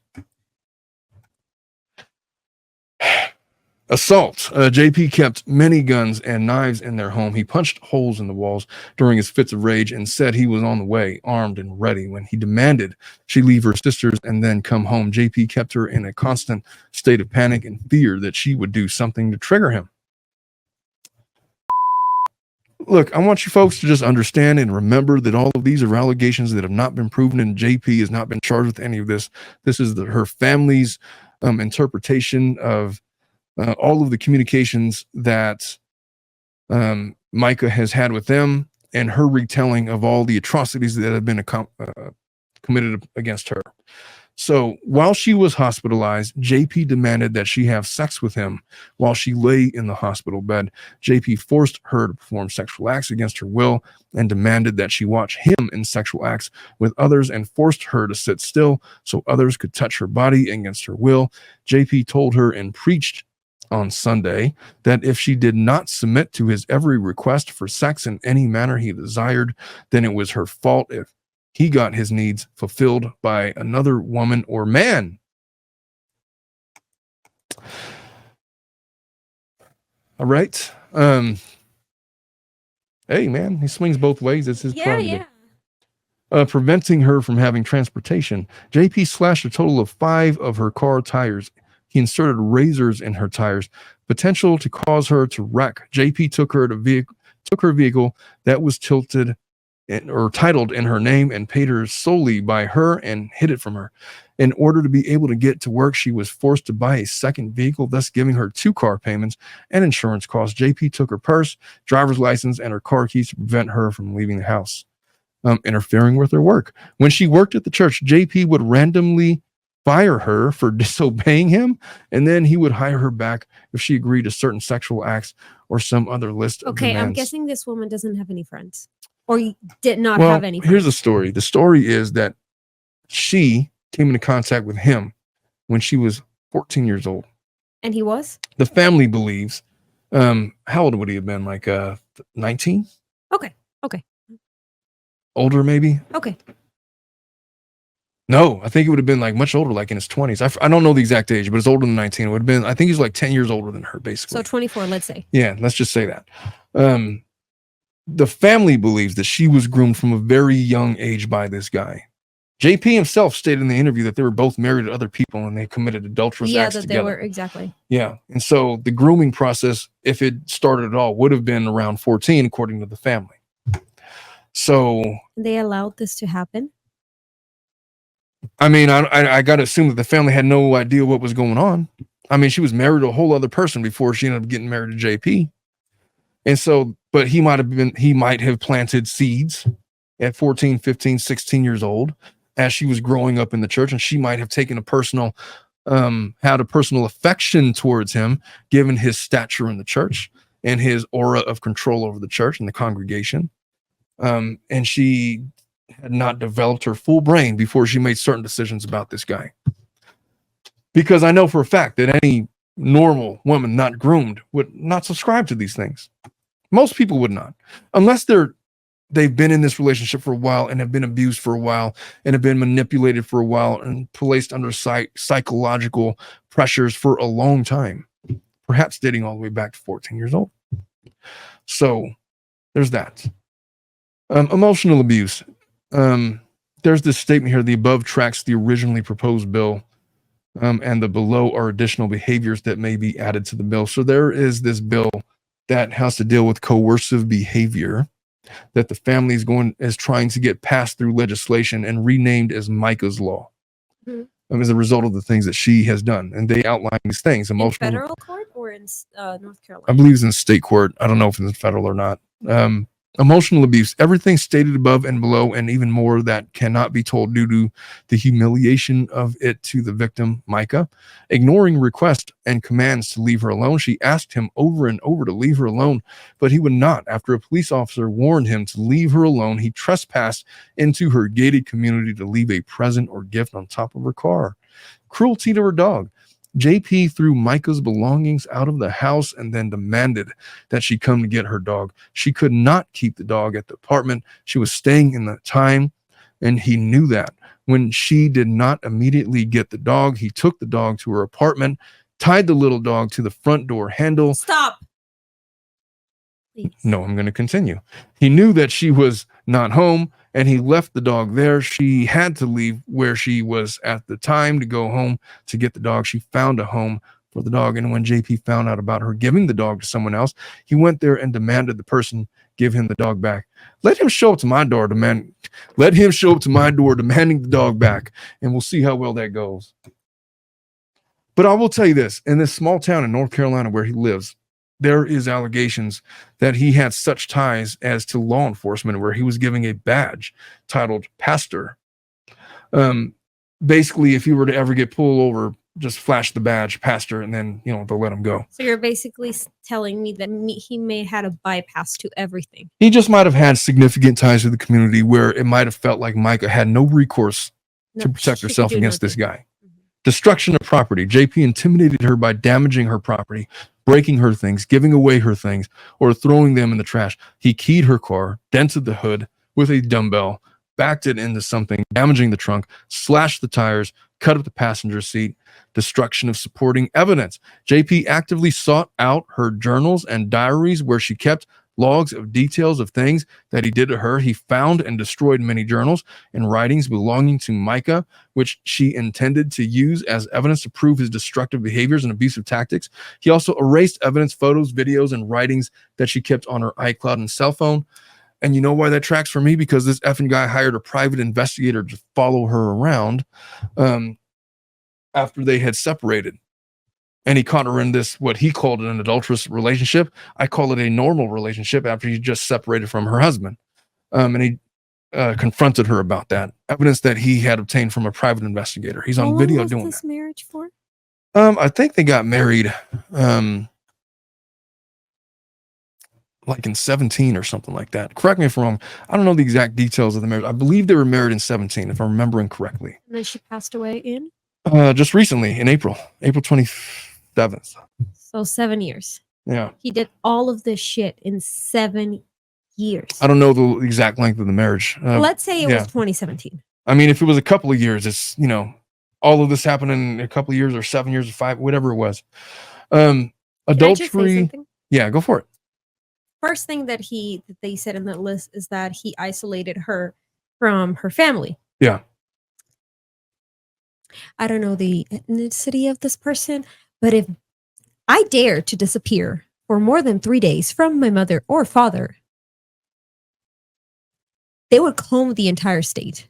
Assault. JP kept many guns and knives in their home. He punched holes in the walls during his fits of rage and said he was on the way, armed and ready. When he demanded she leave her sisters and then come home, JP kept her in a constant state of panic and fear that she would do something to trigger him. Look, I want you folks to just understand and remember that all of these are allegations that have not been proven, and JP has not been charged with any of this. This is her family's interpretation of all of the communications that Mica has had with them, and her retelling of all the atrocities that have been committed against her. So while she was hospitalized, JP demanded that she have sex with him while she lay in the hospital bed. JP forced her to perform sexual acts against her will and demanded that she watch him in sexual acts with others and forced her to sit still so others could touch her body against her will. JP told her and preached on Sunday that if she did not submit to his every request for sex in any manner he desired, then it was her fault if he got his needs fulfilled by another woman or man. All right. Hey, man, he swings both ways. It's his prerogative. Preventing her from having transportation. JP slashed a total of 5 of her car tires. He inserted razors in her tires, potential to cause her to wreck. JP took her vehicle that was titled in her name and paid her solely by her and hid it from her. In order to be able to get to work, she was forced to buy a second vehicle, thus giving her 2 car payments and insurance costs. JP took her purse, driver's license, and her car keys to prevent her from leaving the house, interfering with her work. When she worked at the church, JP would randomly fire her for disobeying him, and then he would hire her back if she agreed to certain sexual acts or some other list of demands. I'm guessing this woman doesn't have any friends, or did not have any friends. Here's the story. The story is that she came into contact with him when she was 14 years old. And he was? The family believes, how old would he have been? Like 19? Okay. Older, maybe? Okay. No, I think it would have been like much older, like in his 20s. I don't know the exact age, but it's older than 19. It would have been, I think he's like 10 years older than her, basically. So 24, let's say. Yeah, let's just say that. The family believes that she was groomed from a very young age by this guy. JP himself stated in the interview that they were both married to other people and they committed adulterous acts together. They were, exactly. Yeah, and so the grooming process, if it started at all, would have been around 14, according to the family. So they allowed this to happen? I mean, I got to assume that the family had no idea what was going on. I mean, she was married to a whole other person before she ended up getting married to JP. And so, but he might have planted seeds at 14, 15, 16 years old as she was growing up in the church. And she might have taken had a personal affection towards him, given his stature in the church and his aura of control over the church and the congregation. And she had not developed her full brain before she made certain decisions about this guy. Because I know for a fact that any normal woman not groomed would not subscribe to these things. Most people would not, unless they've been in this relationship for a while and have been abused for a while and have been manipulated for a while and placed under psychological pressures for a long time, perhaps dating all the way back to 14 years old. So there's that. Emotional abuse. There's this statement here: the above tracks the originally proposed bill, and the below are additional behaviors that may be added to the bill. So there is this bill that has to deal with coercive behavior that the family is trying to get passed through legislation and renamed as Mica's Law. Mm-hmm. As a result of the things that she has done. And they outline these things. In federal court or in North Carolina? I believe it's in state court. I don't know if it's federal or not. Emotional abuse, everything stated above and below, and even more that cannot be told due to the humiliation of it to the victim, Mica. Ignoring requests and commands to leave her alone. She asked him over and over to leave her alone, but he would not. After a police officer warned him to leave her alone, he trespassed into her gated community to leave a present or gift on top of her car. Cruelty to her dog. JP threw Mica's belongings out of the house and then demanded that she come to get her dog. She could not keep the dog at the apartment she was staying in the time, and he knew that. When she did not immediately get the dog, he took the dog to her apartment, tied the little dog to the front door handle. Stop. Please. No, I'm going to continue. He knew that she was not home, and he left the dog there. She had to leave where she was at the time to go home to get the dog. She found a home for the dog, and when JP found out about her giving the dog to someone else, he went there and demanded the person give him the dog back. Let him show up to my door demanding the dog back, and we'll see how well that goes. But I will tell you this, in this small town in North Carolina where he lives, there is allegations that he had such ties as to law enforcement where he was giving a badge titled pastor. Basically, if he were to ever get pulled over, just flash the badge, pastor, and then, they'll let him go. So you're basically telling me that he may have had a bypass to everything. He just might have had significant ties to the community where it might have felt like Mica had no recourse to protect herself against this guy. Destruction of property. JP intimidated her by damaging her property, breaking her things, giving away her things, or throwing them in the trash. He keyed her car, dented the hood with a dumbbell, backed it into something, damaging the trunk, slashed the tires, cut up the passenger seat. Destruction of supporting evidence. JP actively sought out her journals and diaries where she kept logs of details of things that he did to her. He found and destroyed many journals and writings belonging to Mica, which she intended to use as evidence to prove his destructive behaviors and abusive tactics. He also erased evidence, photos, videos, and writings that she kept on her iCloud and cell phone. And you know why that tracks for me? Because this effing guy hired a private investigator to follow her around after they had separated. And he caught her in this, what he called an adulterous relationship. I call it a normal relationship after he just separated from her husband. And he confronted her about that. Evidence that he had obtained from a private investigator. He's on video doing that. How long was this marriage for? I think they got married like in 17 or something like that. Correct me if I'm wrong. I don't know the exact details of the marriage. I believe they were married in 17, if I'm remembering correctly. And then she passed away in? Just recently, in April 27th. So 7 years. Yeah. He did all of this shit in 7 years. I don't know the exact length of the marriage. Let's say it was 2017. I mean, if it was a couple of years, it's, all of this happened in a couple of years or 7 years or 5, whatever it was. Adultery. Yeah, go for it. First thing that they said in that list is that he isolated her from her family. Yeah. I don't know the ethnicity of this person, but if I dare to disappear for more than 3 days from my mother or father, they would comb the entire state.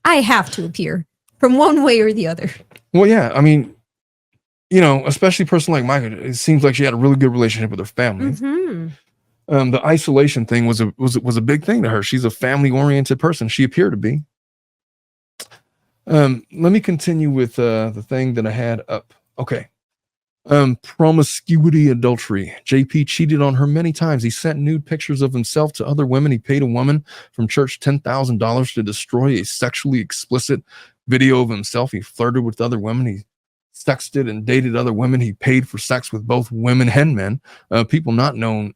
I have to appear from one way or the other. Well, yeah. I mean, especially a person like Mica, it seems like she had a really good relationship with her family. Mm-hmm. The isolation thing was a big thing to her. She's a family-oriented person. She appeared to be. Let me continue with the thing that I had up. Okay. Promiscuity, adultery. JP cheated on her many times. He sent nude pictures of himself to other women. He paid a woman from church $10,000 to destroy a sexually explicit video of himself. He flirted with other women. He sexted and dated other women. He paid for sex with both women and men, people not known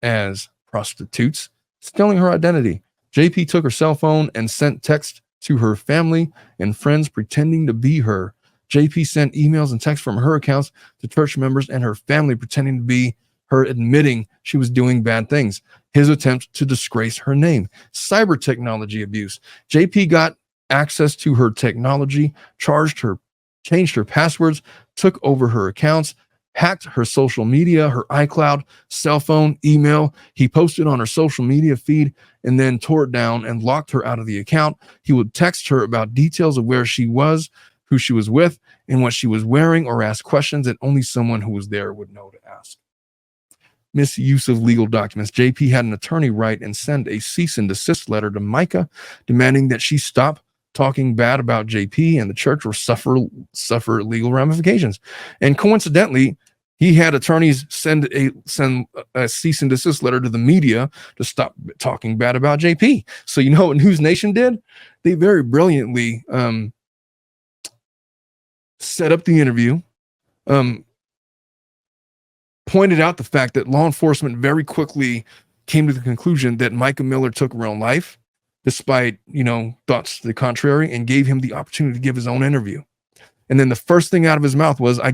as prostitutes, stealing her identity. JP took her cell phone and sent text to her family and friends pretending to be her. JP sent emails and texts from her accounts to church members and her family pretending to be her, admitting she was doing bad things. His attempt to disgrace her name. Cyber technology abuse. JP got access to her technology, changed her passwords, took over her accounts, hacked her social media, her iCloud, cell phone, email. He posted on her social media feed and then tore it down and locked her out of the account. He would text her about details of where she was, who she was with, and what she was wearing, or ask questions that only someone who was there would know to ask. Misuse of legal documents. JP had an attorney write and send a cease and desist letter to Mica, demanding that she stop talking bad about JP and the church or suffer legal ramifications. And coincidentally, he had attorneys send a cease and desist letter to the media to stop talking bad about JP. So you know what Newsnation did? They very brilliantly set up the interview, pointed out the fact that law enforcement very quickly came to the conclusion that Mica Miller took her own life, despite, thoughts to the contrary, and gave him the opportunity to give his own interview. And then the first thing out of his mouth was, I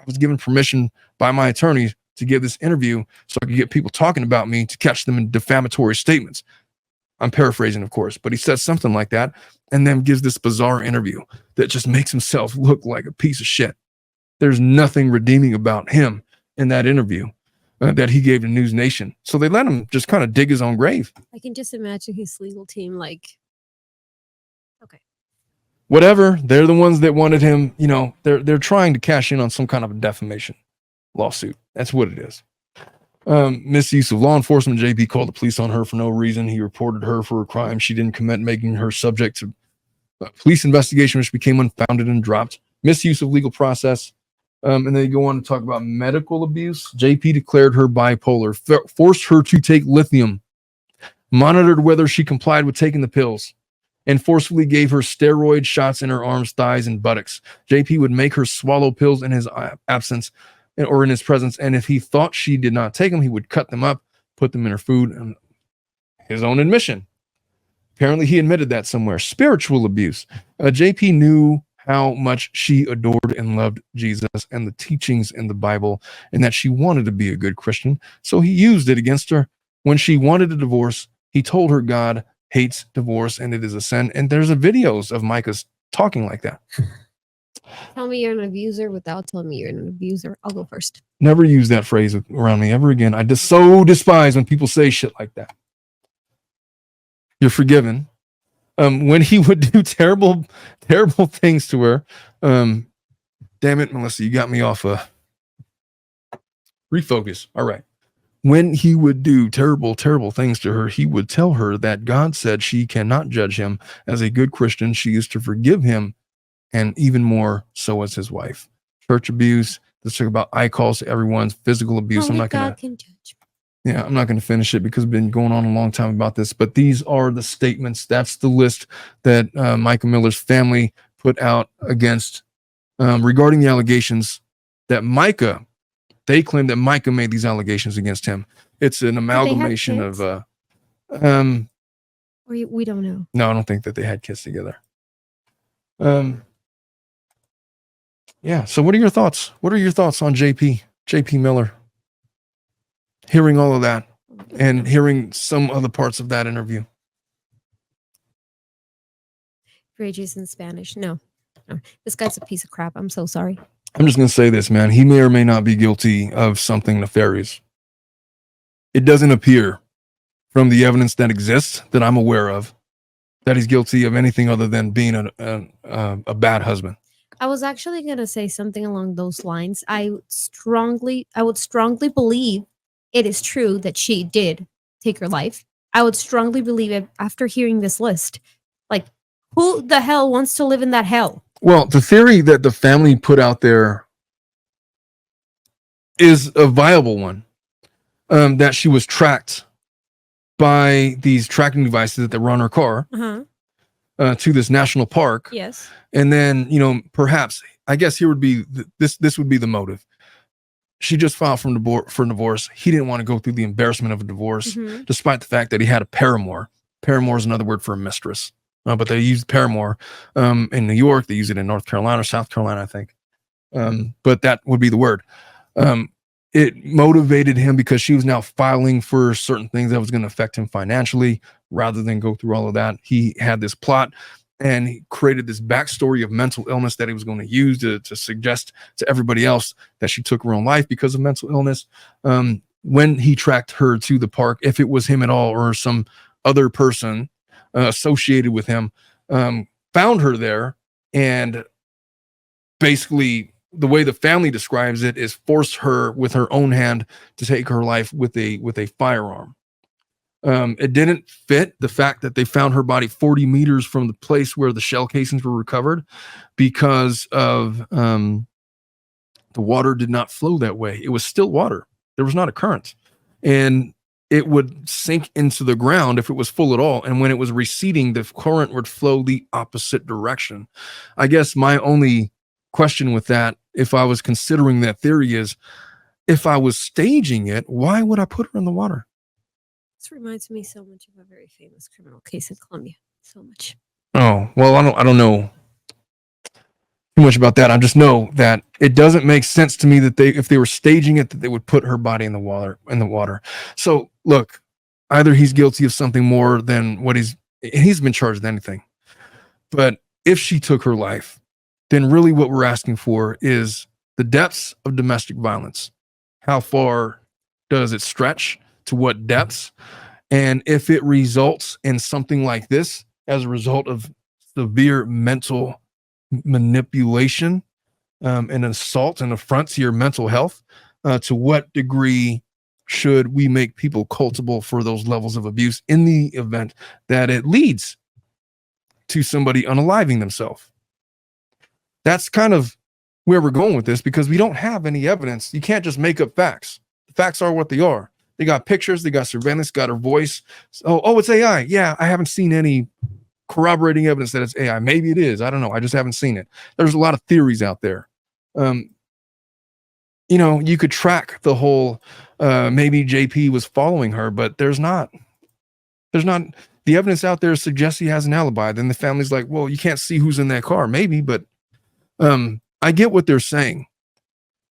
was given permission by my attorney to give this interview so I could get people talking about me to catch them in defamatory statements. I'm paraphrasing, of course, but he says something like that and then gives this bizarre interview that just makes himself look like a piece of shit. There's nothing redeeming about him in that interview that he gave to Newsnation. So they let him just kind of dig his own grave. I can just imagine his legal team Whatever, they're the ones that wanted him, they're trying to cash in on some kind of a defamation lawsuit. That's what it is. Misuse of law enforcement. JP called the police on her for no reason. He reported her for a crime she didn't commit, making her subject to police investigation, which became unfounded and dropped. Misuse of legal process. And then they go on to talk about medical abuse. JP declared her bipolar, forced her to take lithium, monitored whether she complied with taking the pills, and forcefully gave her steroid shots in her arms, thighs, and buttocks. JP would make her swallow pills in his absence or in his presence, and if he thought she did not take them, he would cut them up, put them in her food, and his own admission. Apparently, he admitted that somewhere. Spiritual abuse. JP knew how much she adored and loved Jesus and the teachings in the Bible, and that she wanted to be a good Christian, so he used it against her. When she wanted a divorce, he told her God hates divorce and it is a sin, and there's videos of Mica's talking like that. Tell me you're an abuser without telling me you're an abuser. I'll go first. Never use that phrase around me ever again. I just so despise when people say shit like that. You're forgiven. When he would do terrible things to her. Damn it, Melissa, you got me off. Refocus. All right. When he would do terrible things to her, he would tell her that God said she cannot judge him. As a good Christian, she is to forgive him, and even more so as his wife. Church abuse. Let's talk about eye calls to everyone's physical abuse. Only God can judge. Yeah, I'm not going to finish it because we've been going on a long time about this, but these are the statements. That's the list that Mica Miller's family put out against regarding the allegations that they claim that Mica made these allegations against him. It's an amalgamation of we don't know. No, I don't think that they had kids together. Yeah, so what are your thoughts? What are your thoughts on JP Miller? Hearing all of that and hearing some other parts of that interview. Rages in Spanish. No. This guy's a piece of crap. I'm so sorry. I'm just going to say this, man. He may or may not be guilty of something nefarious. It doesn't appear from the evidence that exists that I'm aware of that he's guilty of anything other than being a bad husband. I was actually going to say something along those lines. I would strongly believe it is true that she did take her life. I would strongly believe it after hearing this list. Like, who the hell wants to live in that hell? Well, the theory that the family put out there is a viable one. That she was tracked by these tracking devices that were on her car to this national park. Yes. And then, perhaps, I guess here would be, this would be the motive. She just filed for divorce. He didn't want to go through the embarrassment of a divorce, despite the fact that he had a paramour. Paramour is another word for a mistress. But they used paramour in New York. They use it in North Carolina or South Carolina, I think. But that would be the word. It motivated him because she was now filing for certain things that was going to affect him financially. Rather than go through all of that, he had this plot and he created this backstory of mental illness that he was going to use to suggest to everybody else that she took her own life because of mental illness. When he tracked her to the park, if it was him at all or some other person associated with him, found her there, and basically the way the family describes it is forced her with her own hand to take her life with a firearm. It didn't fit the fact that they found her body 40 meters from the place where the shell casings were recovered because of the water did not flow that way. It was still water. There was not a current. And it would sink into the ground if it was full at all. And when it was receding, the current would flow the opposite direction. I guess my only question with that, if I was considering that theory, is if I was staging it, why would I put her in the water? This reminds me so much of a very famous criminal case in Colombia. So much. Oh, well, I don't know too much about that. I just know that it doesn't make sense to me that if they were staging it, that they would put her body in the water. So look, either he's guilty of something more than what he's been charged with anything. But if she took her life, then really what we're asking for is the depths of domestic violence. How far does it stretch? To what depths? And if it results in something like this as a result of severe mental manipulation, and assault and affront to your mental health, to what degree should we make people culpable for those levels of abuse in the event that it leads to somebody unaliving themselves? That's kind of where we're going with this, because we don't have any evidence. You can't just make up facts. The facts are what they are. They got pictures, they got surveillance, got her voice. Oh, it's AI. Yeah, I haven't seen any corroborating evidence that it's AI. Maybe it is. I don't know. I just haven't seen it. There's a lot of theories out there. You could track the whole, maybe JP was following her, but there's not. The evidence out there suggests he has an alibi. Then the family's like, well, you can't see who's in that car. Maybe, but I get what they're saying.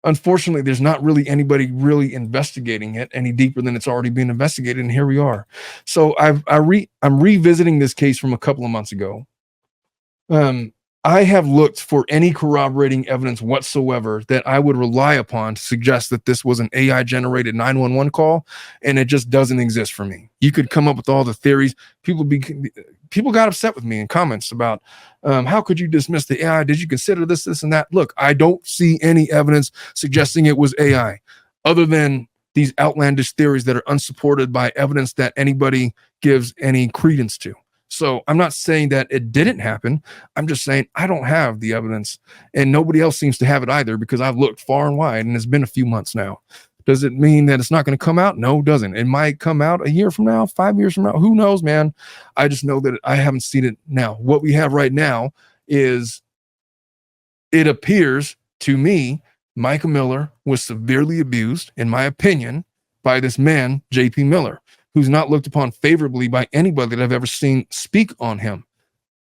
Unfortunately, there's not really anybody really investigating it any deeper than it's already been investigated, and here we are. So I'm revisiting this case from a couple of months ago. I have looked for any corroborating evidence whatsoever that I would rely upon to suggest that this was an AI generated 911 call, and it just doesn't exist for me. You could come up with all the theories. People got upset with me in comments about how could you dismiss the AI? Did you consider this, and that? Look, I don't see any evidence suggesting it was AI, other than these outlandish theories that are unsupported by evidence that anybody gives any credence to. So I'm not saying that it didn't happen. I'm just saying I don't have the evidence, and nobody else seems to have it either, because I've looked far and wide, and it's been a few months now. Does it mean that it's not going to come out? No, it doesn't. It might come out a year from now, 5 years from now. Who knows, man? I just know that I haven't seen it now. What we have right now is, it appears to me, Mica Miller was severely abused, in my opinion, by this man, JP Miller, who's not looked upon favorably by anybody that I've ever seen speak on him.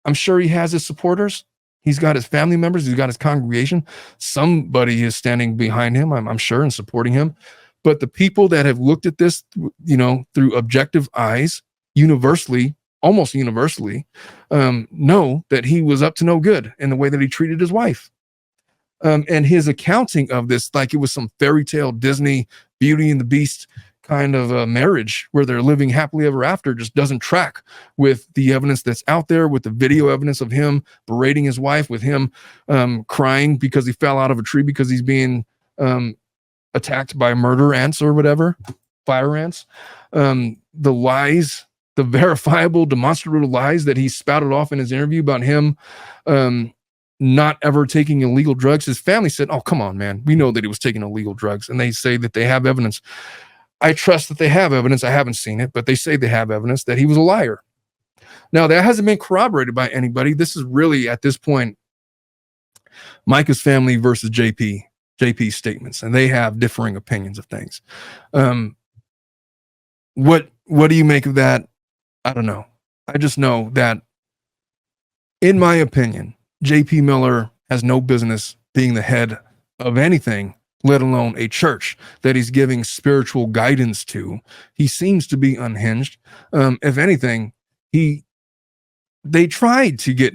I'm sure he has his supporters. He's got his family members. He's got his congregation. Somebody is standing behind him, I'm sure, and supporting him. But the people that have looked at this, through objective eyes, almost universally, know that he was up to no good in the way that he treated his wife. And his accounting of this, like it was some fairy tale Disney Beauty and the Beast kind of a marriage where they're living happily ever after, just doesn't track with the evidence that's out there, with the video evidence of him berating his wife, with him crying because he fell out of a tree because he's being attacked by murder ants or whatever, fire ants. The lies, the verifiable, demonstrable lies that he spouted off in his interview about him not ever taking illegal drugs. His family said, oh, come on, man. We know that he was taking illegal drugs. And they say that they have evidence. I trust that they have evidence. I haven't seen it, but they say they have evidence that he was a liar. Now, that hasn't been corroborated by anybody. This is really, at this point, Mica's family versus JP's statements, and they have differing opinions of things. What do you make of that? I don't know. I just know that, in my opinion, JP Miller has no business being the head of anything, let alone a church that he's giving spiritual guidance to. He seems to be unhinged. If anything, they tried to get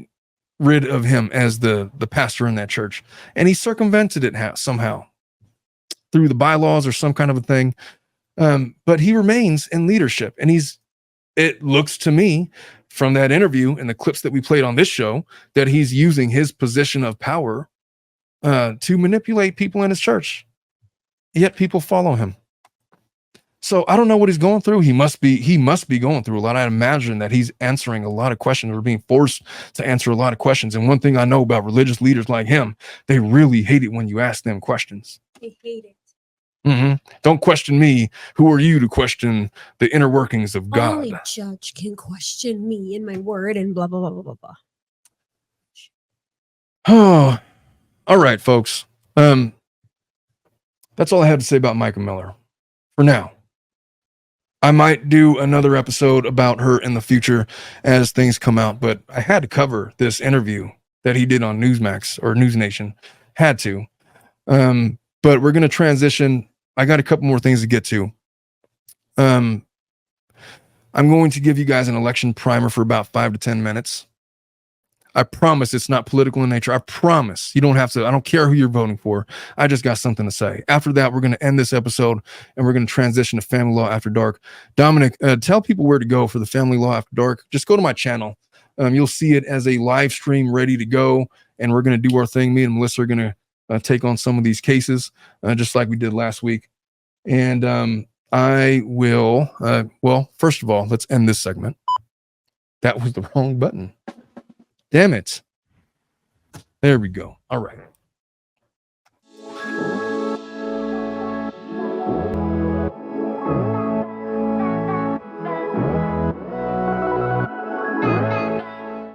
rid of him as the pastor in that church, and he circumvented it somehow through the bylaws or some kind of a thing. But he remains in leadership, and it looks to me from that interview and the clips that we played on this show that he's using his position of power to manipulate people in his church, yet people follow him. So I don't know what he's going through. He must be going through a lot. I imagine that he's answering a lot of questions, or being forced to answer a lot of questions. And one thing I know about religious leaders like him, they really hate it when you ask them questions. They hate it. Don't question me. Who are you to question the inner workings of God? Only judge can question me and my word and blah, blah, blah, blah, blah, blah. Oh, All right, folks. That's all I had to say about Mica Miller for now. I might do another episode about her in the future as things come out, but I had to cover this interview that he did on Newsmax or Newsnation. Had to. But we're going to transition. I got a couple more things to get to. I'm going to give you guys an election primer for about 5 to 10 minutes. I promise it's not political in nature. I promise you don't have to. I don't care who you're voting for. I just got something to say. After that, we're going to end this episode and we're going to transition to Family Law After Dark. Dominic, tell people where to go for the Family Law After Dark. Just go to my channel. You'll see it as a live stream ready to go. And we're going to do our thing. Me and Melissa are going to take on some of these cases, just like we did last week. And I will, well, first of all, let's end this segment. That was the wrong button. Damn it. There we go. All right.